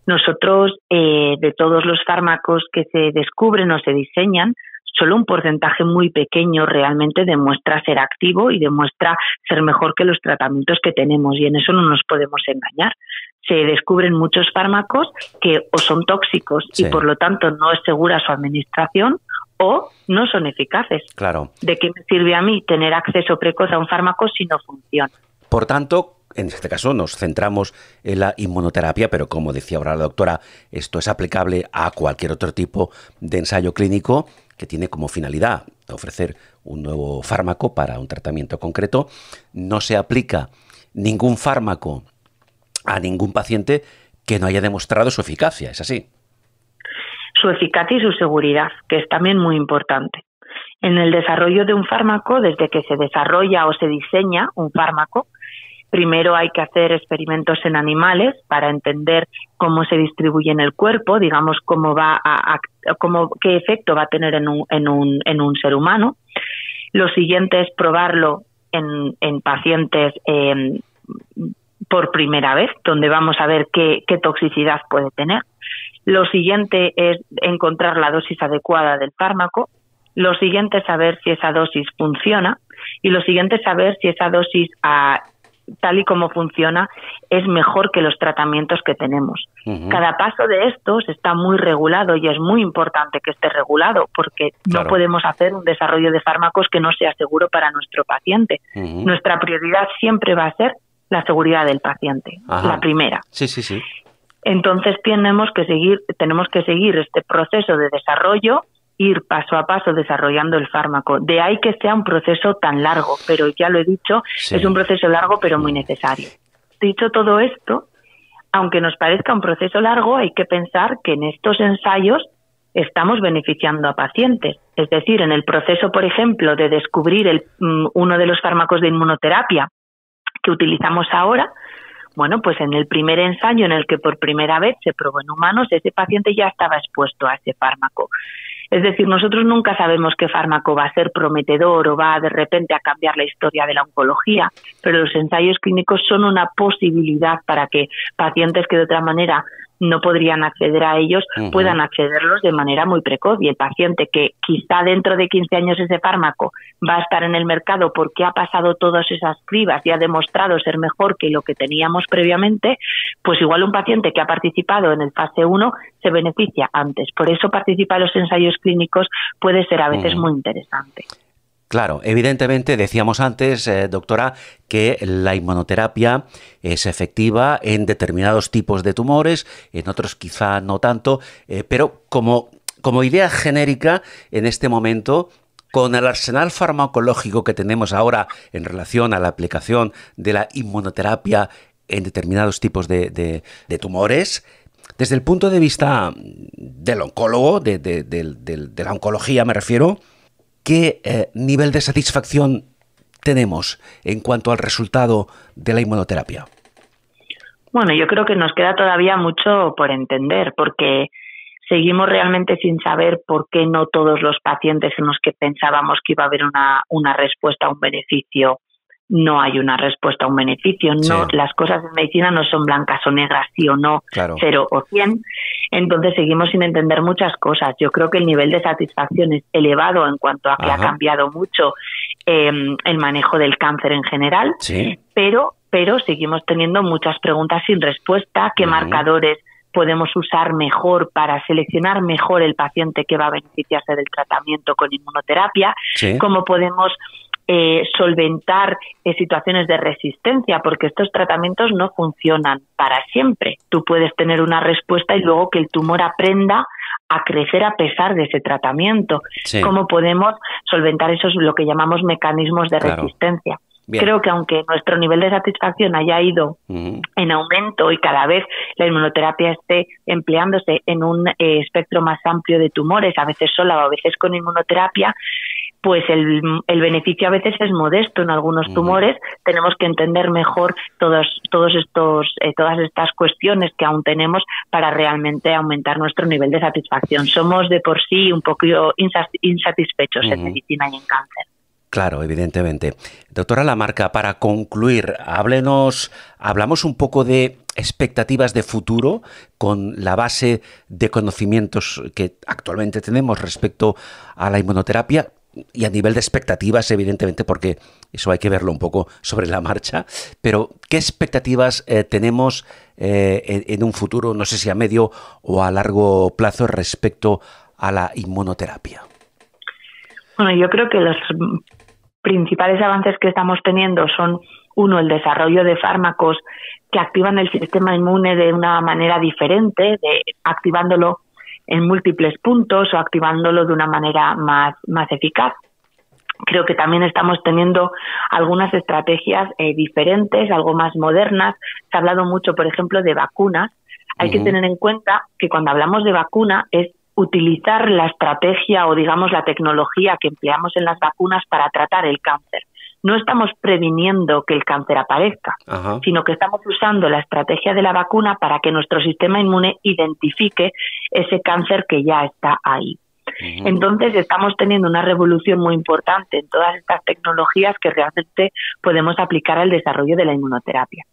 Nosotros, de todos los fármacos que se descubren o se diseñan, solo un porcentaje muy pequeño realmente demuestra ser activo y demuestra ser mejor que los tratamientos que tenemos, y en eso no nos podemos engañar. Se descubren muchos fármacos que o son tóxicos y por lo tanto no es segura su administración, o no son eficaces. Claro. ¿De qué me sirve a mí tener acceso precoz a un fármaco si no funciona? Por tanto, en este caso nos centramos en la inmunoterapia, pero como decía ahora la doctora, esto es aplicable a cualquier otro tipo de ensayo clínico que tiene como finalidad ofrecer un nuevo fármaco para un tratamiento concreto. No se aplica ningún fármaco a ningún paciente que no haya demostrado su eficacia, ¿es así? Su eficacia y su seguridad, que es también muy importante. En el desarrollo de un fármaco, desde que se desarrolla o se diseña un fármaco, primero hay que hacer experimentos en animales para entender cómo se distribuye en el cuerpo, digamos qué efecto va a tener en un ser humano. Lo siguiente es probarlo en pacientes por primera vez, donde vamos a ver qué toxicidad puede tener. Lo siguiente es encontrar la dosis adecuada del fármaco. Lo siguiente es saber si esa dosis funciona. Y lo siguiente es saber si esa dosis, tal y como funciona, es mejor que los tratamientos que tenemos. Cada paso de estos está muy regulado y es muy importante que esté regulado, porque no podemos hacer un desarrollo de fármacos que no sea seguro para nuestro paciente. Nuestra prioridad siempre va a ser la seguridad del paciente, la primera. Sí. Entonces tenemos que seguir este proceso de desarrollo, ir paso a paso desarrollando el fármaco. De ahí que sea un proceso tan largo, pero ya lo he dicho, es un proceso largo pero muy necesario. Dicho todo esto, aunque nos parezca un proceso largo, hay que pensar que en estos ensayos estamos beneficiando a pacientes. Es decir, en el proceso, por ejemplo, de descubrir uno de los fármacos de inmunoterapia que utilizamos ahora, bueno, pues en el primer ensayo en el que por primera vez se probó en humanos, ese paciente ya estaba expuesto a ese fármaco. Es decir, nosotros nunca sabemos qué fármaco va a ser prometedor o va de repente a cambiar la historia de la oncología, pero los ensayos clínicos son una posibilidad para que pacientes que de otra manera no podrían acceder a ellos puedan accederlos de manera muy precoz, y el paciente que quizá dentro de 15 años ese fármaco va a estar en el mercado porque ha pasado todas esas cribas y ha demostrado ser mejor que lo que teníamos previamente, pues igual un paciente que ha participado en el fase 1 se beneficia antes. Por eso participar en los ensayos clínicos puede ser a veces muy interesante. Claro, evidentemente decíamos antes, doctora, que la inmunoterapia es efectiva en determinados tipos de tumores, en otros quizá no tanto, pero como idea genérica en este momento, con el arsenal farmacológico que tenemos ahora en relación a la aplicación de la inmunoterapia en determinados tipos de tumores, desde el punto de vista del oncólogo, de la oncología me refiero, ¿qué nivel de satisfacción tenemos en cuanto al resultado de la inmunoterapia? Bueno, yo creo que nos queda todavía mucho por entender, porque seguimos realmente sin saber por qué no todos los pacientes en los que pensábamos que iba a haber una respuesta, un beneficio, no hay una respuesta a un beneficio. No, las cosas en medicina no son blancas o negras, sí o no, 0 o 100. Entonces seguimos sin entender muchas cosas. Yo creo que el nivel de satisfacción es elevado en cuanto a que ha cambiado mucho el manejo del cáncer en general, pero seguimos teniendo muchas preguntas sin respuesta. ¿Qué marcadores podemos usar mejor para seleccionar mejor el paciente que va a beneficiarse del tratamiento con inmunoterapia? ¿Cómo podemos solventar situaciones de resistencia? Porque estos tratamientos no funcionan para siempre. Tú puedes tener una respuesta y luego que el tumor aprenda a crecer a pesar de ese tratamiento. ¿Cómo podemos solventar esos, lo que llamamos mecanismos de resistencia? Bien. Creo que aunque nuestro nivel de satisfacción haya ido en aumento y cada vez la inmunoterapia esté empleándose en un espectro más amplio de tumores, a veces sola o a veces con inmunoterapia, pues el beneficio a veces es modesto en algunos tumores. Tenemos que entender mejor todas estas cuestiones que aún tenemos para realmente aumentar nuestro nivel de satisfacción. Somos de por sí un poco insatisfechos en medicina y en cáncer. Claro, evidentemente. Doctora Lamarca, para concluir, hablamos un poco de expectativas de futuro con la base de conocimientos que actualmente tenemos respecto a la inmunoterapia y a nivel de expectativas, evidentemente, porque eso hay que verlo un poco sobre la marcha. Pero, ¿qué expectativas tenemos en un futuro, no sé si a medio o a largo plazo, respecto a la inmunoterapia? Bueno, yo creo que los principales avances que estamos teniendo son, uno, el desarrollo de fármacos que activan el sistema inmune de una manera diferente, activándolo en múltiples puntos o activándolo de una manera más eficaz. Creo que también estamos teniendo algunas estrategias diferentes, algo más modernas. Se ha hablado mucho, por ejemplo, de vacunas. Hay que tener en cuenta que cuando hablamos de vacuna es utilizar la estrategia o, digamos, la tecnología que empleamos en las vacunas para tratar el cáncer. No estamos previniendo que el cáncer aparezca, sino que estamos usando la estrategia de la vacuna para que nuestro sistema inmune identifique ese cáncer que ya está ahí. Entonces estamos teniendo una revolución muy importante en todas estas tecnologías que realmente podemos aplicar al desarrollo de la inmunoterapia.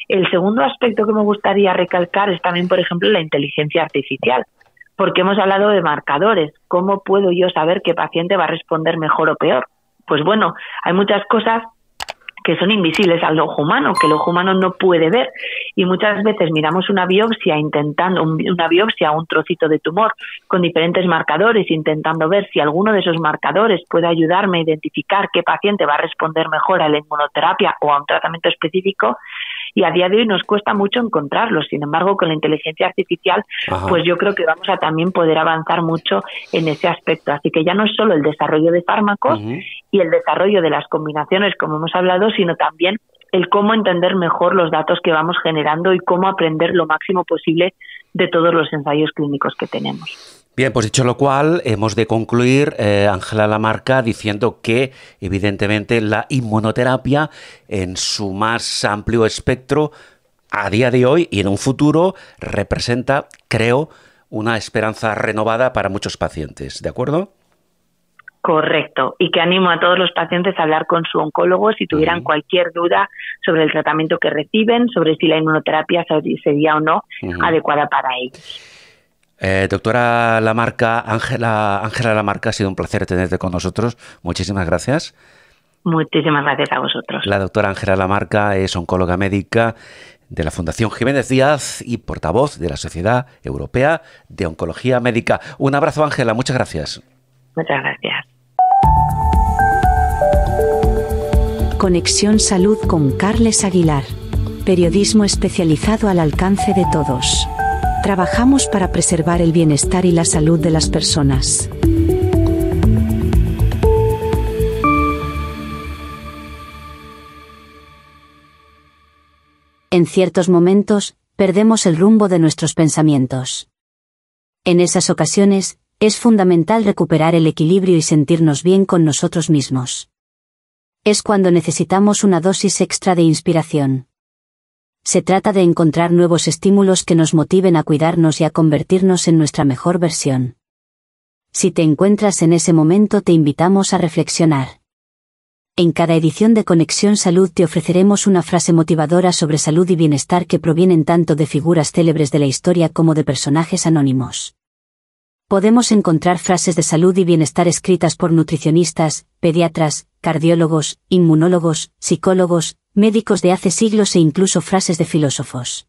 El segundo aspecto que me gustaría recalcar es también, por ejemplo, la inteligencia artificial. Porque hemos hablado de marcadores. ¿Cómo puedo yo saber qué paciente va a responder mejor o peor? Pues bueno, hay muchas cosas que son invisibles al ojo humano, que el ojo humano no puede ver. Y muchas veces miramos una biopsia un trocito de tumor con diferentes marcadores, intentando ver si alguno de esos marcadores puede ayudarme a identificar qué paciente va a responder mejor a la inmunoterapia o a un tratamiento específico. Y a día de hoy nos cuesta mucho encontrarlos. Sin embargo, con la inteligencia artificial, pues yo creo que vamos a también poder avanzar mucho en ese aspecto. Así que ya no es solo el desarrollo de fármacos y el desarrollo de las combinaciones, como hemos hablado, sino también el cómo entender mejor los datos que vamos generando y cómo aprender lo máximo posible de todos los ensayos clínicos que tenemos. Bien, pues dicho lo cual, hemos de concluir, Ángela Lamarca, diciendo que, evidentemente, la inmunoterapia, en su más amplio espectro, a día de hoy y en un futuro, representa, creo, una esperanza renovada para muchos pacientes. ¿De acuerdo? Correcto. Y que animo a todos los pacientes a hablar con su oncólogo si tuvieran cualquier duda sobre el tratamiento que reciben, sobre si la inmunoterapia sería o no adecuada para ellos. Doctora Lamarca, Ángela Lamarca, ha sido un placer tenerte con nosotros. Muchísimas gracias. Muchísimas gracias a vosotros. La doctora Ángela Lamarca es oncóloga médica de la Fundación Jiménez Díaz y portavoz de la Sociedad Europea de Oncología Médica. Un abrazo, Ángela. Muchas gracias. Muchas gracias. Conexión Salud con Carles Aguilar. Periodismo especializado al alcance de todos. Trabajamos para preservar el bienestar y la salud de las personas. En ciertos momentos, perdemos el rumbo de nuestros pensamientos. En esas ocasiones, es fundamental recuperar el equilibrio y sentirnos bien con nosotros mismos. Es cuando necesitamos una dosis extra de inspiración. Se trata de encontrar nuevos estímulos que nos motiven a cuidarnos y a convertirnos en nuestra mejor versión. Si te encuentras en ese momento, te invitamos a reflexionar. En cada edición de Conexión Salud te ofreceremos una frase motivadora sobre salud y bienestar que provienen tanto de figuras célebres de la historia como de personajes anónimos. Podemos encontrar frases de salud y bienestar escritas por nutricionistas, pediatras, cardiólogos, inmunólogos, psicólogos, médicos de hace siglos e incluso frases de filósofos.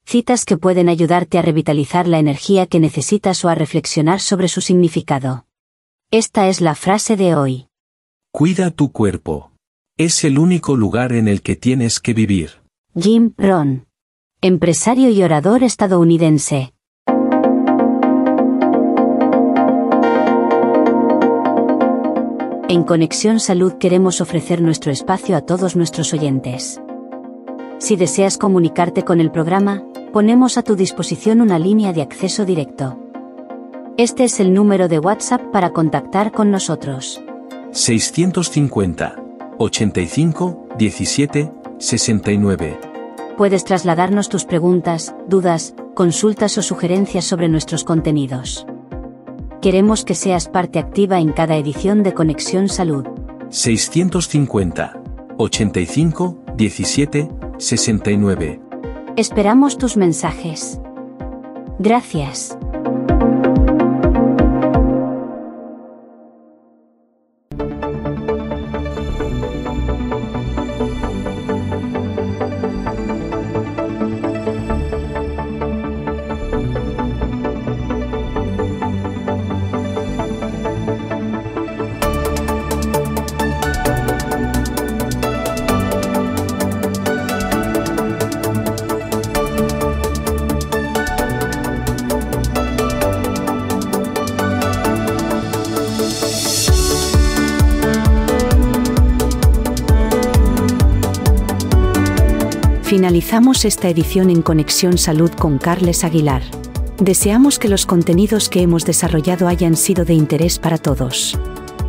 Citas que pueden ayudarte a revitalizar la energía que necesitas o a reflexionar sobre su significado. Esta es la frase de hoy. Cuida tu cuerpo. Es el único lugar en el que tienes que vivir. Jim Rohn. Empresario y orador estadounidense. En Conexión Salud queremos ofrecer nuestro espacio a todos nuestros oyentes. Si deseas comunicarte con el programa, ponemos a tu disposición una línea de acceso directo. Este es el número de WhatsApp para contactar con nosotros. 650 85 17 69. Puedes trasladarnos tus preguntas, dudas, consultas o sugerencias sobre nuestros contenidos. Queremos que seas parte activa en cada edición de Conexión Salud. 650 85 17 69. Esperamos tus mensajes. Gracias. Finalizamos esta edición en Conexión Salud con Carles Aguilar. Deseamos que los contenidos que hemos desarrollado hayan sido de interés para todos.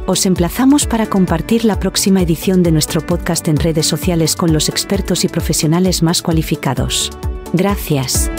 Os emplazamos para compartir la próxima edición de nuestro podcast en redes sociales con los expertos y profesionales más cualificados. Gracias.